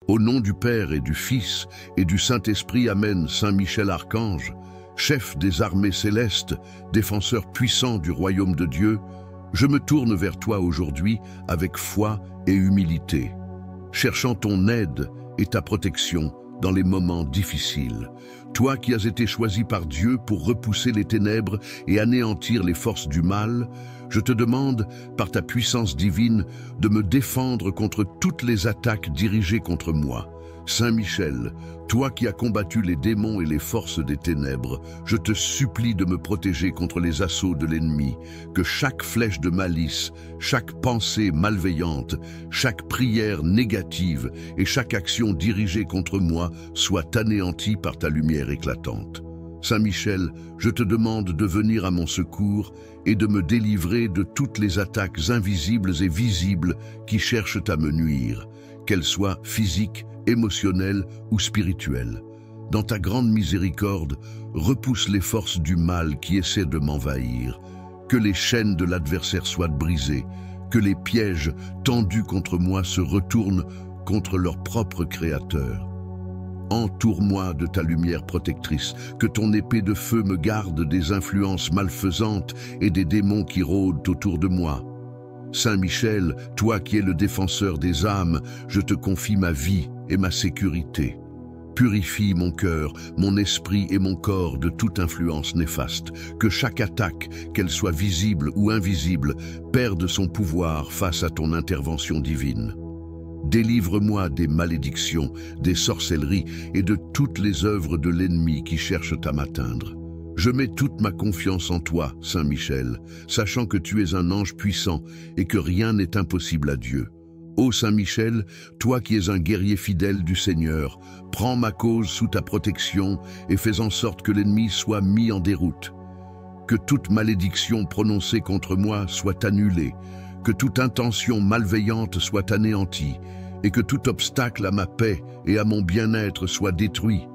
Au nom du Père et du Fils et du Saint-Esprit, Amen. Saint Michel Archange, chef des armées célestes, défenseur puissant du royaume de Dieu, je me tourne vers toi aujourd'hui avec foi et humilité, cherchant ton aide et ta protection dans les moments difficiles. Toi qui as été choisi par Dieu pour repousser les ténèbres et anéantir les forces du mal, je te demande, par ta puissance divine, de me défendre contre toutes les attaques dirigées contre moi. Saint Michel, toi qui as combattu les démons et les forces des ténèbres, je te supplie de me protéger contre les assauts de l'ennemi, que chaque flèche de malice, chaque pensée malveillante, chaque prière négative et chaque action dirigée contre moi soit anéantie par ta lumière éclatante. Saint Michel, je te demande de venir à mon secours et de me délivrer de toutes les attaques invisibles et visibles qui cherchent à me nuire, qu'elles soient physiques, émotionnelles ou spirituelles. Dans ta grande miséricorde, repousse les forces du mal qui essaient de m'envahir. Que les chaînes de l'adversaire soient brisées, que les pièges tendus contre moi se retournent contre leur propre créateur. Entoure-moi de ta lumière protectrice, que ton épée de feu me garde des influences malfaisantes et des démons qui rôdent autour de moi. Saint Michel, toi qui es le défenseur des âmes, je te confie ma vie et ma sécurité. Purifie mon cœur, mon esprit et mon corps de toute influence néfaste, que chaque attaque, qu'elle soit visible ou invisible, perde son pouvoir face à ton intervention divine. Délivre-moi des malédictions, des sorcelleries et de toutes les œuvres de l'ennemi qui cherchent à m'atteindre. Je mets toute ma confiance en toi, Saint Michel, sachant que tu es un ange puissant et que rien n'est impossible à Dieu. Ô Saint Michel, toi qui es un guerrier fidèle du Seigneur, prends ma cause sous ta protection et fais en sorte que l'ennemi soit mis en déroute. Que toute malédiction prononcée contre moi soit annulée, que toute intention malveillante soit anéantie, et que tout obstacle à ma paix et à mon bien-être soit détruit.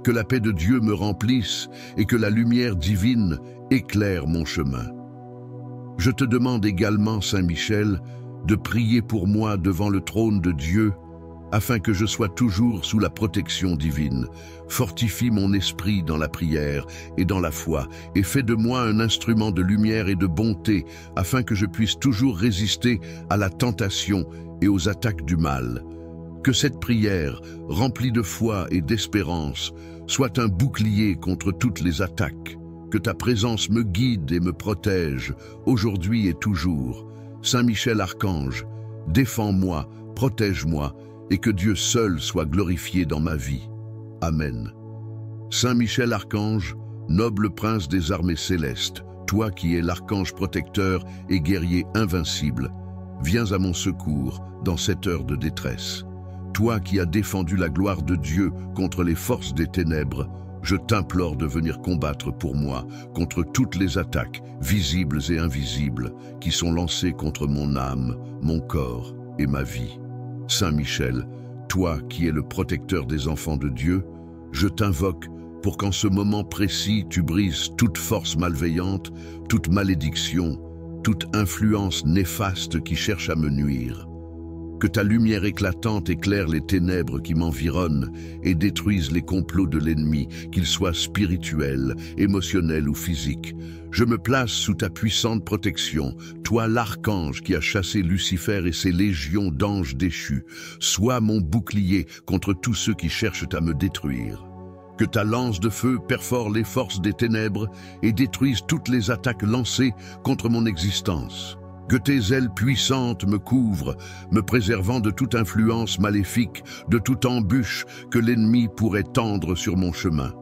Que la paix de Dieu me remplisse et que la lumière divine éclaire mon chemin. Je te demande également, Saint Michel, de prier pour moi devant le trône de Dieu, afin que je sois toujours sous la protection divine. Fortifie mon esprit dans la prière et dans la foi, et fais de moi un instrument de lumière et de bonté, afin que je puisse toujours résister à la tentation et aux attaques du mal. Que cette prière, remplie de foi et d'espérance, soit un bouclier contre toutes les attaques. Que ta présence me guide et me protège, aujourd'hui et toujours. Saint Michel Archange, défends-moi, protège-moi, et que Dieu seul soit glorifié dans ma vie. Amen. Saint Michel Archange, noble prince des armées célestes, toi qui es l'archange protecteur et guerrier invincible, viens à mon secours dans cette heure de détresse. Toi qui as défendu la gloire de Dieu contre les forces des ténèbres, je t'implore de venir combattre pour moi contre toutes les attaques, visibles et invisibles, qui sont lancées contre mon âme, mon corps et ma vie. Saint Michel, toi qui es le protecteur des enfants de Dieu, je t'invoque pour qu'en ce moment précis tu brises toute force malveillante, toute malédiction, toute influence néfaste qui cherche à me nuire. Que ta lumière éclatante éclaire les ténèbres qui m'environnent et détruise les complots de l'ennemi, qu'ils soient spirituels, émotionnels ou physiques. Je me place sous ta puissante protection, toi l'archange qui a chassé Lucifer et ses légions d'anges déchus. Sois mon bouclier contre tous ceux qui cherchent à me détruire. Que ta lance de feu perfore les forces des ténèbres et détruise toutes les attaques lancées contre mon existence. Que tes ailes puissantes me couvrent, me préservant de toute influence maléfique, de toute embûche que l'ennemi pourrait tendre sur mon chemin.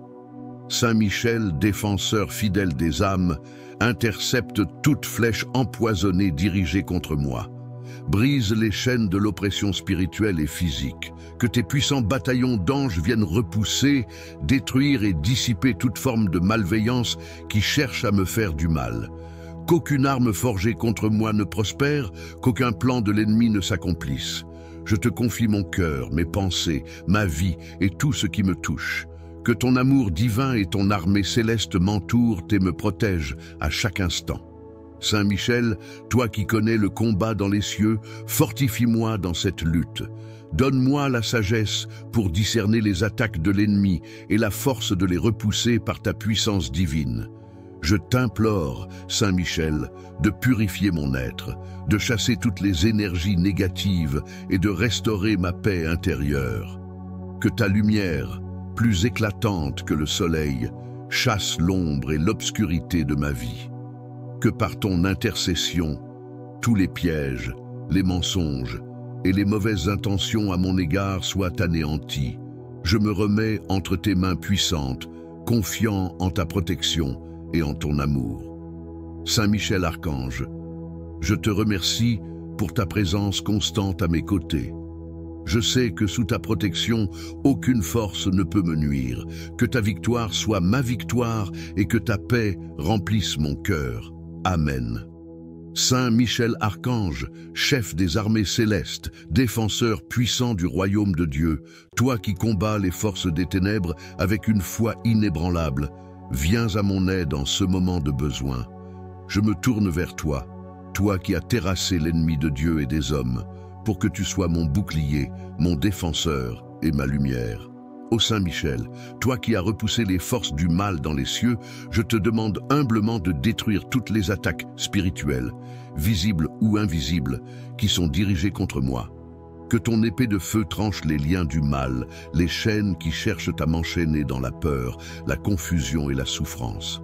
Saint Michel, défenseur fidèle des âmes, intercepte toute flèche empoisonnée dirigée contre moi. Brise les chaînes de l'oppression spirituelle et physique. Que tes puissants bataillons d'anges viennent repousser, détruire et dissiper toute forme de malveillance qui cherche à me faire du mal. Qu'aucune arme forgée contre moi ne prospère, qu'aucun plan de l'ennemi ne s'accomplisse. Je te confie mon cœur, mes pensées, ma vie et tout ce qui me touche. Que ton amour divin et ton armée céleste m'entourent et me protègent à chaque instant. Saint Michel, toi qui connais le combat dans les cieux, fortifie-moi dans cette lutte. donne-moi la sagesse pour discerner les attaques de l'ennemi et la force de les repousser par ta puissance divine. Je t'implore, Saint Michel, de purifier mon être, de chasser toutes les énergies négatives et de restaurer ma paix intérieure. Que ta lumière, plus éclatante que le soleil, chasse l'ombre et l'obscurité de ma vie. Que par ton intercession, tous les pièges, les mensonges et les mauvaises intentions à mon égard soient anéantis. Je me remets entre tes mains puissantes, confiant en ta protection et en ton amour. Saint Michel Archange, je te remercie pour ta présence constante à mes côtés. Je sais que sous ta protection, aucune force ne peut me nuire, que ta victoire soit ma victoire et que ta paix remplisse mon cœur. Amen. Saint Michel Archange, chef des armées célestes, défenseur puissant du royaume de Dieu, toi qui combats les forces des ténèbres avec une foi inébranlable, viens à mon aide en ce moment de besoin. Je me tourne vers toi, toi qui as terrassé l'ennemi de Dieu et des hommes, pour que tu sois mon bouclier, mon défenseur et ma lumière. Ô Saint Michel, toi qui as repoussé les forces du mal dans les cieux, je te demande humblement de détruire toutes les attaques spirituelles, visibles ou invisibles, qui sont dirigées contre moi. Que ton épée de feu tranche les liens du mal, les chaînes qui cherchent à m'enchaîner dans la peur, la confusion et la souffrance.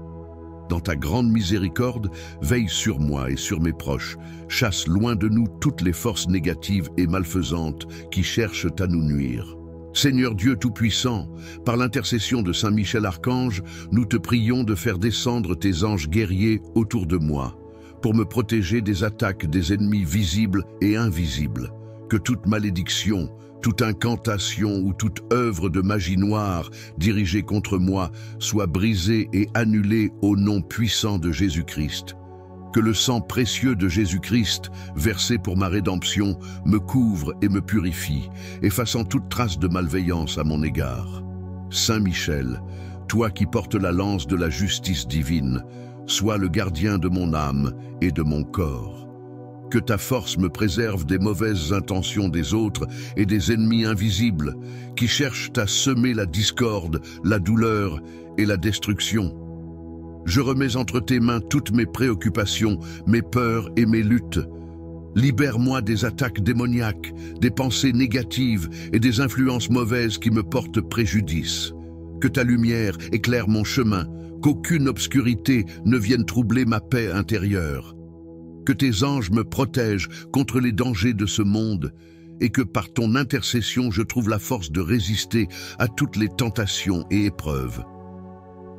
Dans ta grande miséricorde, veille sur moi et sur mes proches, chasse loin de nous toutes les forces négatives et malfaisantes qui cherchent à nous nuire. Seigneur Dieu Tout-Puissant, par l'intercession de Saint Michel Archange, nous te prions de faire descendre tes anges guerriers autour de moi, pour me protéger des attaques des ennemis visibles et invisibles. Que toute malédiction, toute incantation ou toute œuvre de magie noire dirigée contre moi soit brisée et annulée au nom puissant de Jésus-Christ. Que le sang précieux de Jésus-Christ, versé pour ma rédemption, me couvre et me purifie, effaçant toute trace de malveillance à mon égard. Saint Michel, toi qui portes la lance de la justice divine, sois le gardien de mon âme et de mon corps. Que ta force me préserve des mauvaises intentions des autres et des ennemis invisibles qui cherchent à semer la discorde, la douleur et la destruction. Je remets entre tes mains toutes mes préoccupations, mes peurs et mes luttes. Libère-moi des attaques démoniaques, des pensées négatives et des influences mauvaises qui me portent préjudice. Que ta lumière éclaire mon chemin, qu'aucune obscurité ne vienne troubler ma paix intérieure. Que tes anges me protègent contre les dangers de ce monde et que par ton intercession je trouve la force de résister à toutes les tentations et épreuves.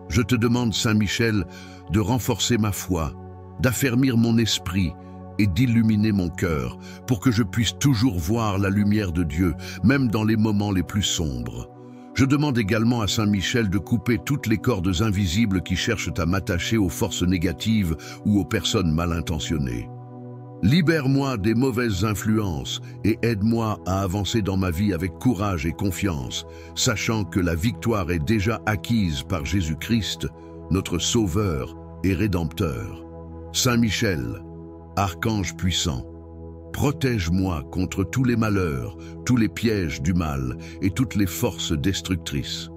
Je te demande, Saint Michel, de renforcer ma foi, d'affermir mon esprit et d'illuminer mon cœur pour que je puisse toujours voir la lumière de Dieu, même dans les moments les plus sombres. Je demande également à Saint Michel de couper toutes les cordes invisibles qui cherchent à m'attacher aux forces négatives ou aux personnes mal intentionnées. Libère-moi des mauvaises influences et aide-moi à avancer dans ma vie avec courage et confiance, sachant que la victoire est déjà acquise par Jésus-Christ, notre Sauveur et Rédempteur. Saint Michel, Archange puissant, protège-moi contre tous les malheurs, tous les pièges du mal et toutes les forces destructrices.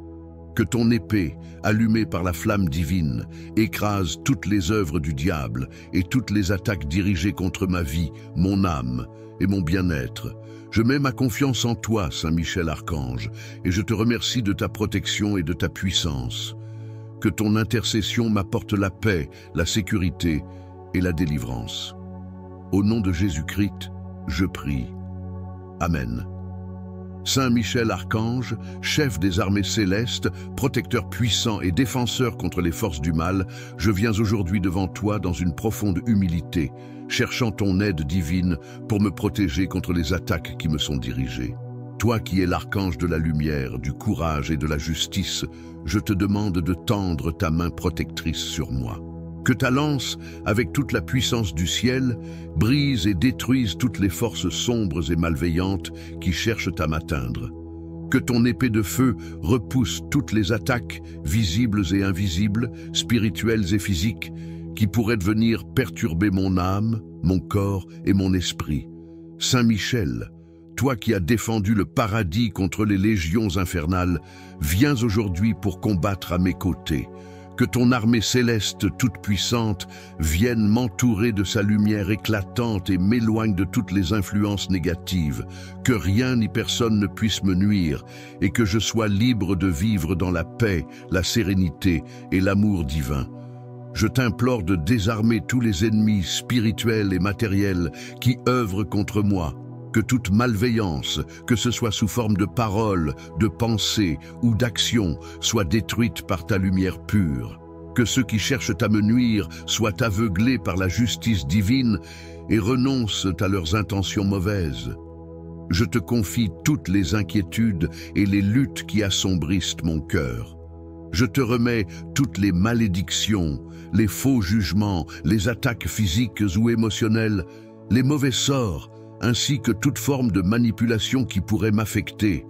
Que ton épée, allumée par la flamme divine, écrase toutes les œuvres du diable et toutes les attaques dirigées contre ma vie, mon âme et mon bien-être. Je mets ma confiance en toi, Saint Michel Archange, et je te remercie de ta protection et de ta puissance. Que ton intercession m'apporte la paix, la sécurité et la délivrance. Au nom de Jésus-Christ, je prie. Amen. Saint Michel Archange, chef des armées célestes, protecteur puissant et défenseur contre les forces du mal, je viens aujourd'hui devant toi dans une profonde humilité, cherchant ton aide divine pour me protéger contre les attaques qui me sont dirigées. Toi qui es l'archange de la lumière, du courage et de la justice, je te demande de tendre ta main protectrice sur moi. Que ta lance, avec toute la puissance du ciel, brise et détruise toutes les forces sombres et malveillantes qui cherchent à m'atteindre. Que ton épée de feu repousse toutes les attaques, visibles et invisibles, spirituelles et physiques, qui pourraient venir perturber mon âme, mon corps et mon esprit. Saint Michel, toi qui as défendu le paradis contre les légions infernales, viens aujourd'hui pour combattre à mes côtés. Que ton armée céleste toute puissante vienne m'entourer de sa lumière éclatante et m'éloigne de toutes les influences négatives, que rien ni personne ne puisse me nuire et que je sois libre de vivre dans la paix, la sérénité et l'amour divin. Je t'implore de désarmer tous les ennemis spirituels et matériels qui œuvrent contre moi. Que toute malveillance, que ce soit sous forme de paroles, de pensées ou d'actions, soit détruite par ta lumière pure. Que ceux qui cherchent à me nuire soient aveuglés par la justice divine et renoncent à leurs intentions mauvaises. Je te confie toutes les inquiétudes et les luttes qui assombrissent mon cœur. Je te remets toutes les malédictions, les faux jugements, les attaques physiques ou émotionnelles, les mauvais sorts, ainsi que toute forme de manipulation qui pourrait m'affecter.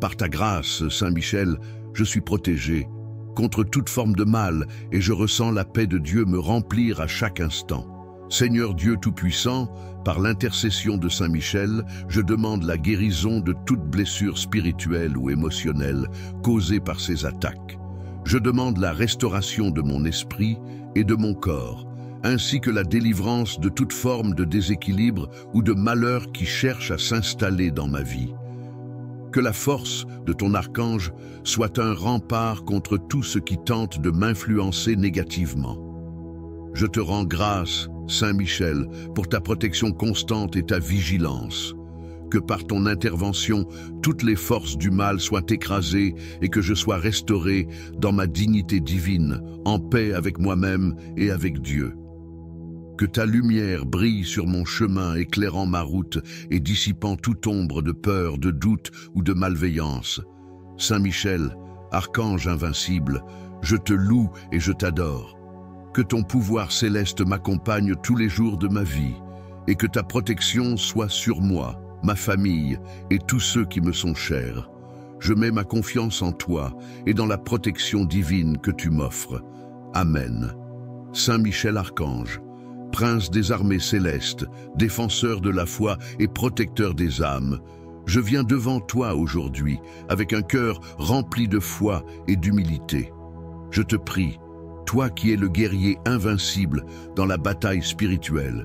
Par ta grâce, Saint Michel, je suis protégé contre toute forme de mal et je ressens la paix de Dieu me remplir à chaque instant. Seigneur Dieu Tout-Puissant, par l'intercession de Saint Michel, je demande la guérison de toute blessure spirituelle ou émotionnelle causée par ces attaques. Je demande la restauration de mon esprit et de mon corps, ainsi que la délivrance de toute forme de déséquilibre ou de malheur qui cherche à s'installer dans ma vie. Que la force de ton archange soit un rempart contre tout ce qui tente de m'influencer négativement. Je te rends grâce, Saint Michel, pour ta protection constante et ta vigilance. Que par ton intervention, toutes les forces du mal soient écrasées et que je sois restauré dans ma dignité divine, en paix avec moi-même et avec Dieu. Que ta lumière brille sur mon chemin, éclairant ma route et dissipant toute ombre de peur, de doute ou de malveillance. Saint Michel, archange invincible, je te loue et je t'adore. Que ton pouvoir céleste m'accompagne tous les jours de ma vie et que ta protection soit sur moi, ma famille et tous ceux qui me sont chers. Je mets ma confiance en toi et dans la protection divine que tu m'offres. Amen. Saint Michel Archange, Prince des armées célestes, défenseur de la foi et protecteur des âmes, je viens devant toi aujourd'hui avec un cœur rempli de foi et d'humilité. Je te prie, toi qui es le guerrier invincible dans la bataille spirituelle,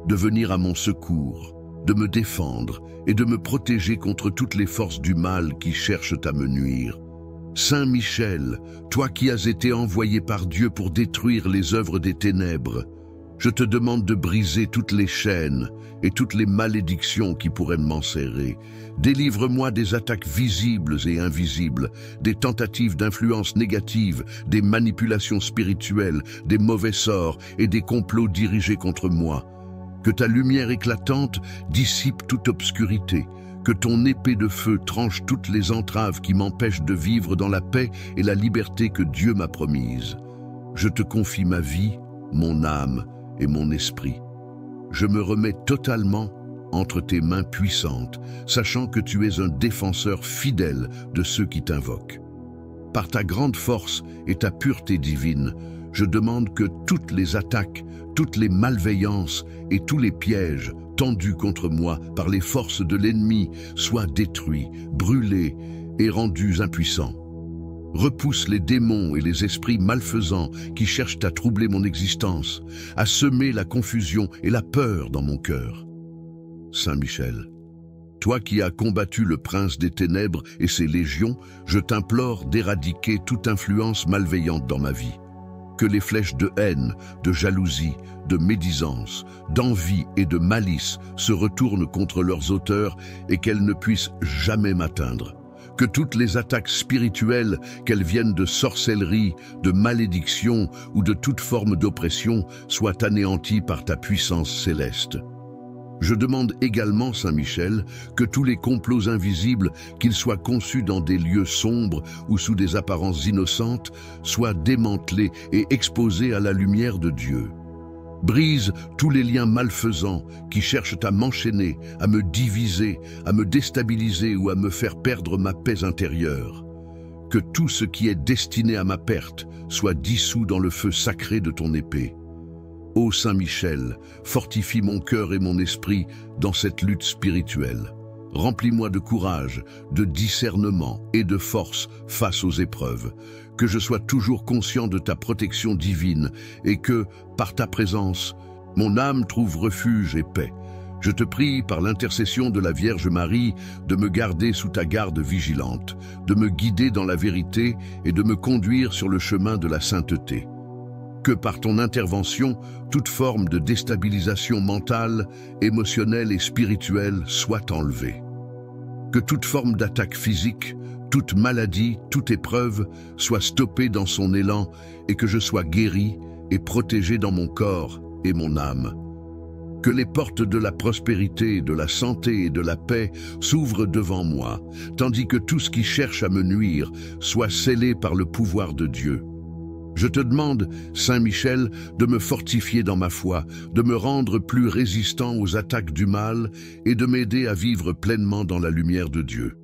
de venir à mon secours, de me défendre et de me protéger contre toutes les forces du mal qui cherchent à me nuire. Saint Michel, toi qui as été envoyé par Dieu pour détruire les œuvres des ténèbres, je te demande de briser toutes les chaînes et toutes les malédictions qui pourraient m'enserrer. Délivre-moi des attaques visibles et invisibles, des tentatives d'influence négative, des manipulations spirituelles, des mauvais sorts et des complots dirigés contre moi. Que ta lumière éclatante dissipe toute obscurité, que ton épée de feu tranche toutes les entraves qui m'empêchent de vivre dans la paix et la liberté que Dieu m'a promise. Je te confie ma vie, mon âme et mon esprit. Je me remets totalement entre tes mains puissantes, sachant que tu es un défenseur fidèle de ceux qui t'invoquent. Par ta grande force et ta pureté divine, je demande que toutes les attaques, toutes les malveillances et tous les pièges tendus contre moi par les forces de l'ennemi soient détruits, brûlés et rendus impuissants. Repousse les démons et les esprits malfaisants qui cherchent à troubler mon existence, à semer la confusion et la peur dans mon cœur. Saint Michel, toi qui as combattu le prince des ténèbres et ses légions, je t'implore d'éradiquer toute influence malveillante dans ma vie. Que les flèches de haine, de jalousie, de médisance, d'envie et de malice se retournent contre leurs auteurs et qu'elles ne puissent jamais m'atteindre. Que toutes les attaques spirituelles, qu'elles viennent de sorcellerie, de malédiction ou de toute forme d'oppression, soient anéanties par ta puissance céleste. Je demande également, Saint Michel, que tous les complots invisibles, qu'ils soient conçus dans des lieux sombres ou sous des apparences innocentes, soient démantelés et exposés à la lumière de Dieu. Brise tous les liens malfaisants qui cherchent à m'enchaîner, à me diviser, à me déstabiliser ou à me faire perdre ma paix intérieure. Que tout ce qui est destiné à ma perte soit dissous dans le feu sacré de ton épée. Ô Saint Michel, fortifie mon cœur et mon esprit dans cette lutte spirituelle. Remplis-moi de courage, de discernement et de force face aux épreuves. Que je sois toujours conscient de ta protection divine et que, par ta présence, mon âme trouve refuge et paix. Je te prie, par l'intercession de la Vierge Marie, de me garder sous ta garde vigilante, de me guider dans la vérité et de me conduire sur le chemin de la sainteté. Que par ton intervention, toute forme de déstabilisation mentale, émotionnelle et spirituelle soit enlevée. Que toute forme d'attaque physique, toute maladie, toute épreuve soit stoppée dans son élan et que je sois guéri et protégé dans mon corps et mon âme. Que les portes de la prospérité, de la santé et de la paix s'ouvrent devant moi, tandis que tout ce qui cherche à me nuire soit scellé par le pouvoir de Dieu. Je te demande, Saint Michel, de me fortifier dans ma foi, de me rendre plus résistant aux attaques du mal et de m'aider à vivre pleinement dans la lumière de Dieu.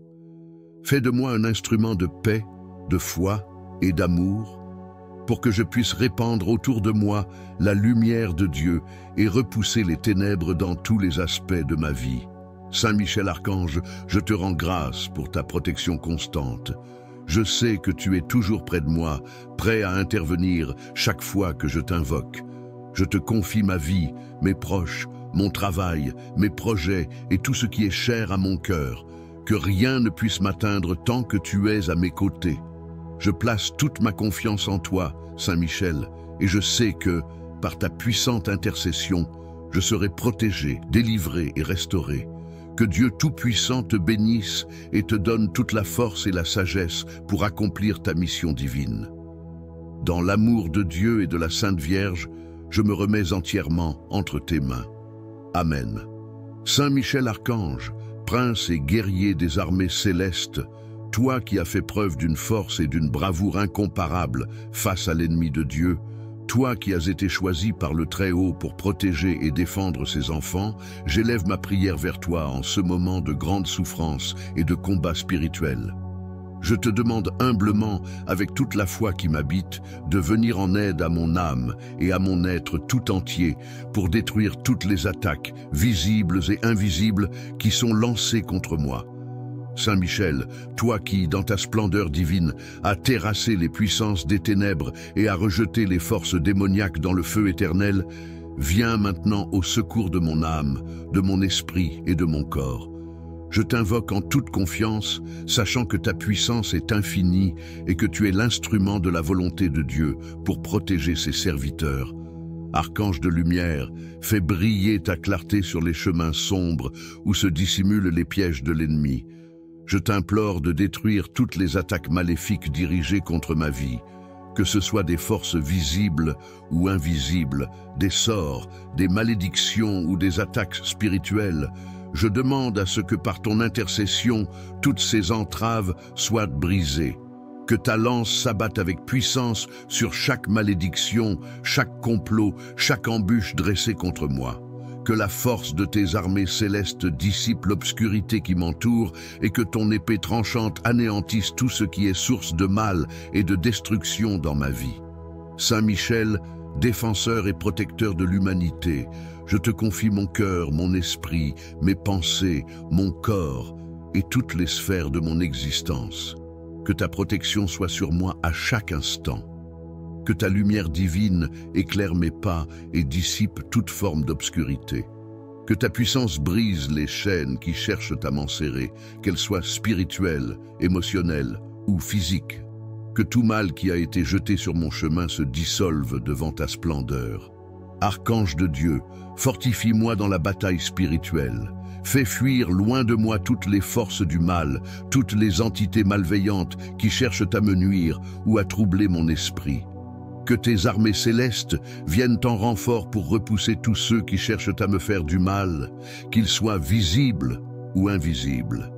Fais de moi un instrument de paix, de foi et d'amour, pour que je puisse répandre autour de moi la lumière de Dieu et repousser les ténèbres dans tous les aspects de ma vie. Saint Michel Archange, je te rends grâce pour ta protection constante. Je sais que tu es toujours près de moi, prêt à intervenir chaque fois que je t'invoque. Je te confie ma vie, mes proches, mon travail, mes projets et tout ce qui est cher à mon cœur. Que rien ne puisse m'atteindre tant que tu es à mes côtés. Je place toute ma confiance en toi, Saint Michel, et je sais que, par ta puissante intercession, je serai protégé, délivré et restauré. Que Dieu Tout-Puissant te bénisse et te donne toute la force et la sagesse pour accomplir ta mission divine. Dans l'amour de Dieu et de la Sainte Vierge, je me remets entièrement entre tes mains. Amen. Saint Michel Archange, prince et guerrier des armées célestes, toi qui as fait preuve d'une force et d'une bravoure incomparables face à l'ennemi de Dieu, toi qui as été choisi par le Très-Haut pour protéger et défendre ses enfants, j'élève ma prière vers toi en ce moment de grande souffrance et de combat spirituel. Je te demande humblement, avec toute la foi qui m'habite, de venir en aide à mon âme et à mon être tout entier pour détruire toutes les attaques, visibles et invisibles, qui sont lancées contre moi. Saint Michel, toi qui, dans ta splendeur divine, as terrassé les puissances des ténèbres et as rejeté les forces démoniaques dans le feu éternel, viens maintenant au secours de mon âme, de mon esprit et de mon corps. Je t'invoque en toute confiance, sachant que ta puissance est infinie et que tu es l'instrument de la volonté de Dieu pour protéger ses serviteurs. Archange de lumière, fais briller ta clarté sur les chemins sombres où se dissimulent les pièges de l'ennemi. Je t'implore de détruire toutes les attaques maléfiques dirigées contre ma vie, que ce soit des forces visibles ou invisibles, des sorts, des malédictions ou des attaques spirituelles. Je demande à ce que par ton intercession, toutes ces entraves soient brisées. Que ta lance s'abatte avec puissance sur chaque malédiction, chaque complot, chaque embûche dressée contre moi. Que la force de tes armées célestes dissipe l'obscurité qui m'entoure et que ton épée tranchante anéantisse tout ce qui est source de mal et de destruction dans ma vie. Saint Michel, défenseur et protecteur de l'humanité, je te confie mon cœur, mon esprit, mes pensées, mon corps et toutes les sphères de mon existence. Que ta protection soit sur moi à chaque instant. Que ta lumière divine éclaire mes pas et dissipe toute forme d'obscurité. Que ta puissance brise les chaînes qui cherchent à m'enserrer, qu'elles soient spirituelles, émotionnelles ou physiques. Que tout mal qui a été jeté sur mon chemin se dissolve devant ta splendeur. Archange de Dieu, fortifie-moi dans la bataille spirituelle. Fais fuir loin de moi toutes les forces du mal, toutes les entités malveillantes qui cherchent à me nuire ou à troubler mon esprit. Que tes armées célestes viennent en renfort pour repousser tous ceux qui cherchent à me faire du mal, qu'ils soient visibles ou invisibles.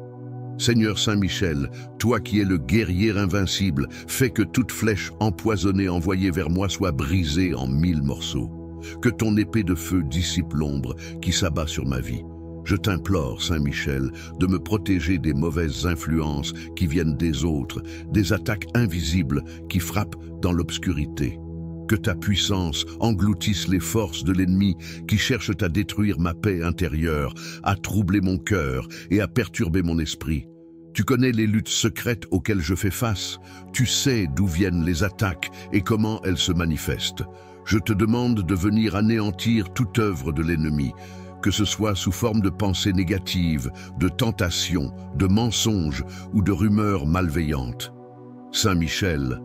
Seigneur Saint Michel, toi qui es le guerrier invincible, fais que toute flèche empoisonnée envoyée vers moi soit brisée en 1000 morceaux. Que ton épée de feu dissipe l'ombre qui s'abat sur ma vie. Je t'implore, Saint Michel, de me protéger des mauvaises influences qui viennent des autres, des attaques invisibles qui frappent dans l'obscurité. Que ta puissance engloutisse les forces de l'ennemi qui cherchent à détruire ma paix intérieure, à troubler mon cœur et à perturber mon esprit. Tu connais les luttes secrètes auxquelles je fais face. Tu sais d'où viennent les attaques et comment elles se manifestent. Je te demande de venir anéantir toute œuvre de l'ennemi, que ce soit sous forme de pensées négatives, de tentations, de mensonges ou de rumeurs malveillantes. Saint Michel,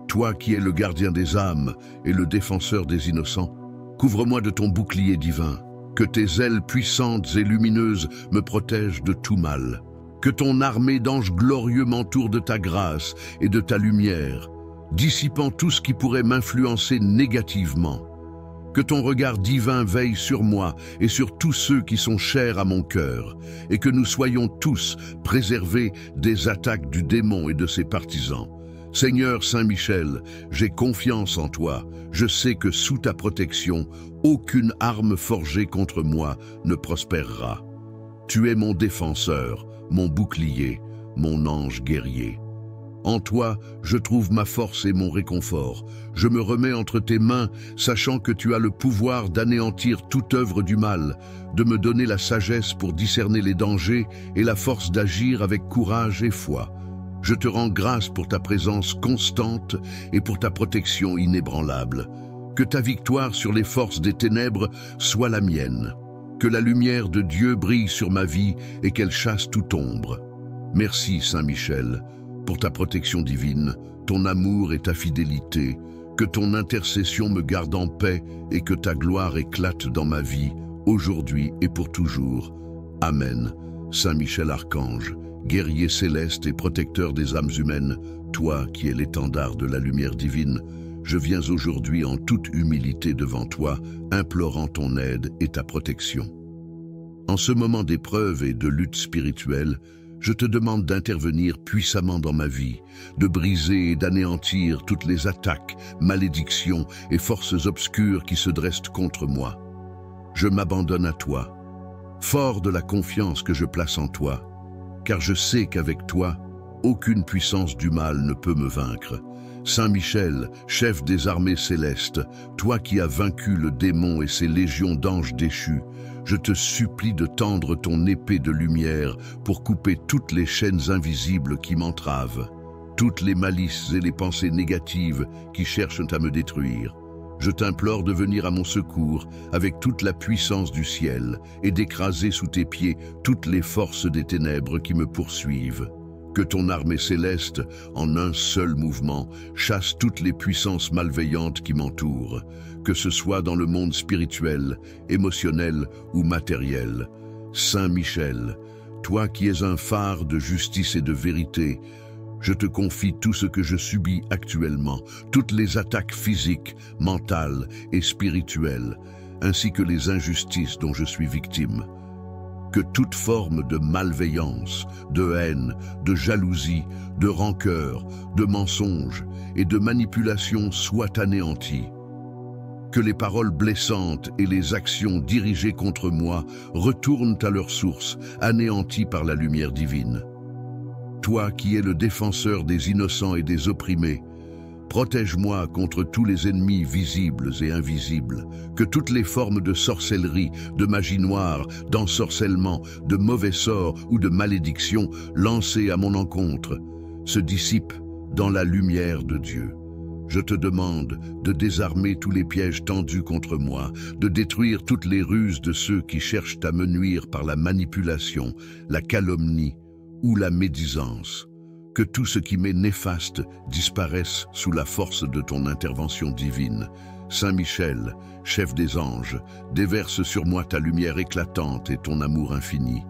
toi qui es le gardien des âmes et le défenseur des innocents, couvre-moi de ton bouclier divin, que tes ailes puissantes et lumineuses me protègent de tout mal. Que ton armée d'anges glorieux m'entoure de ta grâce et de ta lumière, dissipant tout ce qui pourrait m'influencer négativement. Que ton regard divin veille sur moi et sur tous ceux qui sont chers à mon cœur, et que nous soyons tous préservés des attaques du démon et de ses partisans. Seigneur Saint Michel, j'ai confiance en toi. Je sais que sous ta protection, aucune arme forgée contre moi ne prospérera. Tu es mon défenseur, mon bouclier, mon ange guerrier. En toi, je trouve ma force et mon réconfort. Je me remets entre tes mains, sachant que tu as le pouvoir d'anéantir toute œuvre du mal, de me donner la sagesse pour discerner les dangers et la force d'agir avec courage et foi. Je te rends grâce pour ta présence constante et pour ta protection inébranlable. Que ta victoire sur les forces des ténèbres soit la mienne. Que la lumière de Dieu brille sur ma vie et qu'elle chasse toute ombre. Merci, Saint Michel, pour ta protection divine, ton amour et ta fidélité. Que ton intercession me garde en paix et que ta gloire éclate dans ma vie, aujourd'hui et pour toujours. Amen. Saint Michel Archange, guerrier céleste et protecteur des âmes humaines, toi qui es l'étendard de la lumière divine, je viens aujourd'hui en toute humilité devant toi, implorant ton aide et ta protection. En ce moment d'épreuve et de lutte spirituelle, je te demande d'intervenir puissamment dans ma vie, de briser et d'anéantir toutes les attaques, malédictions et forces obscures qui se dressent contre moi. Je m'abandonne à toi, fort de la confiance que je place en toi, car je sais qu'avec toi, aucune puissance du mal ne peut me vaincre. Saint Michel, chef des armées célestes, toi qui as vaincu le démon et ses légions d'anges déchus, je te supplie de tendre ton épée de lumière pour couper toutes les chaînes invisibles qui m'entravent, toutes les malices et les pensées négatives qui cherchent à me détruire. Je t'implore de venir à mon secours avec toute la puissance du ciel et d'écraser sous tes pieds toutes les forces des ténèbres qui me poursuivent. Que ton armée céleste, en un seul mouvement, chasse toutes les puissances malveillantes qui m'entourent, que ce soit dans le monde spirituel, émotionnel ou matériel. Saint Michel, toi qui es un phare de justice et de vérité, je te confie tout ce que je subis actuellement, toutes les attaques physiques, mentales et spirituelles, ainsi que les injustices dont je suis victime. Que toute forme de malveillance, de haine, de jalousie, de rancœur, de mensonge et de manipulation soit anéantie. Que les paroles blessantes et les actions dirigées contre moi retournent à leur source, anéanties par la lumière divine. Toi qui es le défenseur des innocents et des opprimés, protège-moi contre tous les ennemis visibles et invisibles, que toutes les formes de sorcellerie, de magie noire, d'ensorcellement, de mauvais sorts ou de malédiction lancées à mon encontre se dissipent dans la lumière de Dieu. Je te demande de désarmer tous les pièges tendus contre moi, de détruire toutes les ruses de ceux qui cherchent à me nuire par la manipulation, la calomnie ou la médisance. Que tout ce qui m'est néfaste disparaisse sous la force de ton intervention divine. Saint Michel, chef des anges, déverse sur moi ta lumière éclatante et ton amour infini.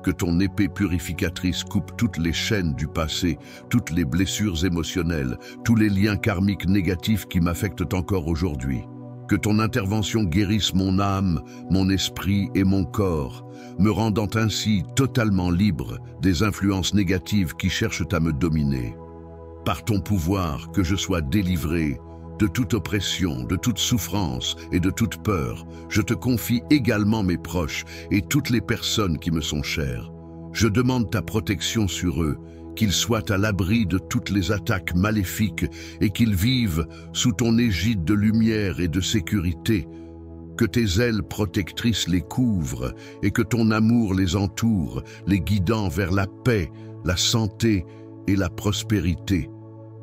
Que ton épée purificatrice coupe toutes les chaînes du passé, toutes les blessures émotionnelles, tous les liens karmiques négatifs qui m'affectent encore aujourd'hui. Que ton intervention guérisse mon âme, mon esprit et mon corps, me rendant ainsi totalement libre des influences négatives qui cherchent à me dominer. Par ton pouvoir, que je sois délivré de toute oppression, de toute souffrance et de toute peur. Je te confie également mes proches et toutes les personnes qui me sont chères. Je demande ta protection sur eux, qu'ils soient à l'abri de toutes les attaques maléfiques et qu'ils vivent sous ton égide de lumière et de sécurité. Que tes ailes protectrices les couvrent et que ton amour les entoure, les guidant vers la paix, la santé et la prospérité.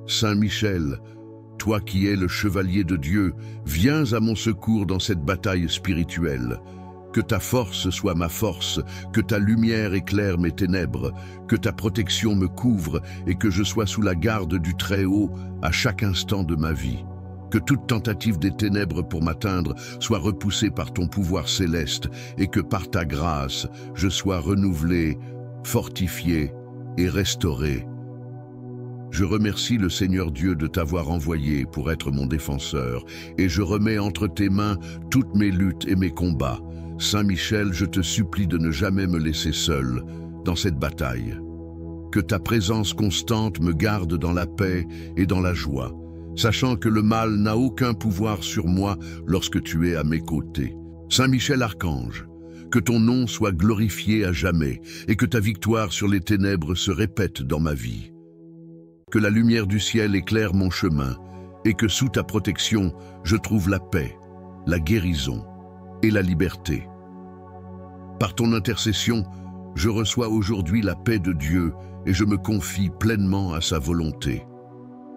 Saint Michel, toi qui es le chevalier de Dieu, viens à mon secours dans cette bataille spirituelle. Que ta force soit ma force, que ta lumière éclaire mes ténèbres, que ta protection me couvre et que je sois sous la garde du Très-Haut à chaque instant de ma vie. Que toute tentative des ténèbres pour m'atteindre soit repoussée par ton pouvoir céleste et que par ta grâce, je sois renouvelé, fortifié et restauré. Je remercie le Seigneur Dieu de t'avoir envoyé pour être mon défenseur et je remets entre tes mains toutes mes luttes et mes combats. Saint Michel, je te supplie de ne jamais me laisser seul dans cette bataille. Que ta présence constante me garde dans la paix et dans la joie, sachant que le mal n'a aucun pouvoir sur moi lorsque tu es à mes côtés. Saint Michel Archange, que ton nom soit glorifié à jamais et que ta victoire sur les ténèbres se répète dans ma vie. Que la lumière du ciel éclaire mon chemin et que sous ta protection, je trouve la paix, la guérison et la liberté. Par ton intercession, je reçois aujourd'hui la paix de Dieu et je me confie pleinement à sa volonté.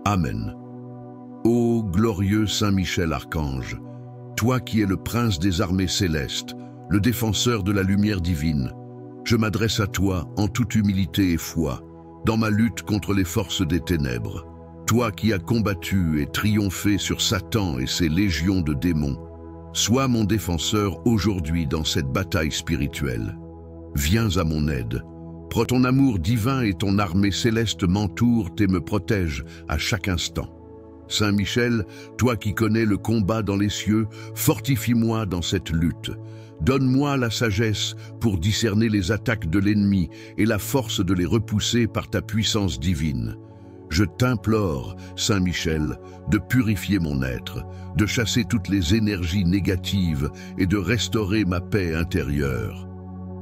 Amen. Ô glorieux Saint Michel Archange, toi qui es le prince des armées célestes, le défenseur de la lumière divine, je m'adresse à toi en toute humilité et foi, dans ma lutte contre les forces des ténèbres. Toi qui as combattu et triomphé sur Satan et ses légions de démons, sois mon défenseur aujourd'hui dans cette bataille spirituelle. Viens à mon aide. Ton amour divin et ton armée céleste m'entourent et me protègent à chaque instant. Saint Michel, toi qui connais le combat dans les cieux, fortifie-moi dans cette lutte. Donne-moi la sagesse pour discerner les attaques de l'ennemi et la force de les repousser par ta puissance divine. Je t'implore, Saint Michel, de purifier mon être, de chasser toutes les énergies négatives et de restaurer ma paix intérieure.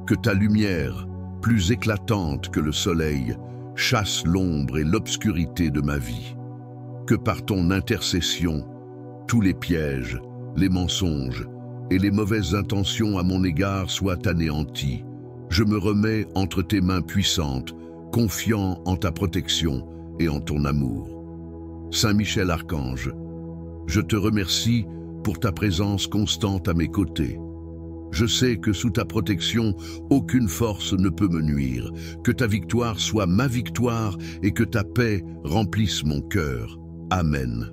Que ta lumière, plus éclatante que le soleil, chasse l'ombre et l'obscurité de ma vie. Que par ton intercession, tous les pièges, les mensonges et les mauvaises intentions à mon égard soient anéantis. Je me remets entre tes mains puissantes, confiant en ta protection et en ton amour. Saint Michel Archange, je te remercie pour ta présence constante à mes côtés. Je sais que sous ta protection, aucune force ne peut me nuire, que ta victoire soit ma victoire et que ta paix remplisse mon cœur. Amen.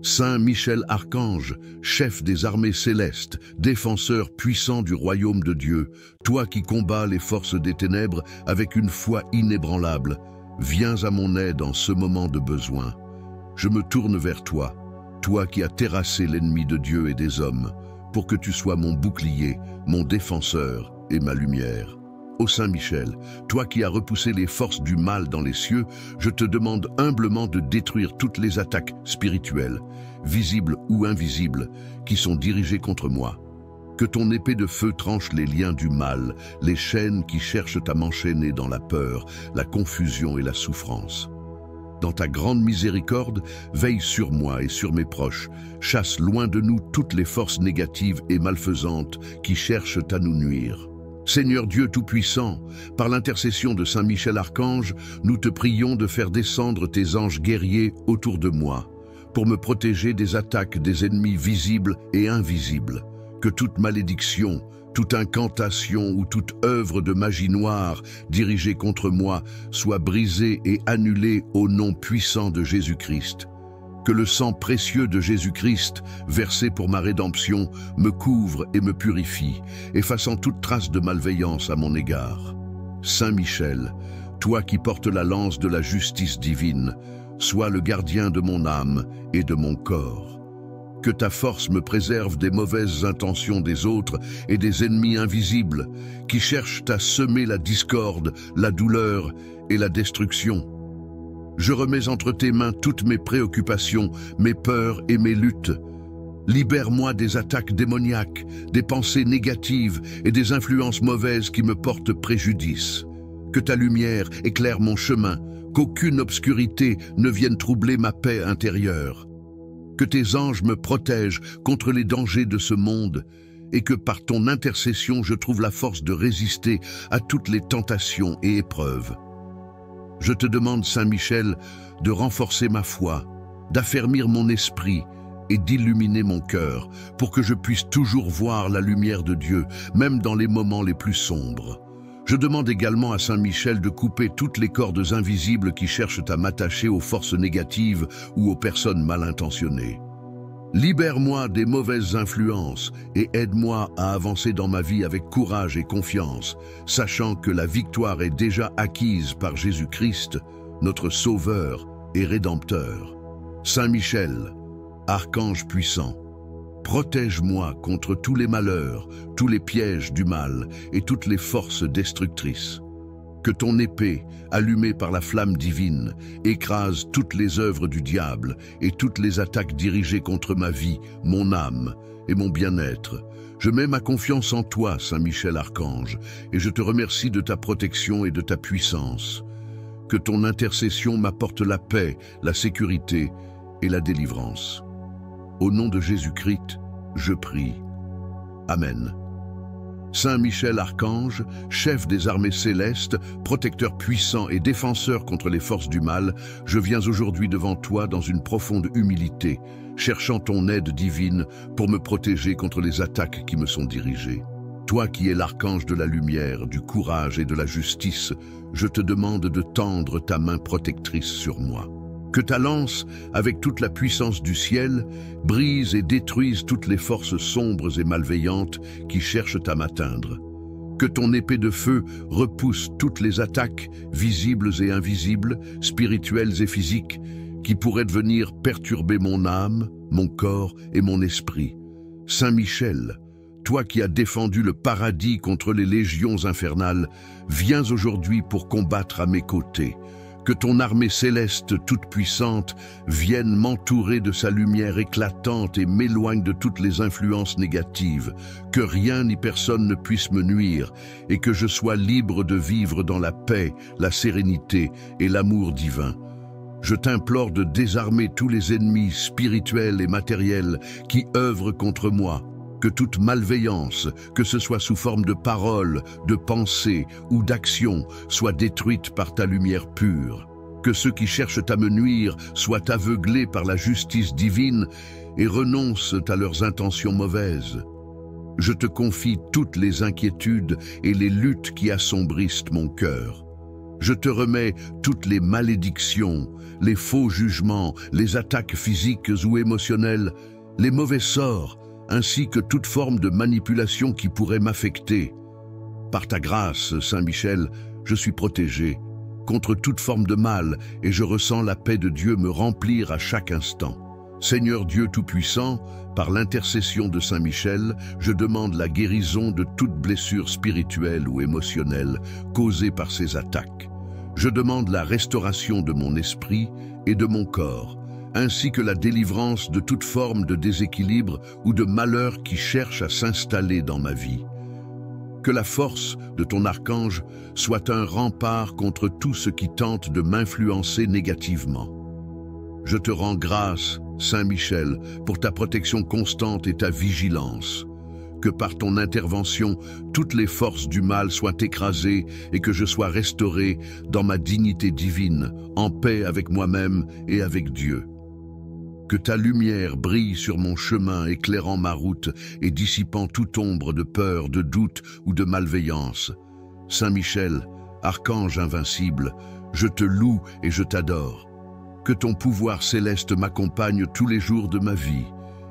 Saint Michel Archange, chef des armées célestes, défenseur puissant du royaume de Dieu, toi qui combats les forces des ténèbres avec une foi inébranlable, viens à mon aide en ce moment de besoin. Je me tourne vers toi, toi qui as terrassé l'ennemi de Dieu et des hommes, pour que tu sois mon bouclier, mon défenseur et ma lumière. Ô Saint Michel, toi qui as repoussé les forces du mal dans les cieux, je te demande humblement de détruire toutes les attaques spirituelles, visibles ou invisibles, qui sont dirigées contre moi. Que ton épée de feu tranche les liens du mal, les chaînes qui cherchent à m'enchaîner dans la peur, la confusion et la souffrance. Dans ta grande miséricorde, veille sur moi et sur mes proches, chasse loin de nous toutes les forces négatives et malfaisantes qui cherchent à nous nuire. Seigneur Dieu Tout-Puissant, par l'intercession de Saint Michel Archange, nous te prions de faire descendre tes anges guerriers autour de moi, pour me protéger des attaques des ennemis visibles et invisibles. Que toute malédiction, toute incantation ou toute œuvre de magie noire dirigée contre moi soit brisée et annulée au nom puissant de Jésus-Christ. Que le sang précieux de Jésus-Christ, versé pour ma rédemption, me couvre et me purifie, effaçant toute trace de malveillance à mon égard. Saint Michel, toi qui portes la lance de la justice divine, sois le gardien de mon âme et de mon corps. Que ta force me préserve des mauvaises intentions des autres et des ennemis invisibles qui cherchent à semer la discorde, la douleur et la destruction. Je remets entre tes mains toutes mes préoccupations, mes peurs et mes luttes. Libère-moi des attaques démoniaques, des pensées négatives et des influences mauvaises qui me portent préjudice. Que ta lumière éclaire mon chemin, qu'aucune obscurité ne vienne troubler ma paix intérieure. Que tes anges me protègent contre les dangers de ce monde et que par ton intercession je trouve la force de résister à toutes les tentations et épreuves. Je te demande, Saint Michel, de renforcer ma foi, d'affermir mon esprit et d'illuminer mon cœur pour que je puisse toujours voir la lumière de Dieu, même dans les moments les plus sombres. Je demande également à Saint Michel de couper toutes les cordes invisibles qui cherchent à m'attacher aux forces négatives ou aux personnes mal intentionnées. Libère-moi des mauvaises influences et aide-moi à avancer dans ma vie avec courage et confiance, sachant que la victoire est déjà acquise par Jésus-Christ, notre Sauveur et Rédempteur. Saint Michel, archange puissant, protège-moi contre tous les malheurs, tous les pièges du mal et toutes les forces destructrices. Que ton épée, allumée par la flamme divine, écrase toutes les œuvres du diable et toutes les attaques dirigées contre ma vie, mon âme et mon bien-être. Je mets ma confiance en toi, Saint Michel Archange, et je te remercie de ta protection et de ta puissance. Que ton intercession m'apporte la paix, la sécurité et la délivrance. Au nom de Jésus-Christ, je prie. Amen. Saint Michel Archange, chef des armées célestes, protecteur puissant et défenseur contre les forces du mal, je viens aujourd'hui devant toi dans une profonde humilité, cherchant ton aide divine pour me protéger contre les attaques qui me sont dirigées. Toi qui es l'archange de la lumière, du courage et de la justice, je te demande de tendre ta main protectrice sur moi. Que ta lance, avec toute la puissance du ciel, brise et détruise toutes les forces sombres et malveillantes qui cherchent à m'atteindre. Que ton épée de feu repousse toutes les attaques, visibles et invisibles, spirituelles et physiques, qui pourraient venir perturber mon âme, mon corps et mon esprit. Saint Michel, toi qui as défendu le paradis contre les légions infernales, viens aujourd'hui pour combattre à mes côtés. Que ton armée céleste toute puissante vienne m'entourer de sa lumière éclatante et m'éloigne de toutes les influences négatives, que rien ni personne ne puisse me nuire et que je sois libre de vivre dans la paix, la sérénité et l'amour divin. Je t'implore de désarmer tous les ennemis spirituels et matériels qui œuvrent contre moi. Que toute malveillance, que ce soit sous forme de paroles, de pensées ou d'actions, soit détruite par ta lumière pure. Que ceux qui cherchent à me nuire soient aveuglés par la justice divine et renoncent à leurs intentions mauvaises. Je te confie toutes les inquiétudes et les luttes qui assombrissent mon cœur. Je te remets toutes les malédictions, les faux jugements, les attaques physiques ou émotionnelles, les mauvais sorts, ainsi que toute forme de manipulation qui pourrait m'affecter. Par ta grâce, Saint Michel, je suis protégé contre toute forme de mal et je ressens la paix de Dieu me remplir à chaque instant. Seigneur Dieu Tout-Puissant, par l'intercession de Saint Michel, je demande la guérison de toute blessure spirituelle ou émotionnelle causée par ces attaques. Je demande la restauration de mon esprit et de mon corps, ainsi que la délivrance de toute forme de déséquilibre ou de malheur qui cherche à s'installer dans ma vie. Que la force de ton archange soit un rempart contre tout ce qui tente de m'influencer négativement. Je te rends grâce, Saint Michel, pour ta protection constante et ta vigilance. Que par ton intervention, toutes les forces du mal soient écrasées et que je sois restauré dans ma dignité divine, en paix avec moi-même et avec Dieu. Que ta lumière brille sur mon chemin, éclairant ma route et dissipant toute ombre de peur, de doute ou de malveillance. Saint Michel, archange invincible, je te loue et je t'adore. Que ton pouvoir céleste m'accompagne tous les jours de ma vie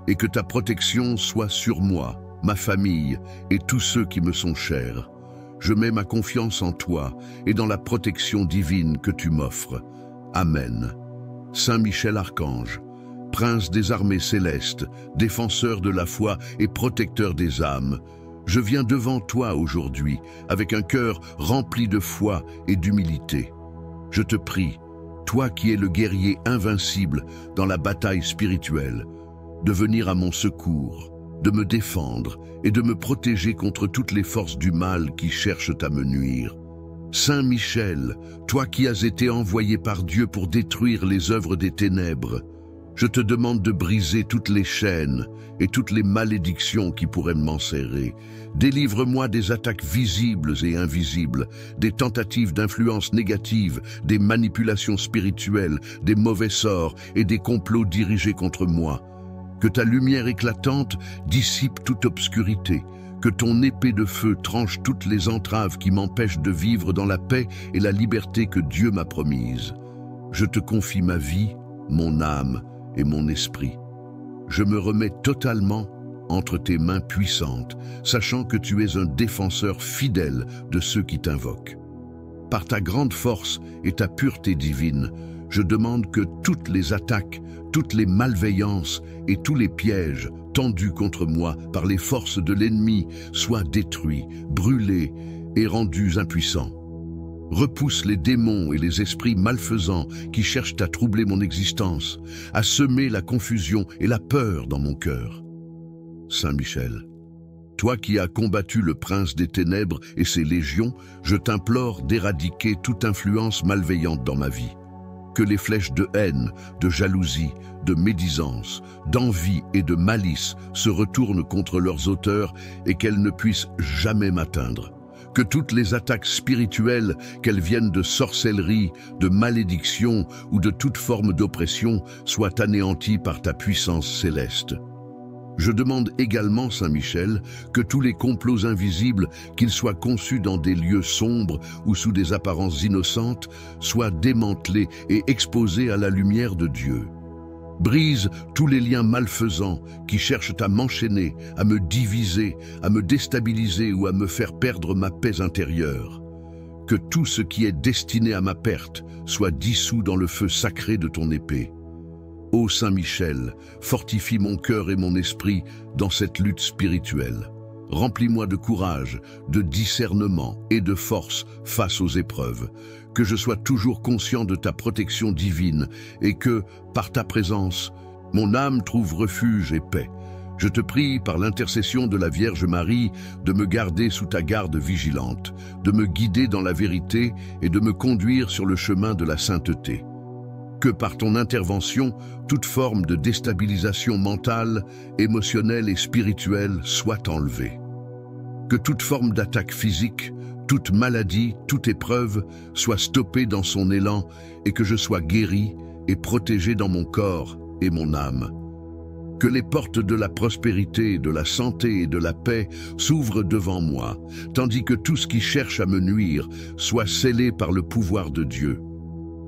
et que ta protection soit sur moi, ma famille et tous ceux qui me sont chers. Je mets ma confiance en toi et dans la protection divine que tu m'offres. Amen. Saint Michel Archange, Prince des armées célestes, défenseur de la foi et protecteur des âmes, je viens devant toi aujourd'hui avec un cœur rempli de foi et d'humilité. Je te prie, toi qui es le guerrier invincible dans la bataille spirituelle, de venir à mon secours, de me défendre et de me protéger contre toutes les forces du mal qui cherchent à me nuire. Saint Michel, toi qui as été envoyé par Dieu pour détruire les œuvres des ténèbres, je te demande de briser toutes les chaînes et toutes les malédictions qui pourraient m'enserrer. Délivre-moi des attaques visibles et invisibles, des tentatives d'influence négative, des manipulations spirituelles, des mauvais sorts et des complots dirigés contre moi. Que ta lumière éclatante dissipe toute obscurité, que ton épée de feu tranche toutes les entraves qui m'empêchent de vivre dans la paix et la liberté que Dieu m'a promise. Je te confie ma vie, mon âme et mon esprit. Je me remets totalement entre tes mains puissantes, sachant que tu es un défenseur fidèle de ceux qui t'invoquent. Par ta grande force et ta pureté divine, je demande que toutes les attaques, toutes les malveillances et tous les pièges tendus contre moi par les forces de l'ennemi soient détruits, brûlés et rendus impuissants. Repousse les démons et les esprits malfaisants qui cherchent à troubler mon existence, à semer la confusion et la peur dans mon cœur. Saint Michel, toi qui as combattu le prince des ténèbres et ses légions, je t'implore d'éradiquer toute influence malveillante dans ma vie. Que les flèches de haine, de jalousie, de médisance, d'envie et de malice se retournent contre leurs auteurs et qu'elles ne puissent jamais m'atteindre. Que toutes les attaques spirituelles, qu'elles viennent de sorcellerie, de malédiction ou de toute forme d'oppression, soient anéanties par ta puissance céleste. Je demande également, Saint Michel, que tous les complots invisibles, qu'ils soient conçus dans des lieux sombres ou sous des apparences innocentes, soient démantelés et exposés à la lumière de Dieu. Brise tous les liens malfaisants qui cherchent à m'enchaîner, à me diviser, à me déstabiliser ou à me faire perdre ma paix intérieure. Que tout ce qui est destiné à ma perte soit dissous dans le feu sacré de ton épée. Ô Saint Michel, fortifie mon cœur et mon esprit dans cette lutte spirituelle. Remplis-moi de courage, de discernement et de force face aux épreuves. Que je sois toujours conscient de ta protection divine et que, par ta présence, mon âme trouve refuge et paix. Je te prie, par l'intercession de la Vierge Marie, de me garder sous ta garde vigilante, de me guider dans la vérité et de me conduire sur le chemin de la sainteté. Que par ton intervention, toute forme de déstabilisation mentale, émotionnelle et spirituelle soit enlevée. Que toute forme d'attaque physique, toute maladie, toute épreuve soit stoppée dans son élan et que je sois guéri et protégé dans mon corps et mon âme. Que les portes de la prospérité, de la santé et de la paix s'ouvrent devant moi, tandis que tout ce qui cherche à me nuire soit scellé par le pouvoir de Dieu.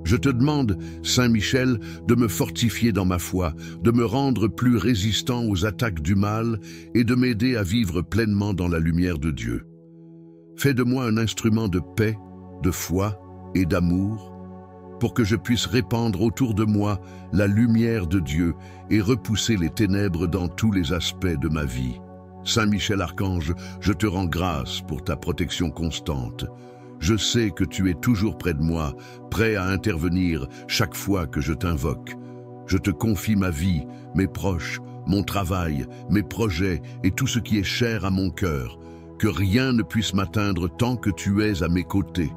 Je te demande, Saint Michel, de me fortifier dans ma foi, de me rendre plus résistant aux attaques du mal et de m'aider à vivre pleinement dans la lumière de Dieu. Fais de moi un instrument de paix, de foi et d'amour, pour que je puisse répandre autour de moi la lumière de Dieu et repousser les ténèbres dans tous les aspects de ma vie. Saint Michel Archange, je te rends grâce pour ta protection constante. Je sais que tu es toujours près de moi, prêt à intervenir chaque fois que je t'invoque. Je te confie ma vie, mes proches, mon travail, mes projets et tout ce qui est cher à mon cœur. Que rien ne puisse m'atteindre tant que tu es à mes côtés.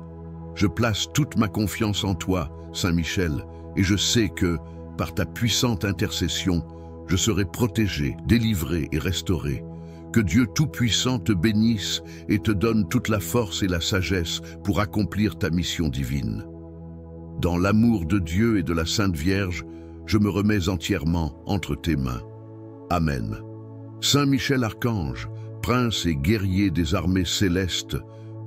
Je place toute ma confiance en toi, Saint Michel, et je sais que, par ta puissante intercession, je serai protégé, délivré et restauré. Que Dieu Tout-Puissant te bénisse et te donne toute la force et la sagesse pour accomplir ta mission divine. Dans l'amour de Dieu et de la Sainte Vierge, je me remets entièrement entre tes mains. Amen. Saint Michel Archange, prince et guerrier des armées célestes,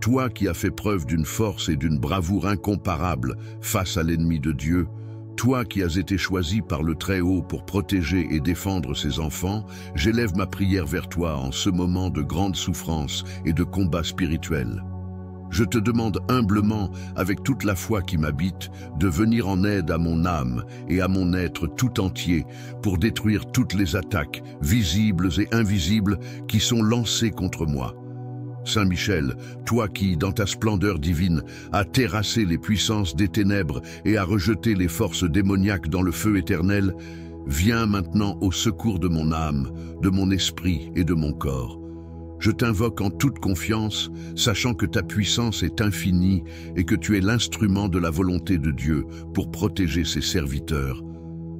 toi qui as fait preuve d'une force et d'une bravoure incomparables face à l'ennemi de Dieu, toi qui as été choisi par le Très-Haut pour protéger et défendre ses enfants, j'élève ma prière vers toi en ce moment de grande souffrance et de combat spirituel. Je te demande humblement, avec toute la foi qui m'habite, de venir en aide à mon âme et à mon être tout entier pour détruire toutes les attaques, visibles et invisibles, qui sont lancées contre moi. Saint Michel, toi qui, dans ta splendeur divine, as terrassé les puissances des ténèbres et as rejeté les forces démoniaques dans le feu éternel, viens maintenant au secours de mon âme, de mon esprit et de mon corps. Je t'invoque en toute confiance, sachant que ta puissance est infinie et que tu es l'instrument de la volonté de Dieu pour protéger ses serviteurs.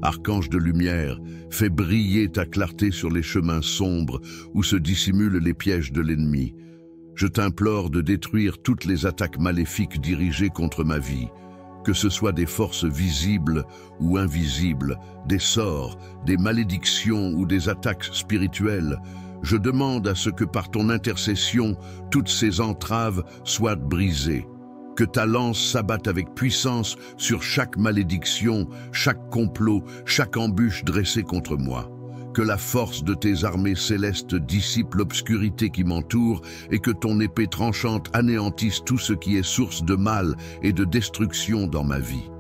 Archange de lumière, fais briller ta clarté sur les chemins sombres où se dissimulent les pièges de l'ennemi. Je t'implore de détruire toutes les attaques maléfiques dirigées contre ma vie, que ce soit des forces visibles ou invisibles, des sorts, des malédictions ou des attaques spirituelles. Je demande à ce que par ton intercession, toutes ces entraves soient brisées. Que ta lance s'abatte avec puissance sur chaque malédiction, chaque complot, chaque embûche dressée contre moi. Que la force de tes armées célestes dissipe l'obscurité qui m'entoure et que ton épée tranchante anéantisse tout ce qui est source de mal et de destruction dans ma vie.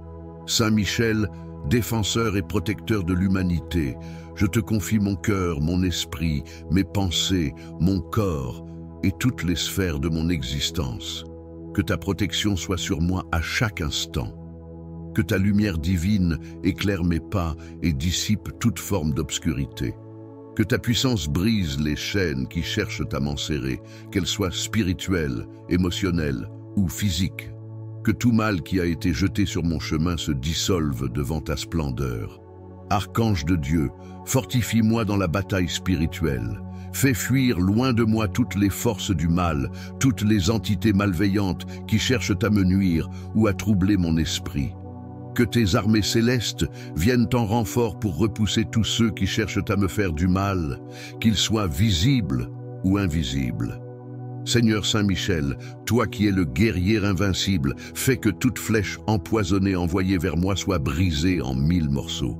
Saint Michel, défenseur et protecteur de l'humanité, je te confie mon cœur, mon esprit, mes pensées, mon corps et toutes les sphères de mon existence. Que ta protection soit sur moi à chaque instant. Que ta lumière divine éclaire mes pas et dissipe toute forme d'obscurité. Que ta puissance brise les chaînes qui cherchent à m'enserrer, qu'elles soient spirituelles, émotionnelles ou physiques. Que tout mal qui a été jeté sur mon chemin se dissolve devant ta splendeur. Archange de Dieu, fortifie-moi dans la bataille spirituelle. Fais fuir loin de moi toutes les forces du mal, toutes les entités malveillantes qui cherchent à me nuire ou à troubler mon esprit. Que tes armées célestes viennent en renfort pour repousser tous ceux qui cherchent à me faire du mal, qu'ils soient visibles ou invisibles. Seigneur Saint Michel, toi qui es le guerrier invincible, fais que toute flèche empoisonnée envoyée vers moi soit brisée en 1000 morceaux.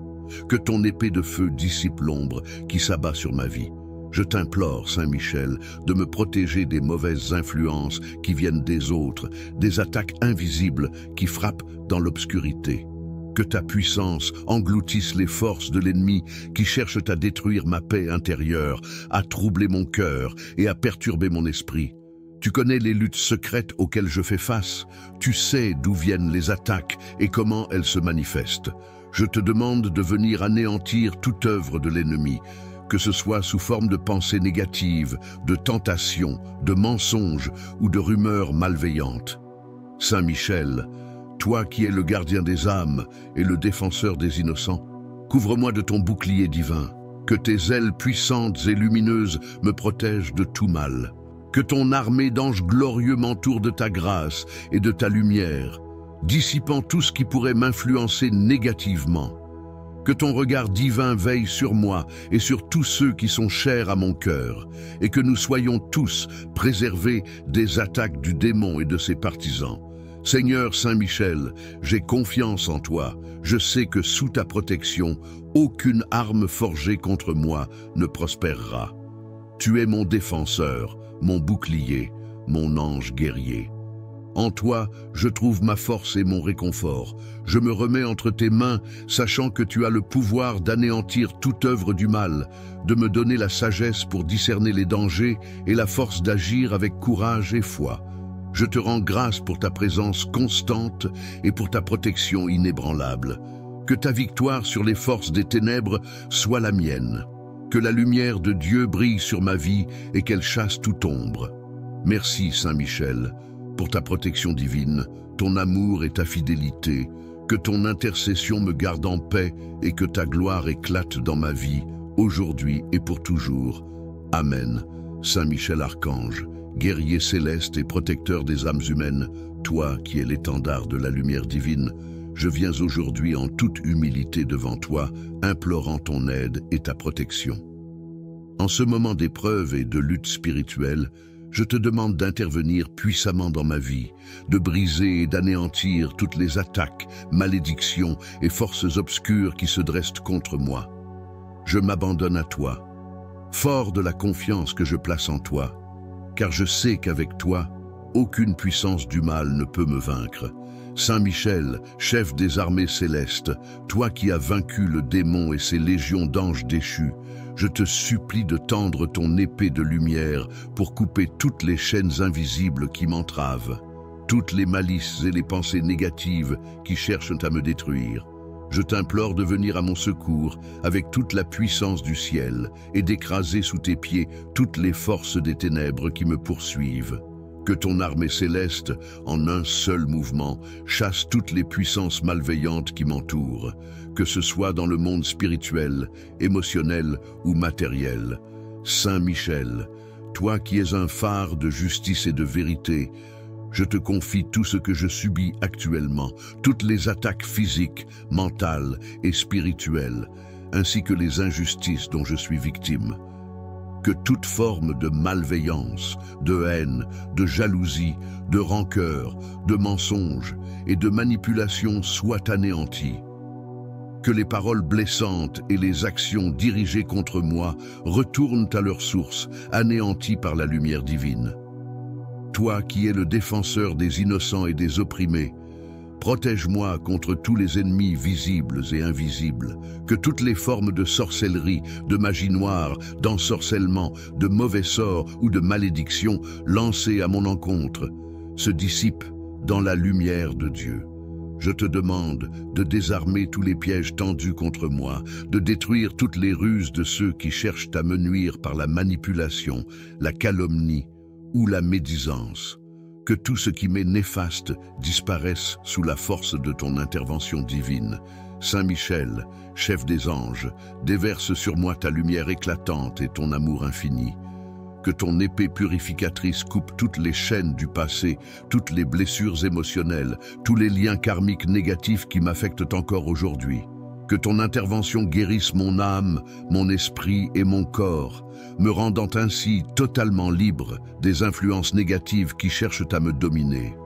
Que ton épée de feu dissipe l'ombre qui s'abat sur ma vie. Je t'implore, Saint Michel, de me protéger des mauvaises influences qui viennent des autres, des attaques invisibles qui frappent dans l'obscurité. Que ta puissance engloutisse les forces de l'ennemi qui cherchent à détruire ma paix intérieure, à troubler mon cœur et à perturber mon esprit. Tu connais les luttes secrètes auxquelles je fais face. Tu sais d'où viennent les attaques et comment elles se manifestent. Je te demande de venir anéantir toute œuvre de l'ennemi, que ce soit sous forme de pensées négatives, de tentations, de mensonges ou de rumeurs malveillantes. Saint Michel, toi qui es le gardien des âmes et le défenseur des innocents, couvre-moi de ton bouclier divin, que tes ailes puissantes et lumineuses me protègent de tout mal. Que ton armée d'anges glorieux m'entoure de ta grâce et de ta lumière, dissipant tout ce qui pourrait m'influencer négativement. Que ton regard divin veille sur moi et sur tous ceux qui sont chers à mon cœur, et que nous soyons tous préservés des attaques du démon et de ses partisans. Seigneur Saint Michel, j'ai confiance en toi. Je sais que sous ta protection, aucune arme forgée contre moi ne prospérera. Tu es mon défenseur, mon bouclier, mon ange guerrier. En toi, je trouve ma force et mon réconfort. Je me remets entre tes mains, sachant que tu as le pouvoir d'anéantir toute œuvre du mal, de me donner la sagesse pour discerner les dangers et la force d'agir avec courage et foi. Je te rends grâce pour ta présence constante et pour ta protection inébranlable. Que ta victoire sur les forces des ténèbres soit la mienne. Que la lumière de Dieu brille sur ma vie et qu'elle chasse toute ombre. Merci, Saint Michel, pour ta protection divine, ton amour et ta fidélité, que ton intercession me garde en paix et que ta gloire éclate dans ma vie, aujourd'hui et pour toujours. Amen. Saint Michel Archange, guerrier céleste et protecteur des âmes humaines, toi qui es l'étendard de la lumière divine, je viens aujourd'hui en toute humilité devant toi, implorant ton aide et ta protection. En ce moment d'épreuve et de lutte spirituelle, je te demande d'intervenir puissamment dans ma vie, de briser et d'anéantir toutes les attaques, malédictions et forces obscures qui se dressent contre moi. Je m'abandonne à toi, fort de la confiance que je place en toi, car je sais qu'avec toi, aucune puissance du mal ne peut me vaincre. Saint Michel, chef des armées célestes, toi qui as vaincu le démon et ses légions d'anges déchus, je te supplie de tendre ton épée de lumière pour couper toutes les chaînes invisibles qui m'entravent, toutes les malices et les pensées négatives qui cherchent à me détruire. Je t'implore de venir à mon secours avec toute la puissance du ciel et d'écraser sous tes pieds toutes les forces des ténèbres qui me poursuivent. Que ton armée céleste, en un seul mouvement, chasse toutes les puissances malveillantes qui m'entourent, que ce soit dans le monde spirituel, émotionnel ou matériel. Saint Michel, toi qui es un phare de justice et de vérité, je te confie tout ce que je subis actuellement, toutes les attaques physiques, mentales et spirituelles, ainsi que les injustices dont je suis victime. Que toute forme de malveillance, de haine, de jalousie, de rancœur, de mensonge et de manipulation soit anéantie. Que les paroles blessantes et les actions dirigées contre moi retournent à leur source, anéanties par la lumière divine. Toi qui es le défenseur des innocents et des opprimés, protège-moi contre tous les ennemis visibles et invisibles, que toutes les formes de sorcellerie, de magie noire, d'ensorcellement, de mauvais sorts ou de malédiction lancées à mon encontre se dissipent dans la lumière de Dieu. Je te demande de désarmer tous les pièges tendus contre moi, de détruire toutes les ruses de ceux qui cherchent à me nuire par la manipulation, la calomnie ou la médisance. Que tout ce qui m'est néfaste disparaisse sous la force de ton intervention divine. Saint Michel, chef des anges, déverse sur moi ta lumière éclatante et ton amour infini. Que ton épée purificatrice coupe toutes les chaînes du passé, toutes les blessures émotionnelles, tous les liens karmiques négatifs qui m'affectent encore aujourd'hui. Que ton intervention guérisse mon âme, mon esprit et mon corps, me rendant ainsi totalement libre des influences négatives qui cherchent à me dominer.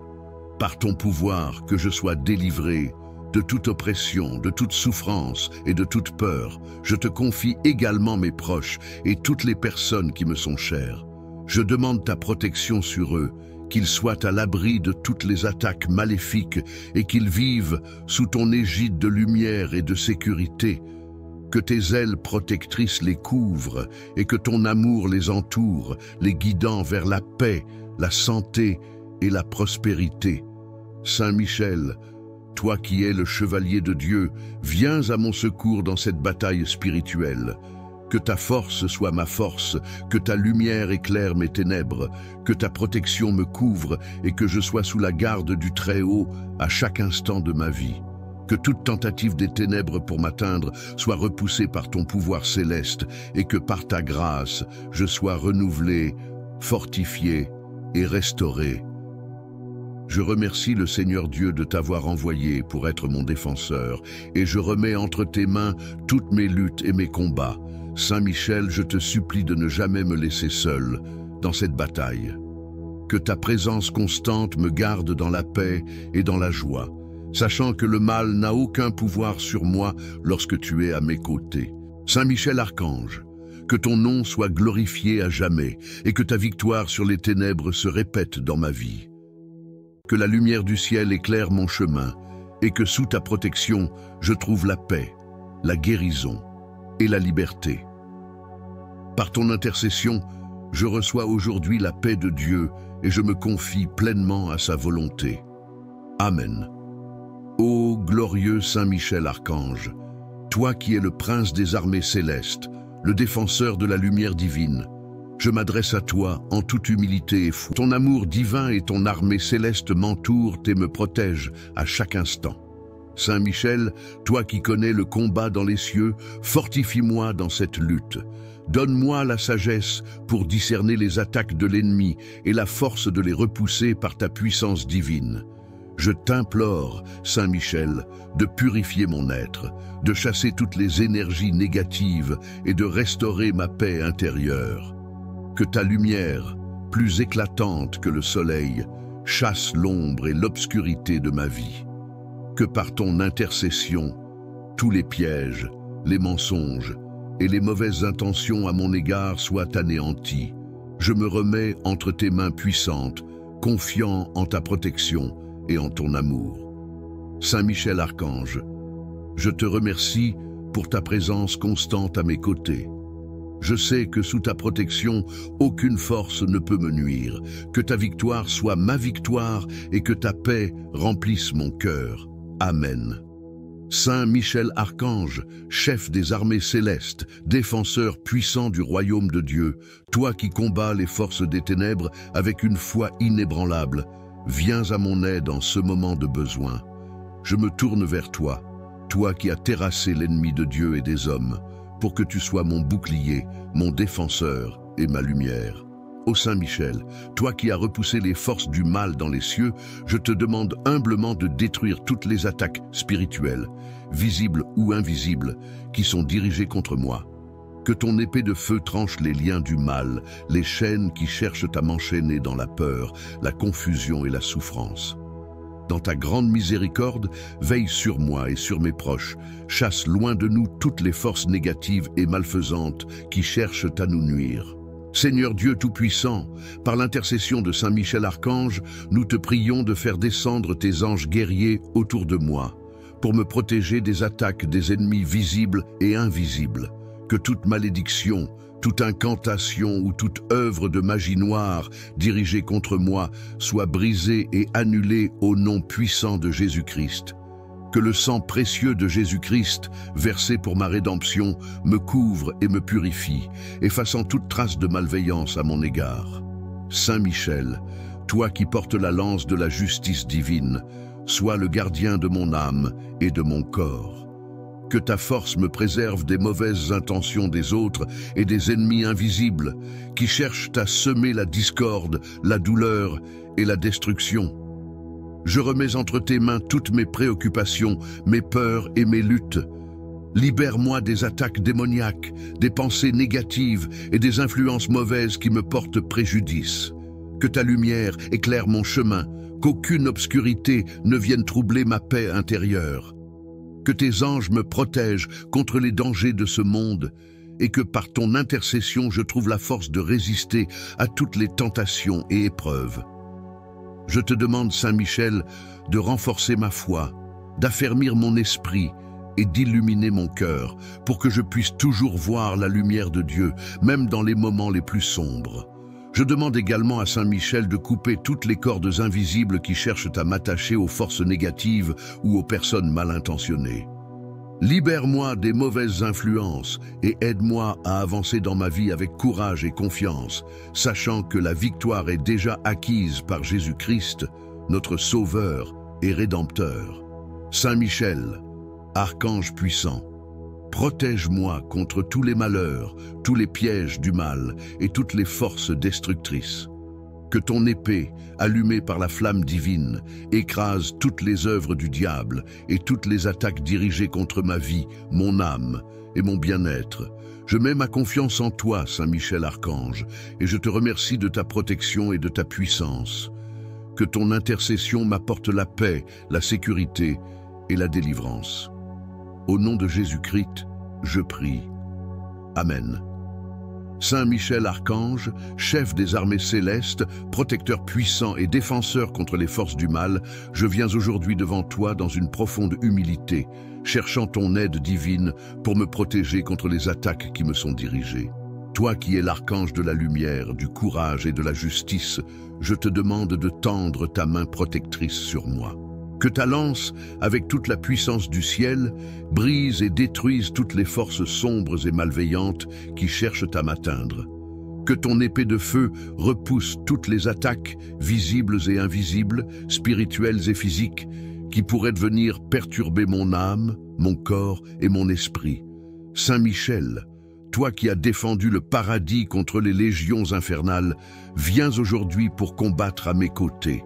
Par ton pouvoir, que je sois délivré de toute oppression, de toute souffrance et de toute peur. Je te confie également mes proches et toutes les personnes qui me sont chères. Je demande ta protection sur eux, qu'ils soient à l'abri de toutes les attaques maléfiques et qu'ils vivent sous ton égide de lumière et de sécurité. Que tes ailes protectrices les couvrent et que ton amour les entoure, les guidant vers la paix, la santé et la prospérité. Saint Michel, toi qui es le chevalier de Dieu, viens à mon secours dans cette bataille spirituelle. Que ta force soit ma force, que ta lumière éclaire mes ténèbres, que ta protection me couvre et que je sois sous la garde du Très-Haut à chaque instant de ma vie. Que toute tentative des ténèbres pour m'atteindre soit repoussée par ton pouvoir céleste et que par ta grâce, je sois renouvelé, fortifié et restauré. Je remercie le Seigneur Dieu de t'avoir envoyé pour être mon défenseur et je remets entre tes mains toutes mes luttes et mes combats. Saint Michel, je te supplie de ne jamais me laisser seul dans cette bataille. Que ta présence constante me garde dans la paix et dans la joie, sachant que le mal n'a aucun pouvoir sur moi lorsque tu es à mes côtés. Saint Michel Archange, que ton nom soit glorifié à jamais et que ta victoire sur les ténèbres se répète dans ma vie. Que la lumière du ciel éclaire mon chemin et que sous ta protection, je trouve la paix, la guérison et la liberté. Par ton intercession, je reçois aujourd'hui la paix de Dieu et je me confie pleinement à sa volonté. Amen. Ô glorieux Saint Michel Archange, toi qui es le prince des armées célestes, le défenseur de la lumière divine, je m'adresse à toi en toute humilité et foi. Ton amour divin et ton armée céleste m'entourent et me protègent à chaque instant. Saint Michel, toi qui connais le combat dans les cieux, fortifie-moi dans cette lutte. Donne-moi la sagesse pour discerner les attaques de l'ennemi et la force de les repousser par ta puissance divine. Je t'implore, Saint Michel, de purifier mon être, de chasser toutes les énergies négatives et de restaurer ma paix intérieure. Que ta lumière, plus éclatante que le soleil, chasse l'ombre et l'obscurité de ma vie. Que par ton intercession, tous les pièges, les mensonges et les mauvaises intentions à mon égard soient anéantis. Je me remets entre tes mains puissantes, confiant en ta protection et en ton amour. Saint Michel Archange, je te remercie pour ta présence constante à mes côtés. Je sais que sous ta protection, aucune force ne peut me nuire. Que ta victoire soit ma victoire et que ta paix remplisse mon cœur. Amen. Saint Michel Archange, chef des armées célestes, défenseur puissant du royaume de Dieu, toi qui combats les forces des ténèbres avec une foi inébranlable, viens à mon aide en ce moment de besoin. Je me tourne vers toi, toi qui as terrassé l'ennemi de Dieu et des hommes, pour que tu sois mon bouclier, mon défenseur et ma lumière. Ô Saint Michel, toi qui as repoussé les forces du mal dans les cieux, je te demande humblement de détruire toutes les attaques spirituelles, visibles ou invisibles, qui sont dirigées contre moi. Que ton épée de feu tranche les liens du mal, les chaînes qui cherchent à m'enchaîner dans la peur, la confusion et la souffrance. Dans ta grande miséricorde, veille sur moi et sur mes proches, chasse loin de nous toutes les forces négatives et malfaisantes qui cherchent à nous nuire. Seigneur Dieu Tout-Puissant, par l'intercession de Saint Michel Archange, nous te prions de faire descendre tes anges guerriers autour de moi, pour me protéger des attaques des ennemis visibles et invisibles. Que toute malédiction, toute incantation ou toute œuvre de magie noire dirigée contre moi soit brisée et annulée au nom puissant de Jésus-Christ. Que le sang précieux de Jésus-Christ, versé pour ma rédemption, me couvre et me purifie, effaçant toute trace de malveillance à mon égard. Saint Michel, toi qui portes la lance de la justice divine, sois le gardien de mon âme et de mon corps. Que ta force me préserve des mauvaises intentions des autres et des ennemis invisibles qui cherchent à semer la discorde, la douleur et la destruction. Je remets entre tes mains toutes mes préoccupations, mes peurs et mes luttes. Libère-moi des attaques démoniaques, des pensées négatives et des influences mauvaises qui me portent préjudice. Que ta lumière éclaire mon chemin, qu'aucune obscurité ne vienne troubler ma paix intérieure. Que tes anges me protègent contre les dangers de ce monde et que par ton intercession je trouve la force de résister à toutes les tentations et épreuves. Je te demande, Saint Michel, de renforcer ma foi, d'affermir mon esprit et d'illuminer mon cœur pour que je puisse toujours voir la lumière de Dieu, même dans les moments les plus sombres. Je demande également à Saint Michel de couper toutes les cordes invisibles qui cherchent à m'attacher aux forces négatives ou aux personnes mal intentionnées. Libère-moi des mauvaises influences et aide-moi à avancer dans ma vie avec courage et confiance, sachant que la victoire est déjà acquise par Jésus-Christ, notre Sauveur et Rédempteur. Saint Michel, Archange puissant, protège-moi contre tous les malheurs, tous les pièges du mal et toutes les forces destructrices. Que ton épée, allumée par la flamme divine, écrase toutes les œuvres du diable et toutes les attaques dirigées contre ma vie, mon âme et mon bien-être. Je mets ma confiance en toi, Saint Michel Archange, et je te remercie de ta protection et de ta puissance. Que ton intercession m'apporte la paix, la sécurité et la délivrance. Au nom de Jésus-Christ, je prie. Amen. Saint Michel Archange, chef des armées célestes, protecteur puissant et défenseur contre les forces du mal, je viens aujourd'hui devant toi dans une profonde humilité, cherchant ton aide divine pour me protéger contre les attaques qui me sont dirigées. Toi qui es l'archange de la lumière, du courage et de la justice, je te demande de tendre ta main protectrice sur moi. Que ta lance, avec toute la puissance du ciel, brise et détruise toutes les forces sombres et malveillantes qui cherchent à m'atteindre. Que ton épée de feu repousse toutes les attaques, visibles et invisibles, spirituelles et physiques, qui pourraient venir perturber mon âme, mon corps et mon esprit. Saint Michel, toi qui as défendu le paradis contre les légions infernales, viens aujourd'hui pour combattre à mes côtés.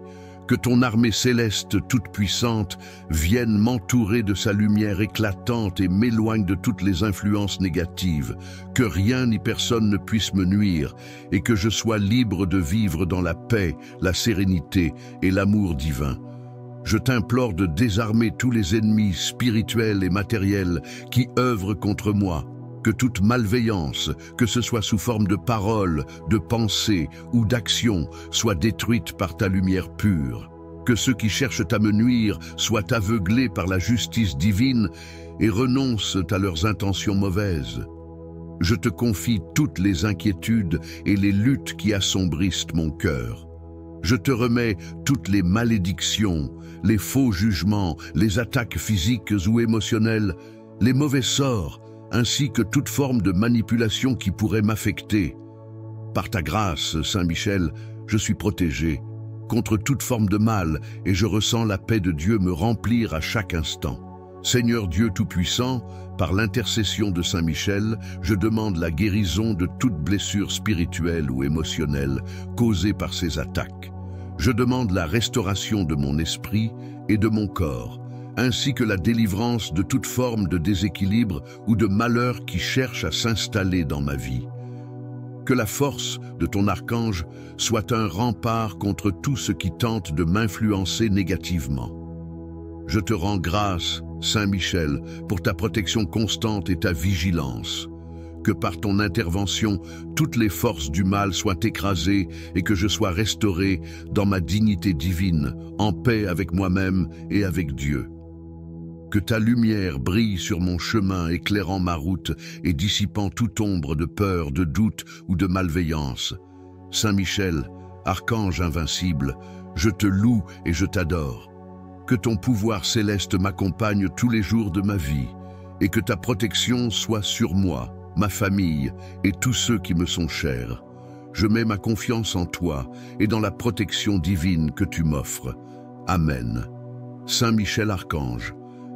Que ton armée céleste toute puissante vienne m'entourer de sa lumière éclatante et m'éloigne de toutes les influences négatives, que rien ni personne ne puisse me nuire et que je sois libre de vivre dans la paix, la sérénité et l'amour divin. Je t'implore de désarmer tous les ennemis spirituels et matériels qui œuvrent contre moi. Que toute malveillance, que ce soit sous forme de paroles, de pensées ou d'actions, soit détruite par ta lumière pure. Que ceux qui cherchent à me nuire soient aveuglés par la justice divine et renoncent à leurs intentions mauvaises. Je te confie toutes les inquiétudes et les luttes qui assombrissent mon cœur. Je te remets toutes les malédictions, les faux jugements, les attaques physiques ou émotionnelles, les mauvais sorts, ainsi que toute forme de manipulation qui pourrait m'affecter. Par ta grâce, Saint Michel, je suis protégé contre toute forme de mal et je ressens la paix de Dieu me remplir à chaque instant. Seigneur Dieu Tout-Puissant, par l'intercession de Saint Michel, je demande la guérison de toute blessure spirituelle ou émotionnelle causée par ces attaques. Je demande la restauration de mon esprit et de mon corps, ainsi que la délivrance de toute forme de déséquilibre ou de malheur qui cherche à s'installer dans ma vie. Que la force de ton archange soit un rempart contre tout ce qui tente de m'influencer négativement. Je te rends grâce, Saint Michel, pour ta protection constante et ta vigilance. Que par ton intervention, toutes les forces du mal soient écrasées et que je sois restauré dans ma dignité divine, en paix avec moi-même et avec Dieu. Que ta lumière brille sur mon chemin, éclairant ma route et dissipant toute ombre de peur, de doute ou de malveillance. Saint Michel, archange invincible, je te loue et je t'adore. Que ton pouvoir céleste m'accompagne tous les jours de ma vie et que ta protection soit sur moi, ma famille et tous ceux qui me sont chers. Je mets ma confiance en toi et dans la protection divine que tu m'offres. Amen. Saint Michel Archange,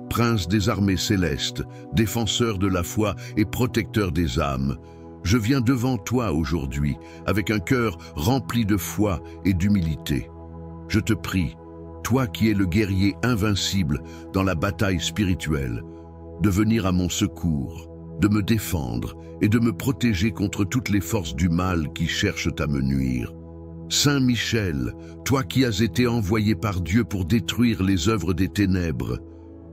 Prince des armées célestes, défenseur de la foi et protecteur des âmes, je viens devant toi aujourd'hui avec un cœur rempli de foi et d'humilité. Je te prie, toi qui es le guerrier invincible dans la bataille spirituelle, de venir à mon secours, de me défendre et de me protéger contre toutes les forces du mal qui cherchent à me nuire. Saint Michel, toi qui as été envoyé par Dieu pour détruire les œuvres des ténèbres,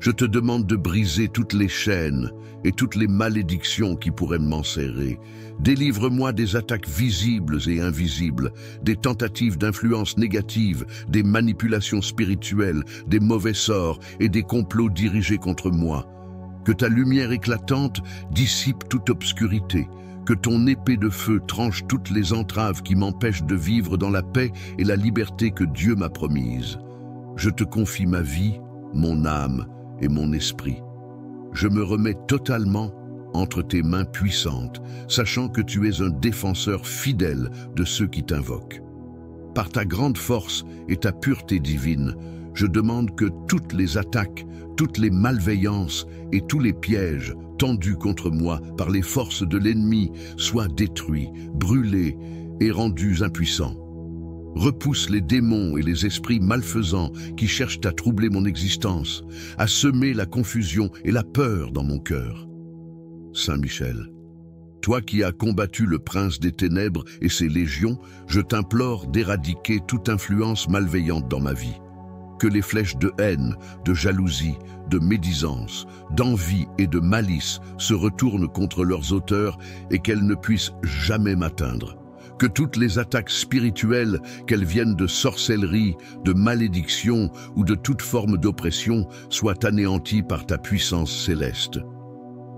je te demande de briser toutes les chaînes et toutes les malédictions qui pourraient m'enserrer. Délivre-moi des attaques visibles et invisibles, des tentatives d'influence négative, des manipulations spirituelles, des mauvais sorts et des complots dirigés contre moi. Que ta lumière éclatante dissipe toute obscurité, que ton épée de feu tranche toutes les entraves qui m'empêchent de vivre dans la paix et la liberté que Dieu m'a promise. Je te confie ma vie, mon âme et mon esprit. Je me remets totalement entre tes mains puissantes, sachant que tu es un défenseur fidèle de ceux qui t'invoquent. Par ta grande force et ta pureté divine, je demande que toutes les attaques, toutes les malveillances et tous les pièges tendus contre moi par les forces de l'ennemi soient détruits, brûlés et rendus impuissants. Repousse les démons et les esprits malfaisants qui cherchent à troubler mon existence, à semer la confusion et la peur dans mon cœur. Saint Michel, toi qui as combattu le prince des ténèbres et ses légions, je t'implore d'éradiquer toute influence malveillante dans ma vie. Que les flèches de haine, de jalousie, de médisance, d'envie et de malice se retournent contre leurs auteurs et qu'elles ne puissent jamais m'atteindre. Que toutes les attaques spirituelles, qu'elles viennent de sorcellerie, de malédiction ou de toute forme d'oppression, soient anéanties par ta puissance céleste.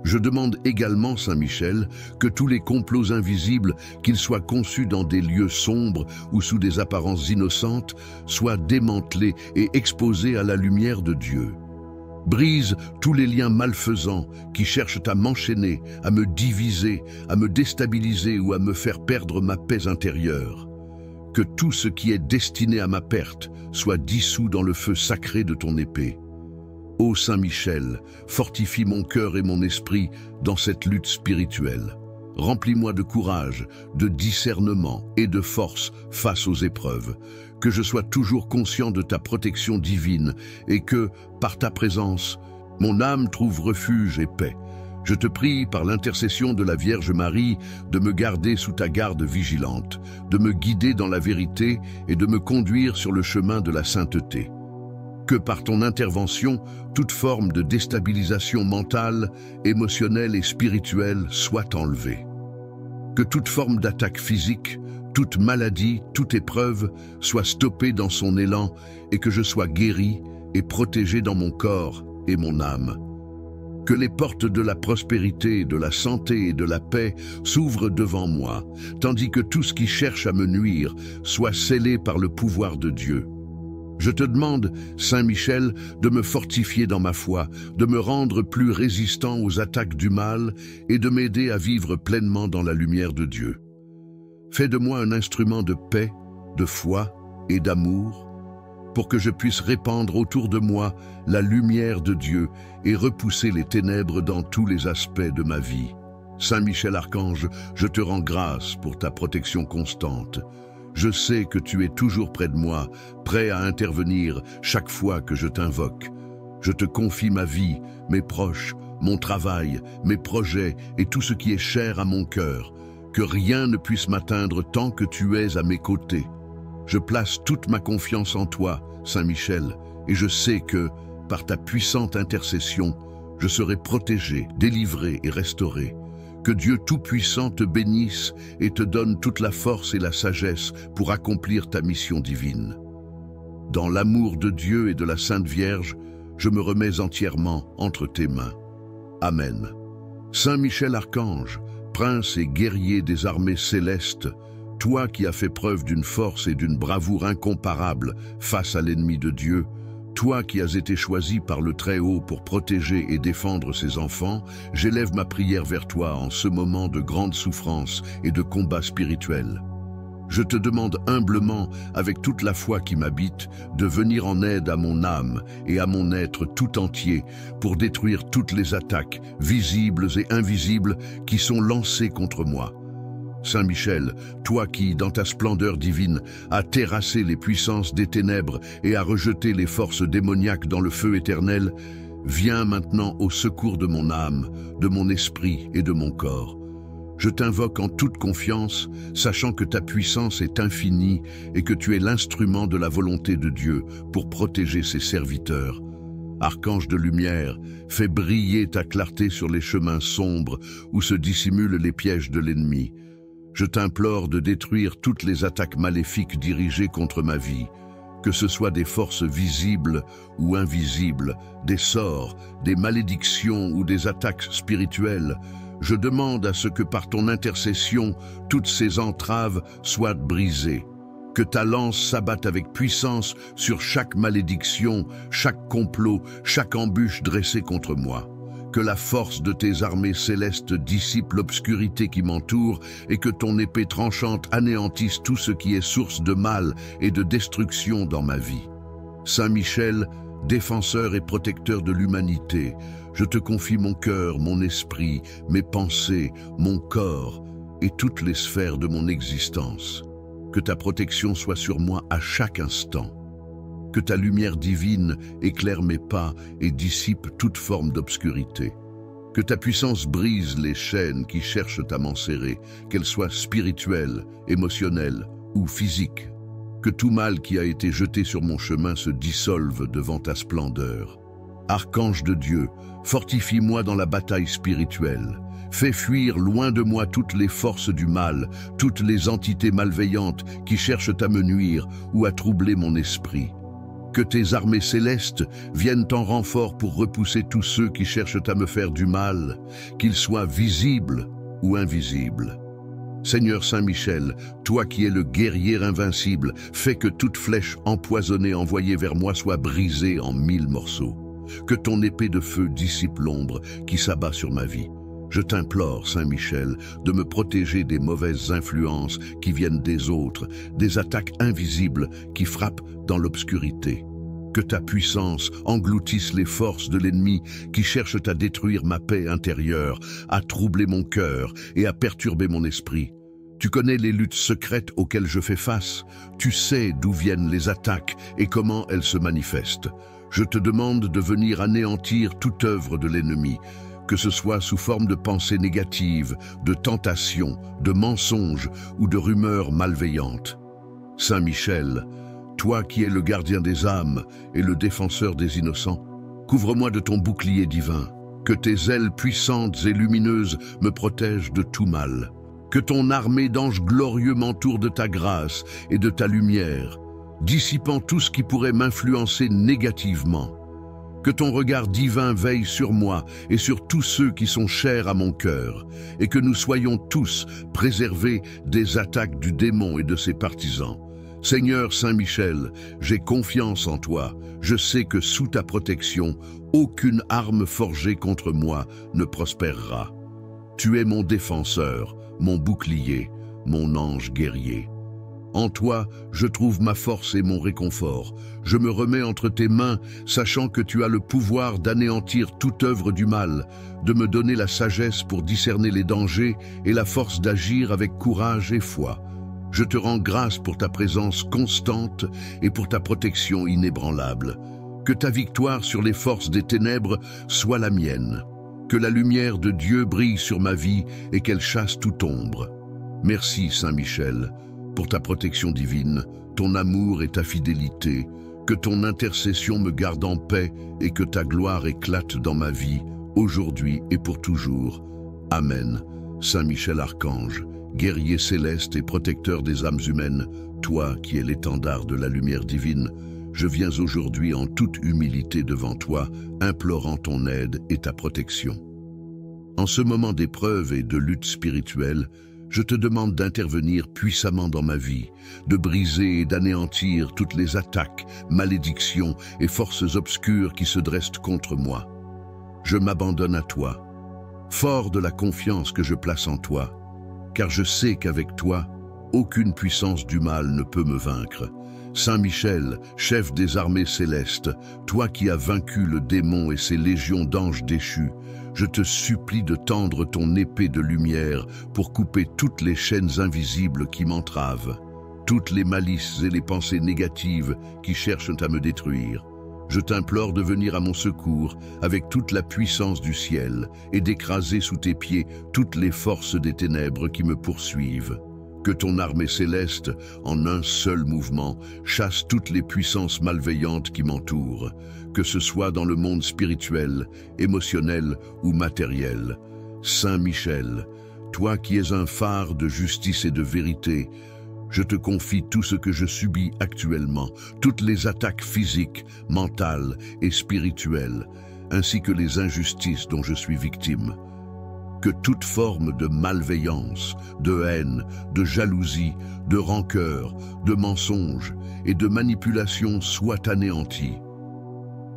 Je demande également, Saint Michel, que tous les complots invisibles, qu'ils soient conçus dans des lieux sombres ou sous des apparences innocentes, soient démantelés et exposés à la lumière de Dieu. Brise tous les liens malfaisants qui cherchent à m'enchaîner, à me diviser, à me déstabiliser ou à me faire perdre ma paix intérieure. Que tout ce qui est destiné à ma perte soit dissous dans le feu sacré de ton épée. Ô Saint Michel, fortifie mon cœur et mon esprit dans cette lutte spirituelle. Remplis-moi de courage, de discernement et de force face aux épreuves. Que je sois toujours conscient de ta protection divine et que, par ta présence, mon âme trouve refuge et paix. Je te prie, par l'intercession de la Vierge Marie, de me garder sous ta garde vigilante, de me guider dans la vérité et de me conduire sur le chemin de la sainteté. Que par ton intervention, toute forme de déstabilisation mentale, émotionnelle et spirituelle soit enlevée. Que toute forme d'attaque physique, toute maladie, toute épreuve soit stoppée dans son élan et que je sois guéri et protégé dans mon corps et mon âme. Que les portes de la prospérité, de la santé et de la paix s'ouvrent devant moi, tandis que tout ce qui cherche à me nuire soit scellé par le pouvoir de Dieu. Je te demande, Saint Michel, de me fortifier dans ma foi, de me rendre plus résistant aux attaques du mal et de m'aider à vivre pleinement dans la lumière de Dieu. Fais de moi un instrument de paix, de foi et d'amour, pour que je puisse répandre autour de moi la lumière de Dieu et repousser les ténèbres dans tous les aspects de ma vie. Saint Michel Archange, je te rends grâce pour ta protection constante. Je sais que tu es toujours près de moi, prêt à intervenir chaque fois que je t'invoque. Je te confie ma vie, mes proches, mon travail, mes projets et tout ce qui est cher à mon cœur. Que rien ne puisse m'atteindre tant que tu es à mes côtés. Je place toute ma confiance en toi, Saint Michel, et je sais que, par ta puissante intercession, je serai protégé, délivré et restauré. Que Dieu Tout-Puissant te bénisse et te donne toute la force et la sagesse pour accomplir ta mission divine. Dans l'amour de Dieu et de la Sainte Vierge, je me remets entièrement entre tes mains. Amen. Saint Michel Archange, prince et guerrier des armées célestes, toi qui as fait preuve d'une force et d'une bravoure incomparables face à l'ennemi de Dieu, toi qui as été choisi par le Très-Haut pour protéger et défendre ses enfants, j'élève ma prière vers toi en ce moment de grande souffrance et de combat spirituel. Je te demande humblement, avec toute la foi qui m'habite, de venir en aide à mon âme et à mon être tout entier pour détruire toutes les attaques, visibles et invisibles, qui sont lancées contre moi. Saint Michel, toi qui, dans ta splendeur divine, as terrassé les puissances des ténèbres et as rejeté les forces démoniaques dans le feu éternel, viens maintenant au secours de mon âme, de mon esprit et de mon corps. Je t'invoque en toute confiance, sachant que ta puissance est infinie et que tu es l'instrument de la volonté de Dieu pour protéger ses serviteurs. Archange de lumière, fais briller ta clarté sur les chemins sombres où se dissimulent les pièges de l'ennemi. Je t'implore de détruire toutes les attaques maléfiques dirigées contre ma vie, que ce soit des forces visibles ou invisibles, des sorts, des malédictions ou des attaques spirituelles. Je demande à ce que par ton intercession, toutes ces entraves soient brisées. Que ta lance s'abatte avec puissance sur chaque malédiction, chaque complot, chaque embûche dressée contre moi. Que la force de tes armées célestes dissipe l'obscurité qui m'entoure et que ton épée tranchante anéantisse tout ce qui est source de mal et de destruction dans ma vie. Saint Michel, défenseur et protecteur de l'humanité, je te confie mon cœur, mon esprit, mes pensées, mon corps et toutes les sphères de mon existence. Que ta protection soit sur moi à chaque instant. Que ta lumière divine éclaire mes pas et dissipe toute forme d'obscurité. Que ta puissance brise les chaînes qui cherchent à m'enserrer, qu'elles soient spirituelles, émotionnelles ou physiques. Que tout mal qui a été jeté sur mon chemin se dissolve devant ta splendeur. Archange de Dieu, fortifie-moi dans la bataille spirituelle. Fais fuir loin de moi toutes les forces du mal, toutes les entités malveillantes qui cherchent à me nuire ou à troubler mon esprit. Que tes armées célestes viennent en renfort pour repousser tous ceux qui cherchent à me faire du mal, qu'ils soient visibles ou invisibles. Seigneur Saint Michel, toi qui es le guerrier invincible, fais que toute flèche empoisonnée envoyée vers moi soit brisée en 1000 morceaux. Que ton épée de feu dissipe l'ombre qui s'abat sur ma vie. Je t'implore, Saint Michel, de me protéger des mauvaises influences qui viennent des autres, des attaques invisibles qui frappent dans l'obscurité. Que ta puissance engloutisse les forces de l'ennemi qui cherchent à détruire ma paix intérieure, à troubler mon cœur et à perturber mon esprit. Tu connais les luttes secrètes auxquelles je fais face. Tu sais d'où viennent les attaques et comment elles se manifestent. Je te demande de venir anéantir toute œuvre de l'ennemi, que ce soit sous forme de pensées négatives, de tentations, de mensonges ou de rumeurs malveillantes. Saint Michel, toi qui es le gardien des âmes et le défenseur des innocents, couvre-moi de ton bouclier divin, que tes ailes puissantes et lumineuses me protègent de tout mal. Que ton armée d'anges glorieux m'entoure de ta grâce et de ta lumière, dissipant tout ce qui pourrait m'influencer négativement. Que ton regard divin veille sur moi et sur tous ceux qui sont chers à mon cœur, et que nous soyons tous préservés des attaques du démon et de ses partisans. Seigneur Saint-Michel, j'ai confiance en toi. Je sais que sous ta protection, aucune arme forgée contre moi ne prospérera. Tu es mon défenseur, mon bouclier, mon ange guerrier. En toi, je trouve ma force et mon réconfort. Je me remets entre tes mains, sachant que tu as le pouvoir d'anéantir toute œuvre du mal, de me donner la sagesse pour discerner les dangers et la force d'agir avec courage et foi. Je te rends grâce pour ta présence constante et pour ta protection inébranlable. Que ta victoire sur les forces des ténèbres soit la mienne. Que la lumière de Dieu brille sur ma vie et qu'elle chasse toute ombre. Merci, Saint Michel, pour ta protection divine, ton amour et ta fidélité, que ton intercession me garde en paix et que ta gloire éclate dans ma vie, aujourd'hui et pour toujours. Amen. Saint Michel Archange, guerrier céleste et protecteur des âmes humaines, toi qui es l'étendard de la lumière divine, je viens aujourd'hui en toute humilité devant toi, implorant ton aide et ta protection. En ce moment d'épreuve et de lutte spirituelle, je te demande d'intervenir puissamment dans ma vie, de briser et d'anéantir toutes les attaques, malédictions et forces obscures qui se dressent contre moi. Je m'abandonne à toi, fort de la confiance que je place en toi, car je sais qu'avec toi, aucune puissance du mal ne peut me vaincre. Saint Michel, chef des armées célestes, toi qui as vaincu le démon et ses légions d'anges déchus, je te supplie de tendre ton épée de lumière pour couper toutes les chaînes invisibles qui m'entravent, toutes les malices et les pensées négatives qui cherchent à me détruire. Je t'implore de venir à mon secours avec toute la puissance du ciel et d'écraser sous tes pieds toutes les forces des ténèbres qui me poursuivent. Que ton armée céleste, en un seul mouvement, chasse toutes les puissances malveillantes qui m'entourent, que ce soit dans le monde spirituel, émotionnel ou matériel. Saint Michel, toi qui es un phare de justice et de vérité, je te confie tout ce que je subis actuellement, toutes les attaques physiques, mentales et spirituelles, ainsi que les injustices dont je suis victime. Que toute forme de malveillance, de haine, de jalousie, de rancœur, de mensonge et de manipulation soit anéantie.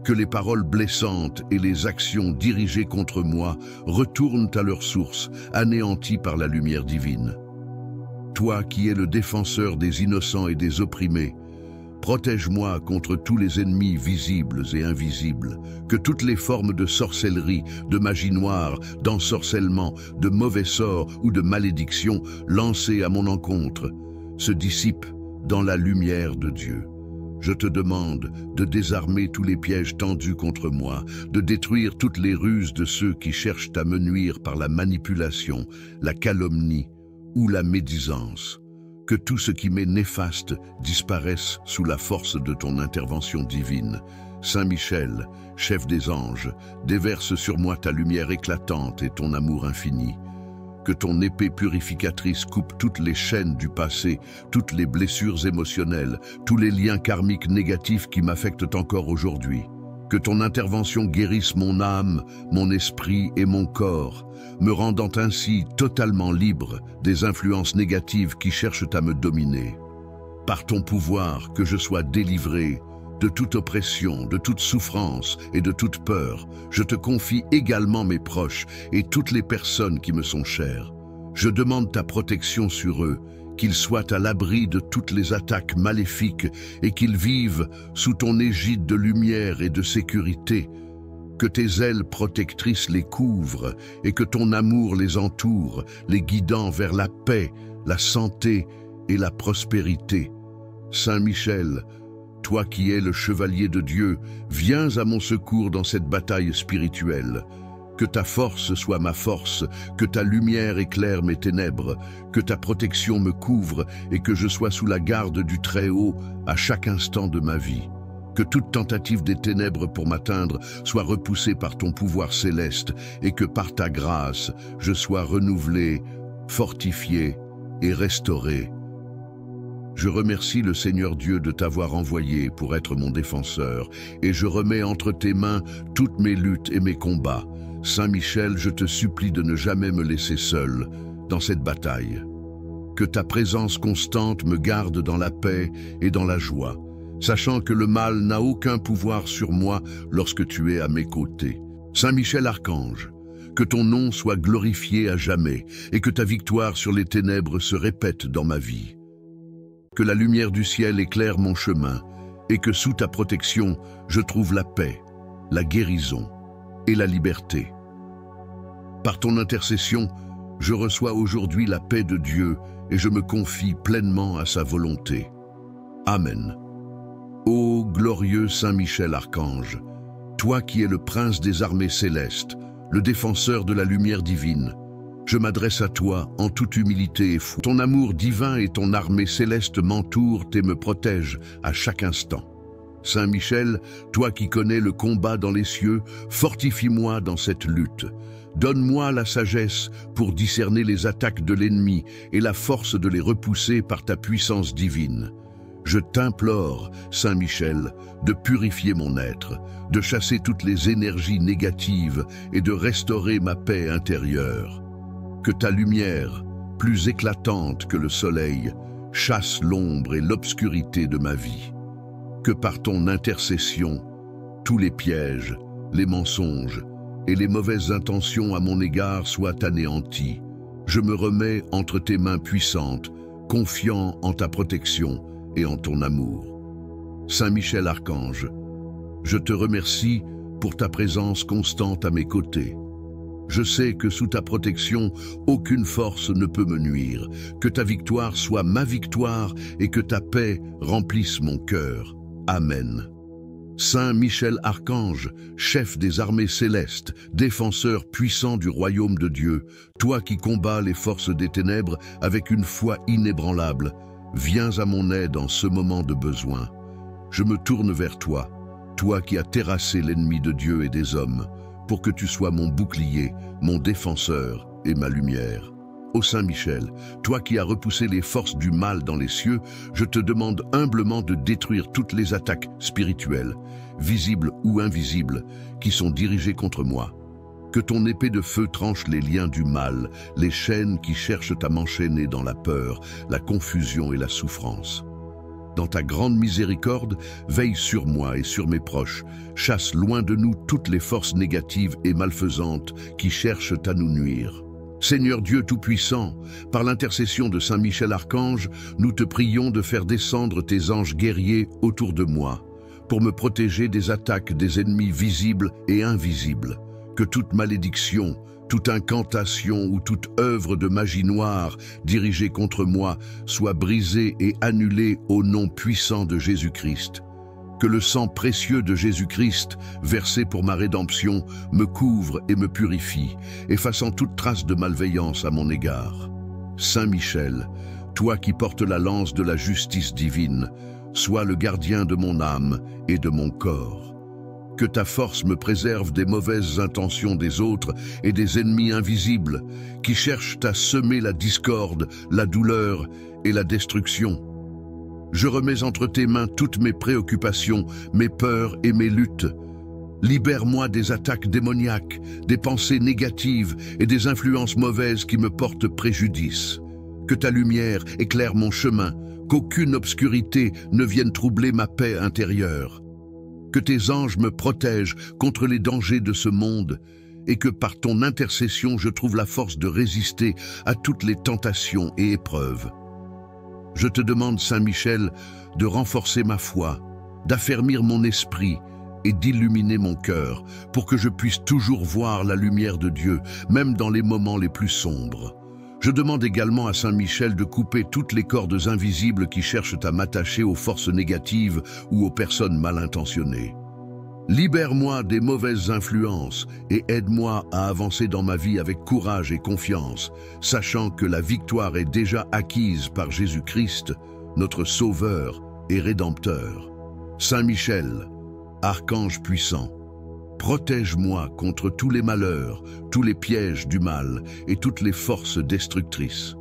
Que les paroles blessantes et les actions dirigées contre moi retournent à leur source, anéanties par la lumière divine. Toi qui es le défenseur des innocents et des opprimés, protège-moi contre tous les ennemis visibles et invisibles, que toutes les formes de sorcellerie, de magie noire, d'ensorcellement, de mauvais sorts ou de malédictions lancées à mon encontre se dissipent dans la lumière de Dieu. Je te demande de désarmer tous les pièges tendus contre moi, de détruire toutes les ruses de ceux qui cherchent à me nuire par la manipulation, la calomnie ou la médisance. Que tout ce qui m'est néfaste disparaisse sous la force de ton intervention divine. Saint Michel, chef des anges, déverse sur moi ta lumière éclatante et ton amour infini. Que ton épée purificatrice coupe toutes les chaînes du passé, toutes les blessures émotionnelles, tous les liens karmiques négatifs qui m'affectent encore aujourd'hui. Que ton intervention guérisse mon âme, mon esprit et mon corps, me rendant ainsi totalement libre des influences négatives qui cherchent à me dominer. Par ton pouvoir, que je sois délivré de toute oppression, de toute souffrance et de toute peur. Je te confie également mes proches et toutes les personnes qui me sont chères. Je demande ta protection sur eux, qu'ils soient à l'abri de toutes les attaques maléfiques et qu'ils vivent sous ton égide de lumière et de sécurité. Que tes ailes protectrices les couvrent et que ton amour les entoure, les guidant vers la paix, la santé et la prospérité. Saint Michel, toi qui es le chevalier de Dieu, viens à mon secours dans cette bataille spirituelle. Que ta force soit ma force, que ta lumière éclaire mes ténèbres, que ta protection me couvre et que je sois sous la garde du Très-Haut à chaque instant de ma vie. Que toute tentative des ténèbres pour m'atteindre soit repoussée par ton pouvoir céleste et que par ta grâce, je sois renouvelé, fortifié et restauré. Je remercie le Seigneur Dieu de t'avoir envoyé pour être mon défenseur, et je remets entre tes mains toutes mes luttes et mes combats. Saint Michel, je te supplie de ne jamais me laisser seul dans cette bataille. Que ta présence constante me garde dans la paix et dans la joie, sachant que le mal n'a aucun pouvoir sur moi lorsque tu es à mes côtés. Saint Michel Archange, que ton nom soit glorifié à jamais et que ta victoire sur les ténèbres se répète dans ma vie. Que la lumière du ciel éclaire mon chemin et que sous ta protection, je trouve la paix, la guérison et la liberté. Par ton intercession, je reçois aujourd'hui la paix de Dieu et je me confie pleinement à sa volonté. Amen. Ô glorieux Saint Michel Archange, toi qui es le prince des armées célestes, le défenseur de la lumière divine, je m'adresse à toi en toute humilité et foi. Ton amour divin et ton armée céleste m'entourent et me protègent à chaque instant. Saint Michel, toi qui connais le combat dans les cieux, fortifie-moi dans cette lutte. Donne-moi la sagesse pour discerner les attaques de l'ennemi et la force de les repousser par ta puissance divine. Je t'implore, Saint Michel, de purifier mon être, de chasser toutes les énergies négatives et de restaurer ma paix intérieure. Que ta lumière, plus éclatante que le soleil, chasse l'ombre et l'obscurité de ma vie. Que par ton intercession, tous les pièges, les mensonges et les mauvaises intentions à mon égard soient anéantis. Je me remets entre tes mains puissantes, confiant en ta protection et en ton amour. Saint Michel Archange, je te remercie pour ta présence constante à mes côtés. Je sais que sous ta protection, aucune force ne peut me nuire, que ta victoire soit ma victoire et que ta paix remplisse mon cœur. Amen. Saint Michel Archange, chef des armées célestes, défenseur puissant du royaume de Dieu, toi qui combats les forces des ténèbres avec une foi inébranlable, viens à mon aide en ce moment de besoin. Je me tourne vers toi, toi qui as terrassé l'ennemi de Dieu et des hommes, pour que tu sois mon bouclier, mon défenseur et ma lumière. Ô Saint Michel, toi qui as repoussé les forces du mal dans les cieux, je te demande humblement de détruire toutes les attaques spirituelles, visibles ou invisibles, qui sont dirigées contre moi. Que ton épée de feu tranche les liens du mal, les chaînes qui cherchent à m'enchaîner dans la peur, la confusion et la souffrance. Dans ta grande miséricorde, veille sur moi et sur mes proches, chasse loin de nous toutes les forces négatives et malfaisantes qui cherchent à nous nuire. Seigneur Dieu Tout-Puissant, par l'intercession de Saint Michel Archange, nous te prions de faire descendre tes anges guerriers autour de moi, pour me protéger des attaques des ennemis visibles et invisibles. Que toute malédiction, toute incantation ou toute œuvre de magie noire dirigée contre moi soit brisée et annulée au nom puissant de Jésus-Christ. Que le sang précieux de Jésus-Christ, versé pour ma rédemption, me couvre et me purifie, effaçant toute trace de malveillance à mon égard. Saint Michel, toi qui portes la lance de la justice divine, sois le gardien de mon âme et de mon corps. Que ta force me préserve des mauvaises intentions des autres et des ennemis invisibles qui cherchent à semer la discorde, la douleur et la destruction. Je remets entre tes mains toutes mes préoccupations, mes peurs et mes luttes. Libère-moi des attaques démoniaques, des pensées négatives et des influences mauvaises qui me portent préjudice. Que ta lumière éclaire mon chemin, qu'aucune obscurité ne vienne troubler ma paix intérieure. Que tes anges me protègent contre les dangers de ce monde et que par ton intercession je trouve la force de résister à toutes les tentations et épreuves. Je te demande, Saint Michel, de renforcer ma foi, d'affermir mon esprit et d'illuminer mon cœur pour que je puisse toujours voir la lumière de Dieu, même dans les moments les plus sombres. Je demande également à Saint Michel de couper toutes les cordes invisibles qui cherchent à m'attacher aux forces négatives ou aux personnes mal intentionnées. Libère-moi des mauvaises influences et aide-moi à avancer dans ma vie avec courage et confiance, sachant que la victoire est déjà acquise par Jésus-Christ, notre Sauveur et Rédempteur. Saint Michel, Archange puissant, protège-moi contre tous les malheurs, tous les pièges du mal et toutes les forces destructrices.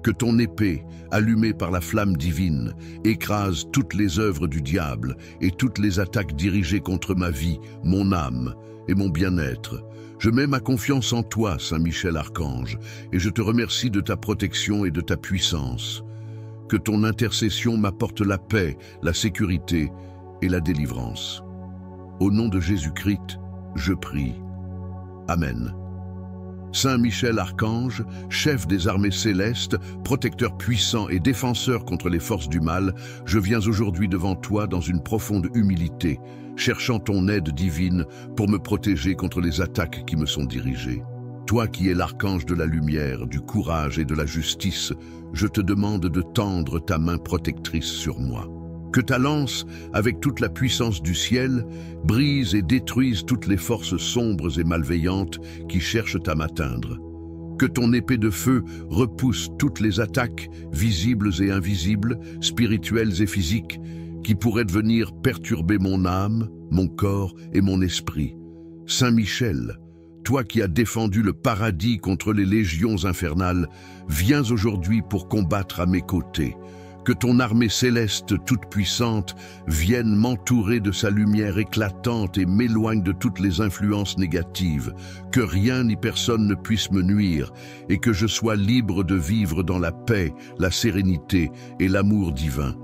Que ton épée, allumée par la flamme divine, écrase toutes les œuvres du diable et toutes les attaques dirigées contre ma vie, mon âme et mon bien-être. Je mets ma confiance en toi, Saint Michel Archange, et je te remercie de ta protection et de ta puissance. Que ton intercession m'apporte la paix, la sécurité et la délivrance. Au nom de Jésus-Christ, je prie. Amen. Saint Michel Archange, chef des armées célestes, protecteur puissant et défenseur contre les forces du mal, je viens aujourd'hui devant toi dans une profonde humilité, cherchant ton aide divine pour me protéger contre les attaques qui me sont dirigées. Toi qui es l'archange de la lumière, du courage et de la justice, je te demande de tendre ta main protectrice sur moi. Que ta lance, avec toute la puissance du ciel, brise et détruise toutes les forces sombres et malveillantes qui cherchent à m'atteindre. Que ton épée de feu repousse toutes les attaques, visibles et invisibles, spirituelles et physiques, qui pourraient venir perturber mon âme, mon corps et mon esprit. Saint Michel, toi qui as défendu le paradis contre les légions infernales, viens aujourd'hui pour combattre à mes côtés. Que ton armée céleste toute puissante vienne m'entourer de sa lumière éclatante et m'éloigne de toutes les influences négatives, que rien ni personne ne puisse me nuire et que je sois libre de vivre dans la paix, la sérénité et l'amour divin.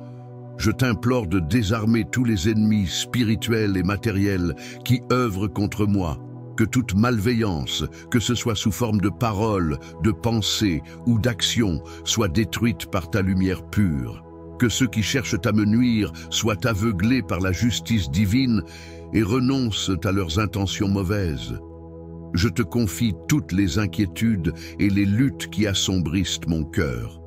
Je t'implore de désarmer tous les ennemis spirituels et matériels qui œuvrent contre moi. Que toute malveillance, que ce soit sous forme de paroles, de pensées ou d'actions, soit détruite par ta lumière pure. Que ceux qui cherchent à me nuire soient aveuglés par la justice divine et renoncent à leurs intentions mauvaises. Je te confie toutes les inquiétudes et les luttes qui assombrissent mon cœur.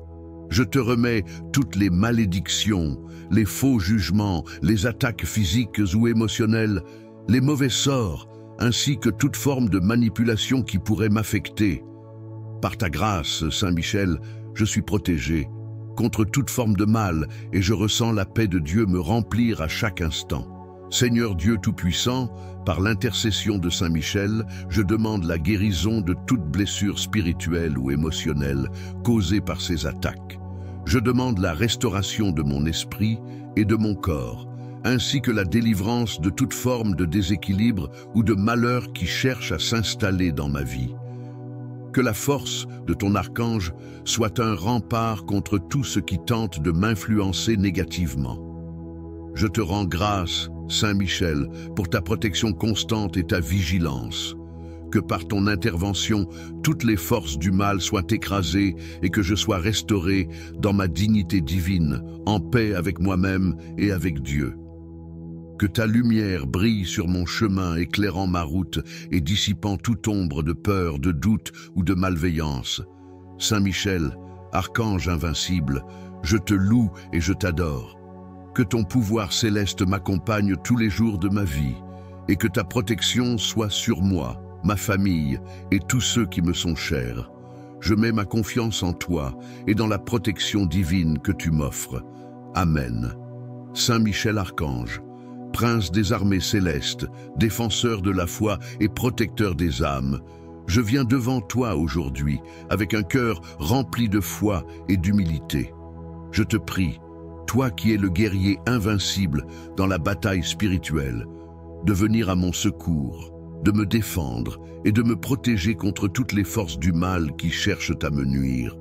Je te remets toutes les malédictions, les faux jugements, les attaques physiques ou émotionnelles, les mauvais sorts, ainsi que toute forme de manipulation qui pourrait m'affecter. Par ta grâce, Saint Michel, je suis protégé contre toute forme de mal et je ressens la paix de Dieu me remplir à chaque instant. Seigneur Dieu Tout-Puissant, par l'intercession de Saint Michel, je demande la guérison de toute blessure spirituelle ou émotionnelle causée par ces attaques. Je demande la restauration de mon esprit et de mon corps, ainsi que la délivrance de toute forme de déséquilibre ou de malheur qui cherche à s'installer dans ma vie. Que la force de ton archange soit un rempart contre tout ce qui tente de m'influencer négativement. Je te rends grâce, Saint Michel, pour ta protection constante et ta vigilance. Que par ton intervention, toutes les forces du mal soient écrasées et que je sois restauré dans ma dignité divine, en paix avec moi-même et avec Dieu. Que ta lumière brille sur mon chemin, éclairant ma route et dissipant toute ombre de peur, de doute ou de malveillance. Saint Michel, archange invincible, je te loue et je t'adore. Que ton pouvoir céleste m'accompagne tous les jours de ma vie et que ta protection soit sur moi, ma famille et tous ceux qui me sont chers. Je mets ma confiance en toi et dans la protection divine que tu m'offres. Amen. Saint Michel Archange, Prince des armées célestes, défenseur de la foi et protecteur des âmes, je viens devant toi aujourd'hui avec un cœur rempli de foi et d'humilité. Je te prie, toi qui es le guerrier invincible dans la bataille spirituelle, de venir à mon secours, de me défendre et de me protéger contre toutes les forces du mal qui cherchent à me nuire.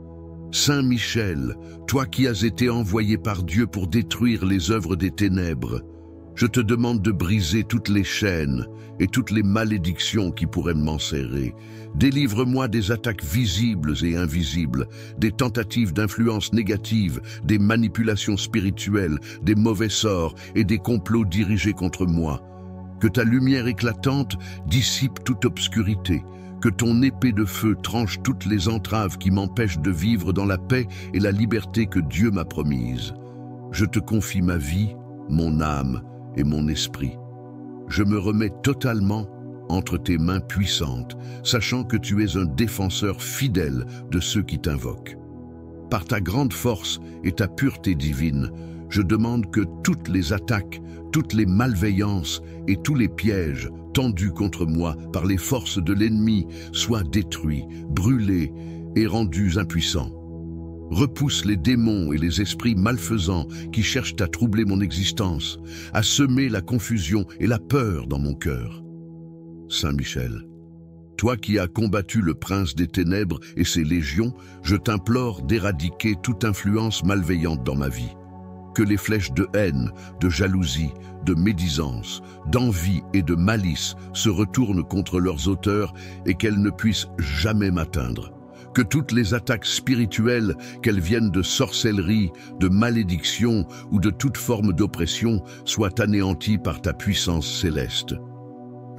Saint Michel, toi qui as été envoyé par Dieu pour détruire les œuvres des ténèbres, je te demande de briser toutes les chaînes et toutes les malédictions qui pourraient m'enserrer. Délivre-moi des attaques visibles et invisibles, des tentatives d'influence négative, des manipulations spirituelles, des mauvais sorts et des complots dirigés contre moi. Que ta lumière éclatante dissipe toute obscurité, que ton épée de feu tranche toutes les entraves qui m'empêchent de vivre dans la paix et la liberté que Dieu m'a promise. Je te confie ma vie, mon âme et mon esprit. Je me remets totalement entre tes mains puissantes, sachant que tu es un défenseur fidèle de ceux qui t'invoquent. Par ta grande force et ta pureté divine, je demande que toutes les attaques, toutes les malveillances et tous les pièges tendus contre moi par les forces de l'ennemi soient détruits, brûlés et rendus impuissants. Repousse les démons et les esprits malfaisants qui cherchent à troubler mon existence, à semer la confusion et la peur dans mon cœur. Saint Michel, toi qui as combattu le prince des ténèbres et ses légions, je t'implore d'éradiquer toute influence malveillante dans ma vie. Que les flèches de haine, de jalousie, de médisance, d'envie et de malice se retournent contre leurs auteurs et qu'elles ne puissent jamais m'atteindre. Que toutes les attaques spirituelles, qu'elles viennent de sorcellerie, de malédiction ou de toute forme d'oppression, soient anéanties par ta puissance céleste.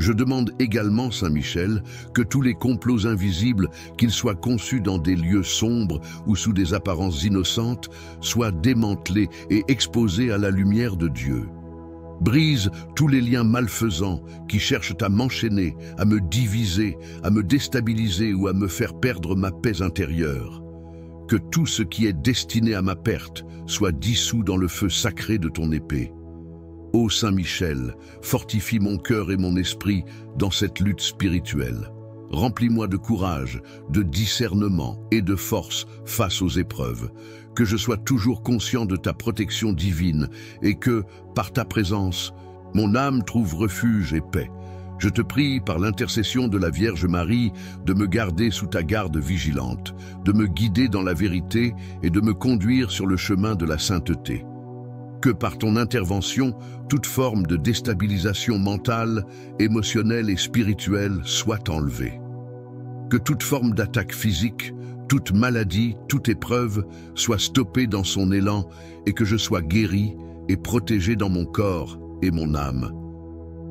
Je demande également, Saint Michel, que tous les complots invisibles, qu'ils soient conçus dans des lieux sombres ou sous des apparences innocentes, soient démantelés et exposés à la lumière de Dieu. Brise tous les liens malfaisants qui cherchent à m'enchaîner, à me diviser, à me déstabiliser ou à me faire perdre ma paix intérieure. Que tout ce qui est destiné à ma perte soit dissous dans le feu sacré de ton épée. Ô Saint Michel, fortifie mon cœur et mon esprit dans cette lutte spirituelle. Remplis-moi de courage, de discernement et de force face aux épreuves. Que je sois toujours conscient de ta protection divine et que, par ta présence, mon âme trouve refuge et paix. Je te prie, par l'intercession de la Vierge Marie, de me garder sous ta garde vigilante, de me guider dans la vérité et de me conduire sur le chemin de la sainteté. Que par ton intervention, toute forme de déstabilisation mentale, émotionnelle et spirituelle soit enlevée. Que toute forme d'attaque physique, toute maladie, toute épreuve soit stoppée dans son élan et que je sois guéri et protégé dans mon corps et mon âme.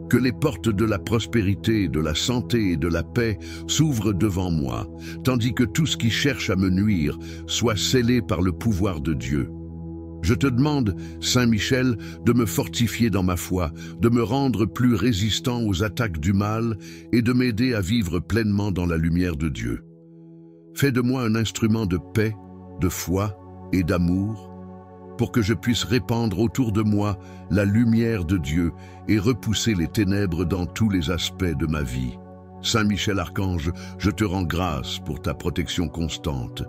Que les portes de la prospérité, de la santé et de la paix s'ouvrent devant moi, tandis que tout ce qui cherche à me nuire soit scellé par le pouvoir de Dieu. Je te demande, Saint Michel, de me fortifier dans ma foi, de me rendre plus résistant aux attaques du mal et de m'aider à vivre pleinement dans la lumière de Dieu. Fais de moi un instrument de paix, de foi et d'amour, pour que je puisse répandre autour de moi la lumière de Dieu et repousser les ténèbres dans tous les aspects de ma vie. Saint Michel Archange, je te rends grâce pour ta protection constante.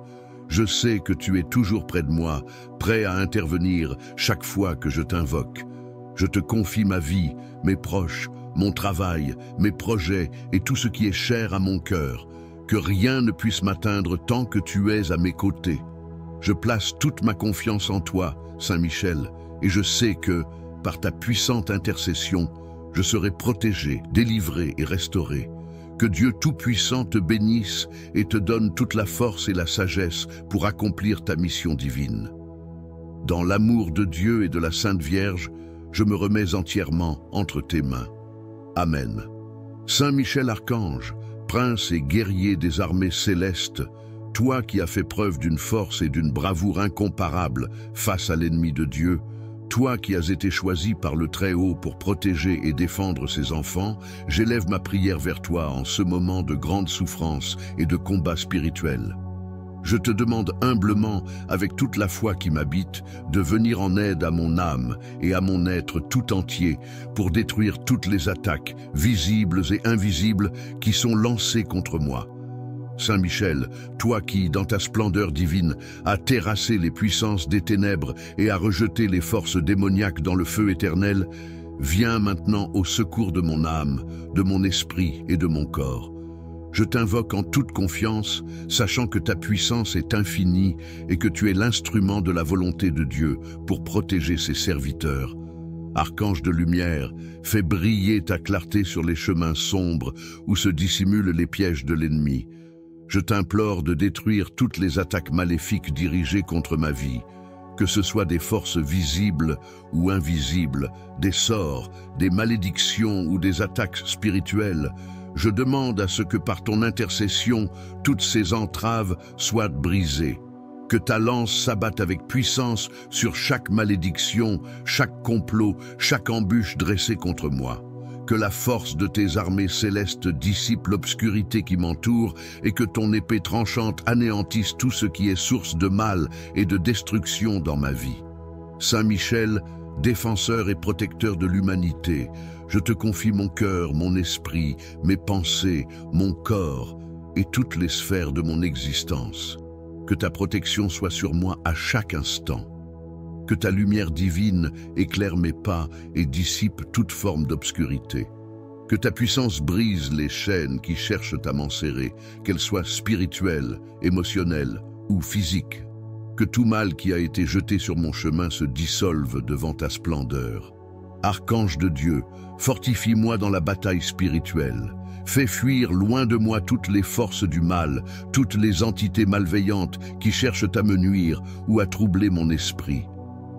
Je sais que tu es toujours près de moi, prêt à intervenir chaque fois que je t'invoque. Je te confie ma vie, mes proches, mon travail, mes projets et tout ce qui est cher à mon cœur. Que rien ne puisse m'atteindre tant que tu es à mes côtés. Je place toute ma confiance en toi, Saint Michel, et je sais que, par ta puissante intercession, je serai protégé, délivré et restauré. Que Dieu Tout-Puissant te bénisse et te donne toute la force et la sagesse pour accomplir ta mission divine. Dans l'amour de Dieu et de la Sainte Vierge, je me remets entièrement entre tes mains. Amen. Saint Michel Archange, prince et guerrier des armées célestes, toi qui as fait preuve d'une force et d'une bravoure incomparables face à l'ennemi de Dieu, toi qui as été choisi par le Très-Haut pour protéger et défendre ses enfants, j'élève ma prière vers toi en ce moment de grande souffrance et de combat spirituel. Je te demande humblement, avec toute la foi qui m'habite, de venir en aide à mon âme et à mon être tout entier pour détruire toutes les attaques, visibles et invisibles, qui sont lancées contre moi. Saint Michel, toi qui, dans ta splendeur divine, as terrassé les puissances des ténèbres et as rejeté les forces démoniaques dans le feu éternel, viens maintenant au secours de mon âme, de mon esprit et de mon corps. Je t'invoque en toute confiance, sachant que ta puissance est infinie et que tu es l'instrument de la volonté de Dieu pour protéger ses serviteurs. Archange de lumière, fais briller ta clarté sur les chemins sombres où se dissimulent les pièges de l'ennemi. Je t'implore de détruire toutes les attaques maléfiques dirigées contre ma vie, que ce soit des forces visibles ou invisibles, des sorts, des malédictions ou des attaques spirituelles. Je demande à ce que par ton intercession, toutes ces entraves soient brisées. Que ta lance s'abatte avec puissance sur chaque malédiction, chaque complot, chaque embûche dressée contre moi. Que la force de tes armées célestes dissipe l'obscurité qui m'entoure et que ton épée tranchante anéantisse tout ce qui est source de mal et de destruction dans ma vie. Saint Michel, défenseur et protecteur de l'humanité, je te confie mon cœur, mon esprit, mes pensées, mon corps et toutes les sphères de mon existence. Que ta protection soit sur moi à chaque instant. Que ta lumière divine éclaire mes pas et dissipe toute forme d'obscurité. Que ta puissance brise les chaînes qui cherchent à m'enserrer, qu'elles soient spirituelles, émotionnelles ou physiques. Que tout mal qui a été jeté sur mon chemin se dissolve devant ta splendeur. Archange de Dieu, fortifie-moi dans la bataille spirituelle. Fais fuir loin de moi toutes les forces du mal, toutes les entités malveillantes qui cherchent à me nuire ou à troubler mon esprit.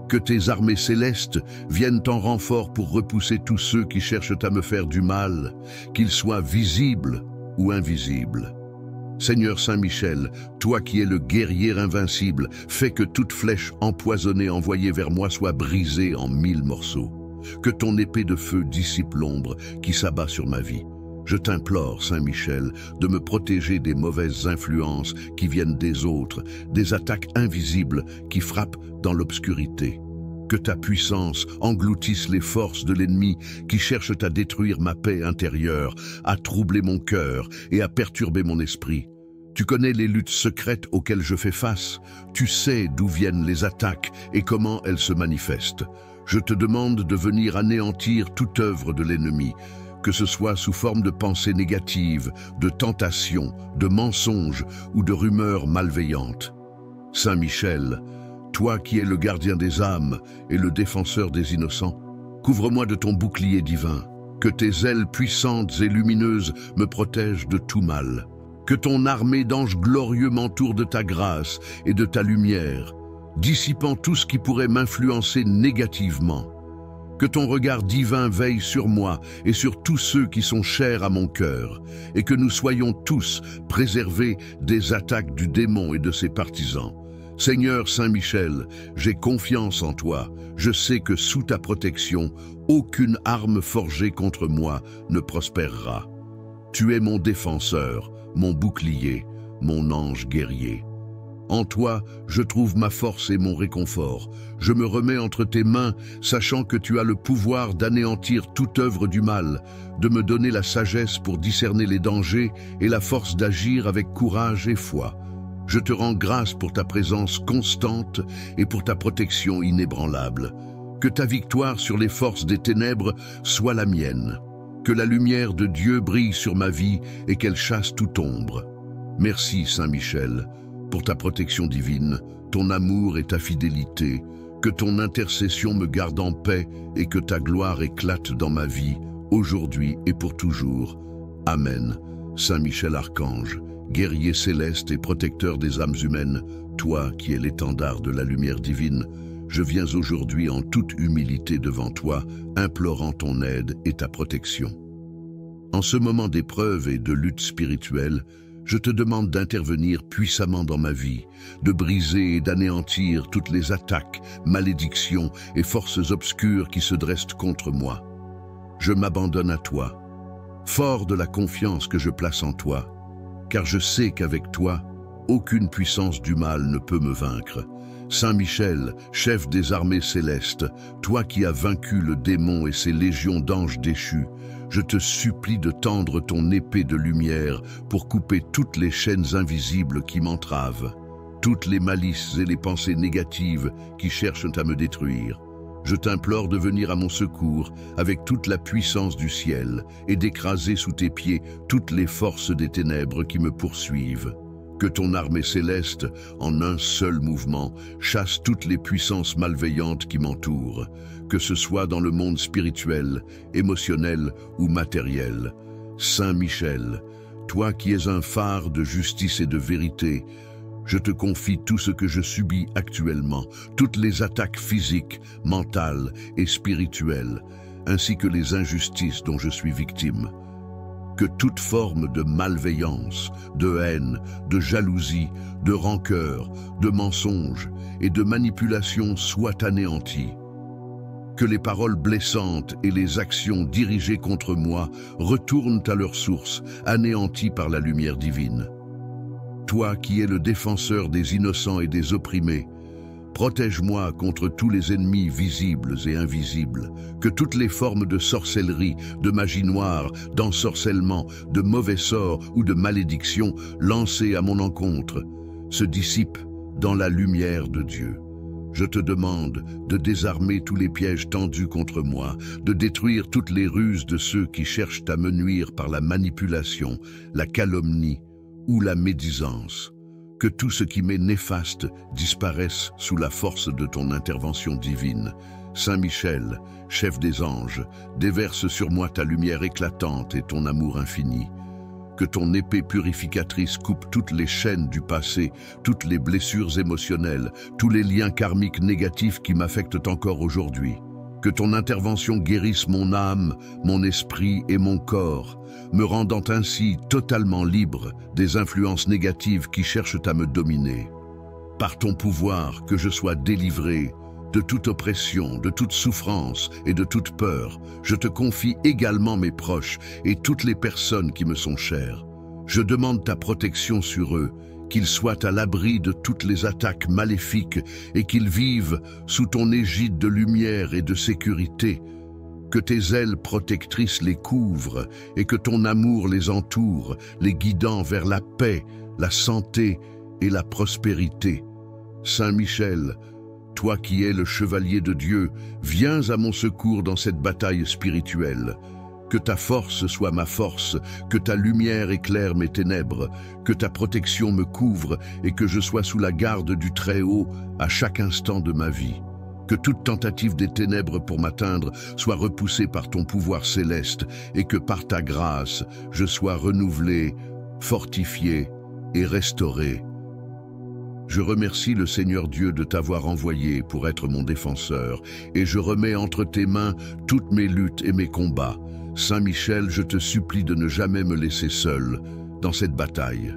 Que tes armées célestes viennent en renfort pour repousser tous ceux qui cherchent à me faire du mal, qu'ils soient visibles ou invisibles. Seigneur Saint-Michel, toi qui es le guerrier invincible, fais que toute flèche empoisonnée envoyée vers moi soit brisée en 1000 morceaux. Que ton épée de feu dissipe l'ombre qui s'abat sur ma vie. Je t'implore, Saint-Michel, de me protéger des mauvaises influences qui viennent des autres, des attaques invisibles qui frappent dans l'obscurité. Que ta puissance engloutisse les forces de l'ennemi qui cherchent à détruire ma paix intérieure, à troubler mon cœur et à perturber mon esprit. Tu connais les luttes secrètes auxquelles je fais face. Tu sais d'où viennent les attaques et comment elles se manifestent. Je te demande de venir anéantir toute œuvre de l'ennemi, que ce soit sous forme de pensées négatives, de tentations, de mensonges ou de rumeurs malveillantes. Saint Michel, toi qui es le gardien des âmes et le défenseur des innocents, couvre-moi de ton bouclier divin, que tes ailes puissantes et lumineuses me protègent de tout mal. Que ton armée d'anges glorieux m'entoure de ta grâce et de ta lumière, dissipant tout ce qui pourrait m'influencer négativement. Que ton regard divin veille sur moi et sur tous ceux qui sont chers à mon cœur, et que nous soyons tous préservés des attaques du démon et de ses partisans. Seigneur Saint-Michel, j'ai confiance en toi. Je sais que sous ta protection, aucune arme forgée contre moi ne prospérera. Tu es mon défenseur, mon bouclier, mon ange guerrier. En toi, je trouve ma force et mon réconfort. Je me remets entre tes mains, sachant que tu as le pouvoir d'anéantir toute œuvre du mal, de me donner la sagesse pour discerner les dangers et la force d'agir avec courage et foi. Je te rends grâce pour ta présence constante et pour ta protection inébranlable. Que ta victoire sur les forces des ténèbres soit la mienne. Que la lumière de Dieu brille sur ma vie et qu'elle chasse toute ombre. Merci, Saint-Michel, pour ta protection divine, ton amour et ta fidélité, que ton intercession me garde en paix et que ta gloire éclate dans ma vie, aujourd'hui et pour toujours. Amen. Saint Michel Archange, guerrier céleste et protecteur des âmes humaines, toi qui es l'étendard de la lumière divine, je viens aujourd'hui en toute humilité devant toi, implorant ton aide et ta protection. En ce moment d'épreuve et de lutte spirituelle, je te demande d'intervenir puissamment dans ma vie, de briser et d'anéantir toutes les attaques, malédictions et forces obscures qui se dressent contre moi. Je m'abandonne à toi, fort de la confiance que je place en toi, car je sais qu'avec toi, aucune puissance du mal ne peut me vaincre. Saint Michel, chef des armées célestes, toi qui as vaincu le démon et ses légions d'anges déchus, je te supplie de tendre ton épée de lumière pour couper toutes les chaînes invisibles qui m'entravent, toutes les malices et les pensées négatives qui cherchent à me détruire. Je t'implore de venir à mon secours avec toute la puissance du ciel et d'écraser sous tes pieds toutes les forces des ténèbres qui me poursuivent. Que ton armée céleste, en un seul mouvement, chasse toutes les puissances malveillantes qui m'entourent, que ce soit dans le monde spirituel, émotionnel ou matériel. Saint Michel, toi qui es un phare de justice et de vérité, je te confie tout ce que je subis actuellement, toutes les attaques physiques, mentales et spirituelles, ainsi que les injustices dont je suis victime. Que toute forme de malveillance, de haine, de jalousie, de rancœur, de mensonge et de manipulation soit anéantie. Que les paroles blessantes et les actions dirigées contre moi retournent à leur source, anéanties par la lumière divine. Toi qui es le défenseur des innocents et des opprimés, protège-moi contre tous les ennemis visibles et invisibles, que toutes les formes de sorcellerie, de magie noire, d'ensorcellement, de mauvais sorts ou de malédiction lancées à mon encontre se dissipent dans la lumière de Dieu. Je te demande de désarmer tous les pièges tendus contre moi, de détruire toutes les ruses de ceux qui cherchent à me nuire par la manipulation, la calomnie ou la médisance. Que tout ce qui m'est néfaste disparaisse sous la force de ton intervention divine. Saint Michel, chef des anges, déverse sur moi ta lumière éclatante et ton amour infini. Que ton épée purificatrice coupe toutes les chaînes du passé, toutes les blessures émotionnelles, tous les liens karmiques négatifs qui m'affectent encore aujourd'hui. Que ton intervention guérisse mon âme, mon esprit et mon corps, me rendant ainsi totalement libre des influences négatives qui cherchent à me dominer. Par ton pouvoir, que je sois délivré de toute oppression, de toute souffrance et de toute peur. Je te confie également mes proches et toutes les personnes qui me sont chères. Je demande ta protection sur eux, qu'ils soient à l'abri de toutes les attaques maléfiques et qu'ils vivent sous ton égide de lumière et de sécurité. Que tes ailes protectrices les couvrent et que ton amour les entoure, les guidant vers la paix, la santé et la prospérité. Saint Michel, toi qui es le chevalier de Dieu, viens à mon secours dans cette bataille spirituelle. Que ta force soit ma force, que ta lumière éclaire mes ténèbres, que ta protection me couvre et que je sois sous la garde du Très-Haut à chaque instant de ma vie. Que toute tentative des ténèbres pour m'atteindre soit repoussée par ton pouvoir céleste et que par ta grâce, je sois renouvelé, fortifié et restauré. Je remercie le Seigneur Dieu de t'avoir envoyé pour être mon défenseur et je remets entre tes mains toutes mes luttes et mes combats. Saint Michel, je te supplie de ne jamais me laisser seul dans cette bataille.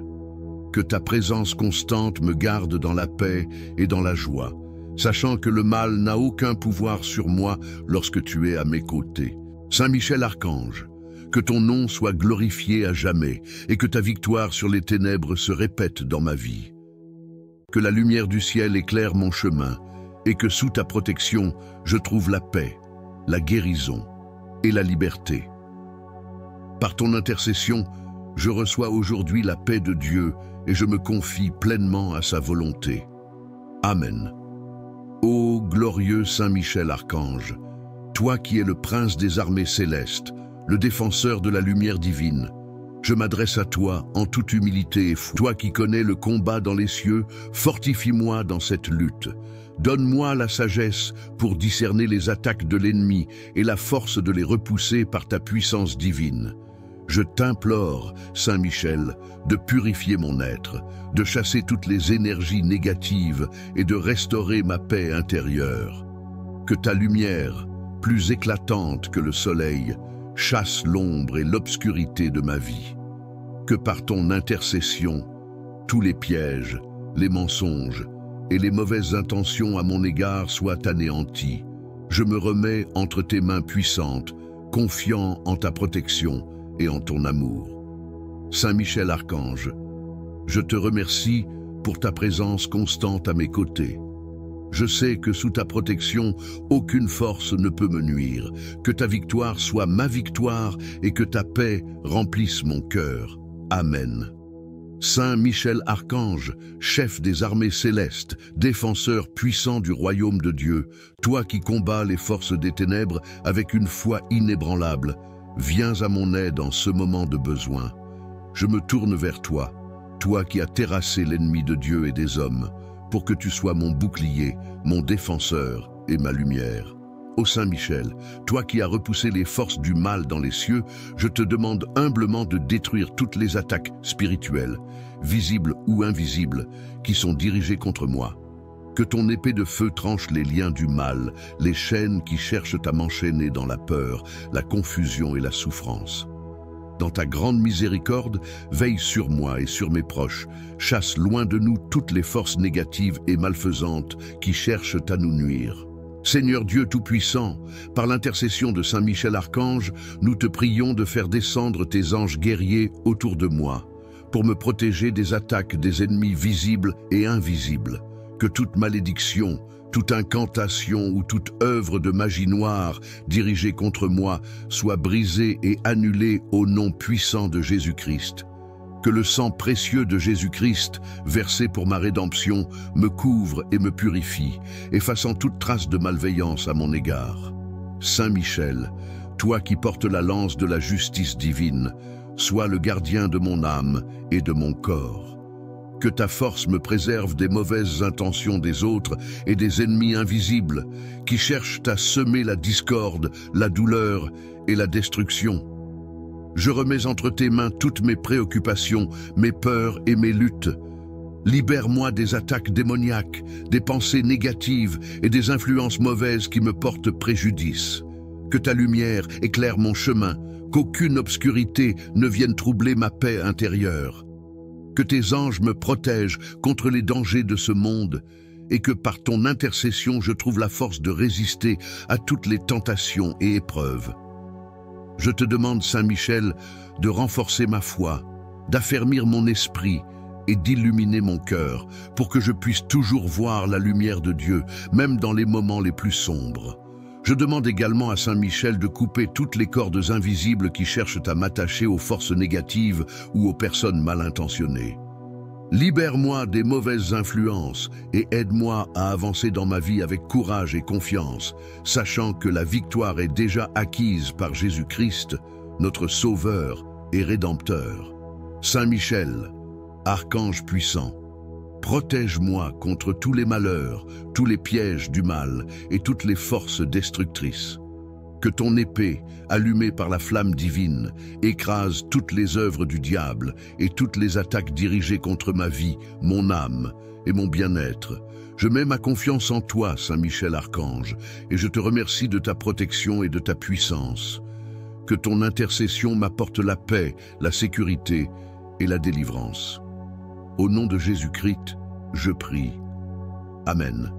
Que ta présence constante me garde dans la paix et dans la joie, sachant que le mal n'a aucun pouvoir sur moi lorsque tu es à mes côtés. Saint Michel Archange, que ton nom soit glorifié à jamais et que ta victoire sur les ténèbres se répète dans ma vie. Que la lumière du ciel éclaire mon chemin et que sous ta protection, je trouve la paix, la guérison et la liberté. Par ton intercession, je reçois aujourd'hui la paix de Dieu et je me confie pleinement à sa volonté. Amen. Ô glorieux Saint Michel Archange, toi qui es le prince des armées célestes, le défenseur de la lumière divine, je m'adresse à toi en toute humilité et foi. Toi qui connais le combat dans les cieux, fortifie-moi dans cette lutte. Donne-moi la sagesse pour discerner les attaques de l'ennemi et la force de les repousser par ta puissance divine. Je t'implore, Saint Michel, de purifier mon être, de chasser toutes les énergies négatives et de restaurer ma paix intérieure. Que ta lumière, plus éclatante que le soleil, chasse l'ombre et l'obscurité de ma vie. Que par ton intercession, tous les pièges, les mensonges et les mauvaises intentions à mon égard soient anéantis. Je me remets entre tes mains puissantes, confiant en ta protection et en ton amour. Saint Michel Archange, je te remercie pour ta présence constante à mes côtés. Je sais que sous ta protection, aucune force ne peut me nuire. Que ta victoire soit ma victoire et que ta paix remplisse mon cœur. Amen. Saint Michel Archange, chef des armées célestes, défenseur puissant du royaume de Dieu, toi qui combats les forces des ténèbres avec une foi inébranlable, viens à mon aide en ce moment de besoin. Je me tourne vers toi, toi qui as terrassé l'ennemi de Dieu et des hommes, pour que tu sois mon bouclier, mon défenseur et ma lumière. Ô Saint Michel, toi qui as repoussé les forces du mal dans les cieux, je te demande humblement de détruire toutes les attaques spirituelles, visibles ou invisibles, qui sont dirigées contre moi. Que ton épée de feu tranche les liens du mal, les chaînes qui cherchent à m'enchaîner dans la peur, la confusion et la souffrance. Dans ta grande miséricorde, veille sur moi et sur mes proches, chasse loin de nous toutes les forces négatives et malfaisantes qui cherchent à nous nuire. Seigneur Dieu Tout-Puissant, par l'intercession de Saint Michel Archange, nous te prions de faire descendre tes anges guerriers autour de moi, pour me protéger des attaques des ennemis visibles et invisibles. Que toute malédiction, toute incantation ou toute œuvre de magie noire dirigée contre moi soit brisée et annulée au nom puissant de Jésus-Christ. Que le sang précieux de Jésus-Christ, versé pour ma rédemption, me couvre et me purifie, effaçant toute trace de malveillance à mon égard. Saint Michel, toi qui portes la lance de la justice divine, sois le gardien de mon âme et de mon corps. Que ta force me préserve des mauvaises intentions des autres et des ennemis invisibles qui cherchent à semer la discorde, la douleur et la destruction. Je remets entre tes mains toutes mes préoccupations, mes peurs et mes luttes. Libère-moi des attaques démoniaques, des pensées négatives et des influences mauvaises qui me portent préjudice. Que ta lumière éclaire mon chemin, qu'aucune obscurité ne vienne troubler ma paix intérieure. Que tes anges me protègent contre les dangers de ce monde et que par ton intercession je trouve la force de résister à toutes les tentations et épreuves. Je te demande, Saint Michel, de renforcer ma foi, d'affermir mon esprit et d'illuminer mon cœur pour que je puisse toujours voir la lumière de Dieu, même dans les moments les plus sombres. Je demande également à Saint Michel de couper toutes les cordes invisibles qui cherchent à m'attacher aux forces négatives ou aux personnes mal intentionnées. Libère-moi des mauvaises influences et aide-moi à avancer dans ma vie avec courage et confiance, sachant que la victoire est déjà acquise par Jésus-Christ, notre Sauveur et Rédempteur. Saint Michel, archange puissant, protège-moi contre tous les malheurs, tous les pièges du mal et toutes les forces destructrices. Que ton épée, allumée par la flamme divine, écrase toutes les œuvres du diable et toutes les attaques dirigées contre ma vie, mon âme et mon bien-être. Je mets ma confiance en toi, Saint Michel Archange, et je te remercie de ta protection et de ta puissance. Que ton intercession m'apporte la paix, la sécurité et la délivrance. Au nom de Jésus-Christ, je prie. Amen.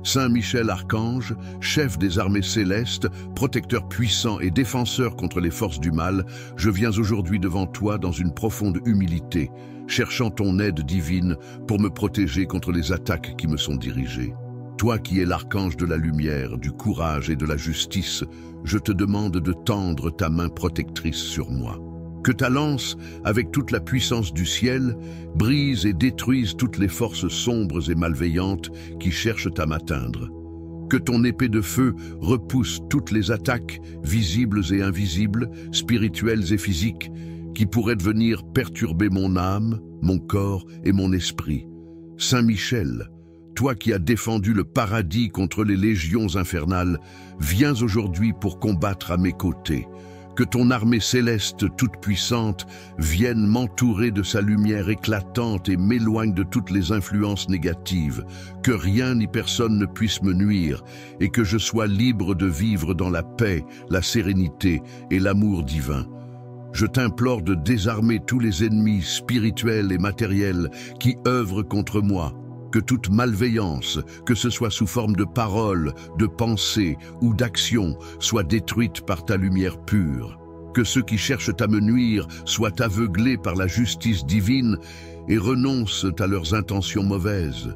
Saint Michel Archange, chef des armées célestes, protecteur puissant et défenseur contre les forces du mal, je viens aujourd'hui devant toi dans une profonde humilité, cherchant ton aide divine pour me protéger contre les attaques qui me sont dirigées. Toi qui es l'archange de la lumière, du courage et de la justice, je te demande de tendre ta main protectrice sur moi. Que ta lance, avec toute la puissance du ciel, brise et détruise toutes les forces sombres et malveillantes qui cherchent à m'atteindre. Que ton épée de feu repousse toutes les attaques, visibles et invisibles, spirituelles et physiques, qui pourraient venir perturber mon âme, mon corps et mon esprit. Saint Michel, toi qui as défendu le paradis contre les légions infernales, viens aujourd'hui pour combattre à mes côtés. Que ton armée céleste toute puissante vienne m'entourer de sa lumière éclatante et m'éloigne de toutes les influences négatives, que rien ni personne ne puisse me nuire et que je sois libre de vivre dans la paix, la sérénité et l'amour divin. Je t'implore de désarmer tous les ennemis spirituels et matériels qui œuvrent contre moi. Que toute malveillance, que ce soit sous forme de paroles, de pensées ou d'actions, soit détruite par ta lumière pure. Que ceux qui cherchent à me nuire soient aveuglés par la justice divine et renoncent à leurs intentions mauvaises.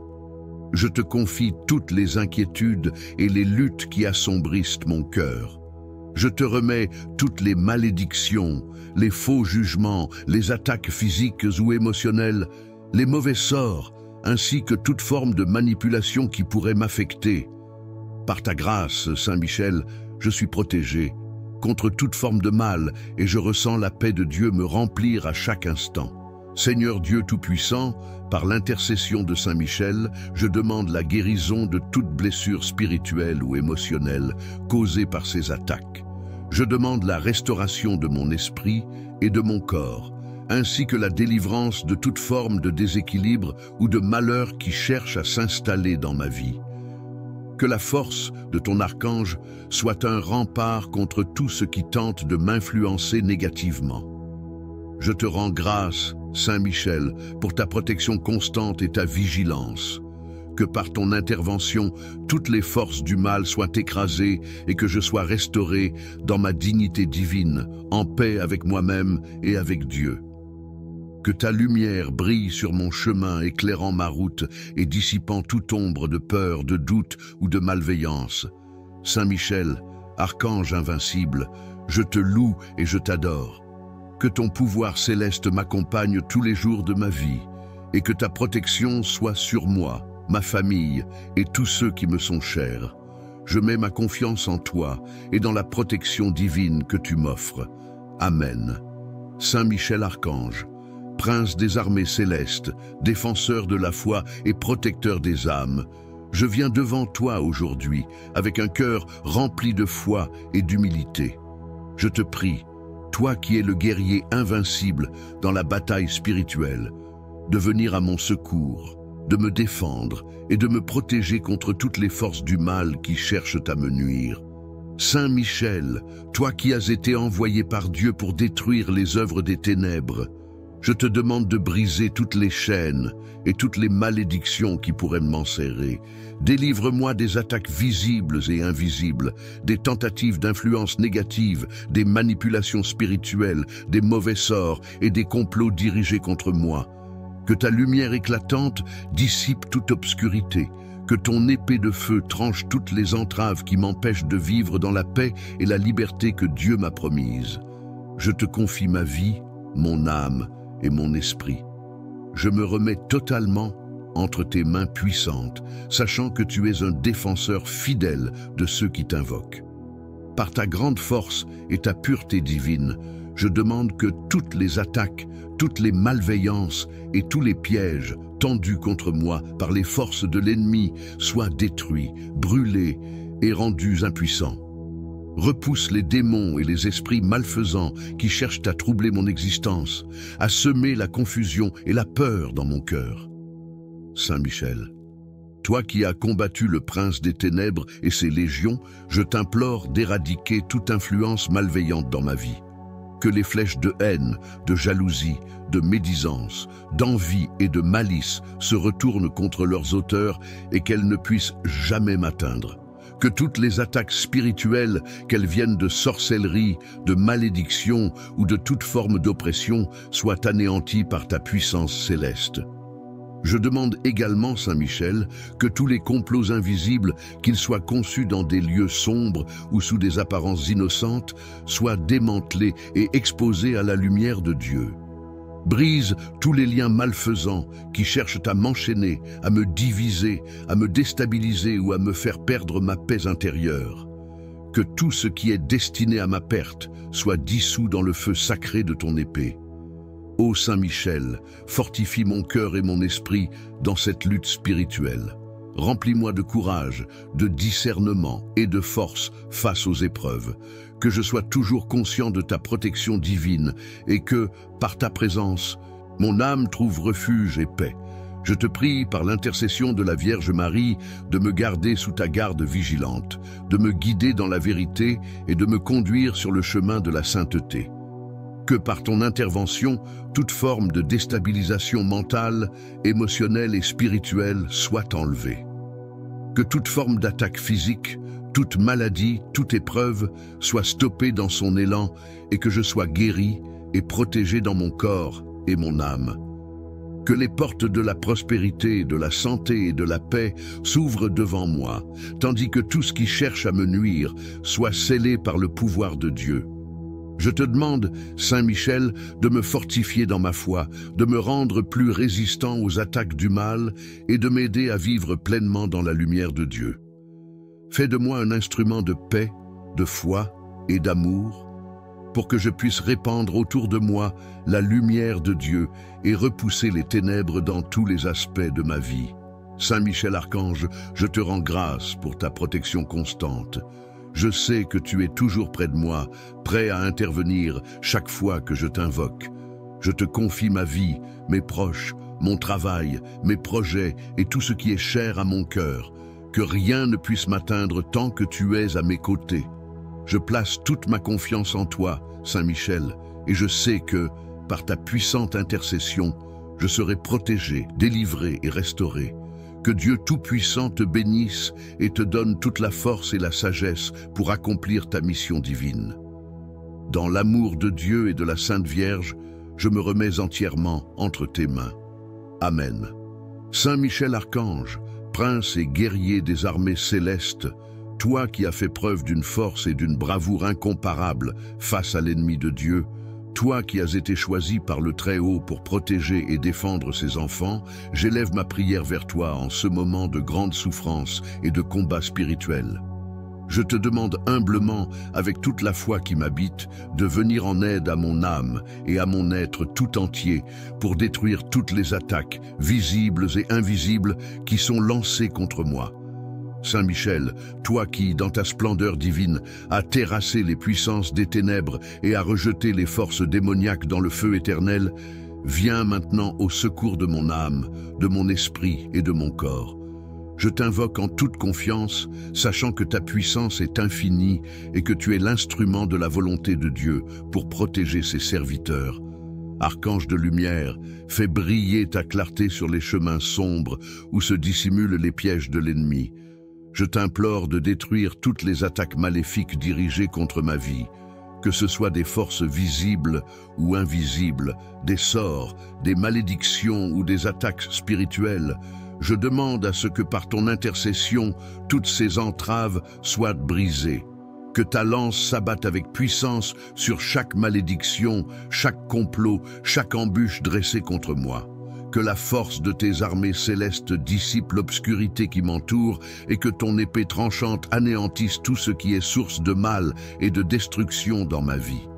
Je te confie toutes les inquiétudes et les luttes qui assombrissent mon cœur. Je te remets toutes les malédictions, les faux jugements, les attaques physiques ou émotionnelles, les mauvais sorts, ainsi que toute forme de manipulation qui pourrait m'affecter. Par ta grâce, Saint Michel, je suis protégé contre toute forme de mal et je ressens la paix de Dieu me remplir à chaque instant. Seigneur Dieu Tout-Puissant, par l'intercession de Saint Michel, je demande la guérison de toute blessure spirituelle ou émotionnelle causée par ces attaques. Je demande la restauration de mon esprit et de mon corps, ainsi que la délivrance de toute forme de déséquilibre ou de malheur qui cherche à s'installer dans ma vie. Que la force de ton archange soit un rempart contre tout ce qui tente de m'influencer négativement. Je te rends grâce, Saint Michel, pour ta protection constante et ta vigilance. Que par ton intervention, toutes les forces du mal soient écrasées et que je sois restauré dans ma dignité divine, en paix avec moi-même et avec Dieu. Que ta lumière brille sur mon chemin, éclairant ma route et dissipant toute ombre de peur, de doute ou de malveillance. Saint Michel, archange invincible, je te loue et je t'adore. Que ton pouvoir céleste m'accompagne tous les jours de ma vie, et que ta protection soit sur moi, ma famille et tous ceux qui me sont chers. Je mets ma confiance en toi et dans la protection divine que tu m'offres. Amen. Saint Michel Archange, prince des armées célestes, défenseur de la foi et protecteur des âmes, je viens devant toi aujourd'hui avec un cœur rempli de foi et d'humilité. Je te prie, toi qui es le guerrier invincible dans la bataille spirituelle, de venir à mon secours, de me défendre et de me protéger contre toutes les forces du mal qui cherchent à me nuire. Saint Michel, toi qui as été envoyé par Dieu pour détruire les œuvres des ténèbres, je te demande de briser toutes les chaînes et toutes les malédictions qui pourraient m'enserrer. Délivre-moi des attaques visibles et invisibles, des tentatives d'influence négative, des manipulations spirituelles, des mauvais sorts et des complots dirigés contre moi. Que ta lumière éclatante dissipe toute obscurité, que ton épée de feu tranche toutes les entraves qui m'empêchent de vivre dans la paix et la liberté que Dieu m'a promise. Je te confie ma vie, mon âme et mon esprit. Je me remets totalement entre tes mains puissantes, sachant que tu es un défenseur fidèle de ceux qui t'invoquent. Par ta grande force et ta pureté divine, je demande que toutes les attaques, toutes les malveillances et tous les pièges tendus contre moi par les forces de l'ennemi soient détruits, brûlés et rendus impuissants. Repousse les démons et les esprits malfaisants qui cherchent à troubler mon existence, à semer la confusion et la peur dans mon cœur. Saint Michel, toi qui as combattu le prince des ténèbres et ses légions, je t'implore d'éradiquer toute influence malveillante dans ma vie. Que les flèches de haine, de jalousie, de médisance, d'envie et de malice se retournent contre leurs auteurs et qu'elles ne puissent jamais m'atteindre. Que toutes les attaques spirituelles, qu'elles viennent de sorcellerie, de malédiction ou de toute forme d'oppression, soient anéanties par ta puissance céleste. Je demande également, Saint Michel, que tous les complots invisibles, qu'ils soient conçus dans des lieux sombres ou sous des apparences innocentes, soient démantelés et exposés à la lumière de Dieu. Brise tous les liens malfaisants qui cherchent à m'enchaîner, à me diviser, à me déstabiliser ou à me faire perdre ma paix intérieure. Que tout ce qui est destiné à ma perte soit dissous dans le feu sacré de ton épée. Ô Saint Michel, fortifie mon cœur et mon esprit dans cette lutte spirituelle. Remplis-moi de courage, de discernement et de force face aux épreuves. Que je sois toujours conscient de ta protection divine et que, par ta présence, mon âme trouve refuge et paix. Je te prie, par l'intercession de la Vierge Marie, de me garder sous ta garde vigilante, de me guider dans la vérité et de me conduire sur le chemin de la sainteté. Que par ton intervention, toute forme de déstabilisation mentale, émotionnelle et spirituelle soit enlevée. Que toute forme d'attaque physique, toute maladie, toute épreuve soit stoppée dans son élan et que je sois guéri et protégé dans mon corps et mon âme. Que les portes de la prospérité, de la santé et de la paix s'ouvrent devant moi, tandis que tout ce qui cherche à me nuire soit scellé par le pouvoir de Dieu. Je te demande, Saint Michel, de me fortifier dans ma foi, de me rendre plus résistant aux attaques du mal et de m'aider à vivre pleinement dans la lumière de Dieu. Fais de moi un instrument de paix, de foi et d'amour, pour que je puisse répandre autour de moi la lumière de Dieu et repousser les ténèbres dans tous les aspects de ma vie. Saint Michel Archange, je te rends grâce pour ta protection constante. Je sais que tu es toujours près de moi, prêt à intervenir chaque fois que je t'invoque. Je te confie ma vie, mes proches, mon travail, mes projets et tout ce qui est cher à mon cœur. Que rien ne puisse m'atteindre tant que tu es à mes côtés. Je place toute ma confiance en toi, Saint Michel, et je sais que, par ta puissante intercession, je serai protégé, délivré et restauré. Que Dieu Tout-Puissant te bénisse et te donne toute la force et la sagesse pour accomplir ta mission divine. Dans l'amour de Dieu et de la Sainte Vierge, je me remets entièrement entre tes mains. Amen. Saint Michel Archange, prince et guerrier des armées célestes, toi qui as fait preuve d'une force et d'une bravoure incomparables face à l'ennemi de Dieu, Toi qui as été choisi par le Très-Haut pour protéger et défendre ses enfants, j'élève ma prière vers toi en ce moment de grande souffrance et de combat spirituel. Je te demande humblement, avec toute la foi qui m'habite, de venir en aide à mon âme et à mon être tout entier pour détruire toutes les attaques, visibles et invisibles, qui sont lancées contre moi. Saint Michel, toi qui, dans ta splendeur divine, as terrassé les puissances des ténèbres et as rejeté les forces démoniaques dans le feu éternel, viens maintenant au secours de mon âme, de mon esprit et de mon corps. Je t'invoque en toute confiance, sachant que ta puissance est infinie et que tu es l'instrument de la volonté de Dieu pour protéger ses serviteurs. Archange de lumière, fais briller ta clarté sur les chemins sombres où se dissimulent les pièges de l'ennemi. Je t'implore de détruire toutes les attaques maléfiques dirigées contre ma vie, que ce soit des forces visibles ou invisibles, des sorts, des malédictions ou des attaques spirituelles. Je demande à ce que par ton intercession, toutes ces entraves soient brisées. Que ta lance s'abatte avec puissance sur chaque malédiction, chaque complot, chaque embûche dressée contre moi. Que la force de tes armées célestes dissipe l'obscurité qui m'entoure et que ton épée tranchante anéantisse tout ce qui est source de mal et de destruction dans ma vie.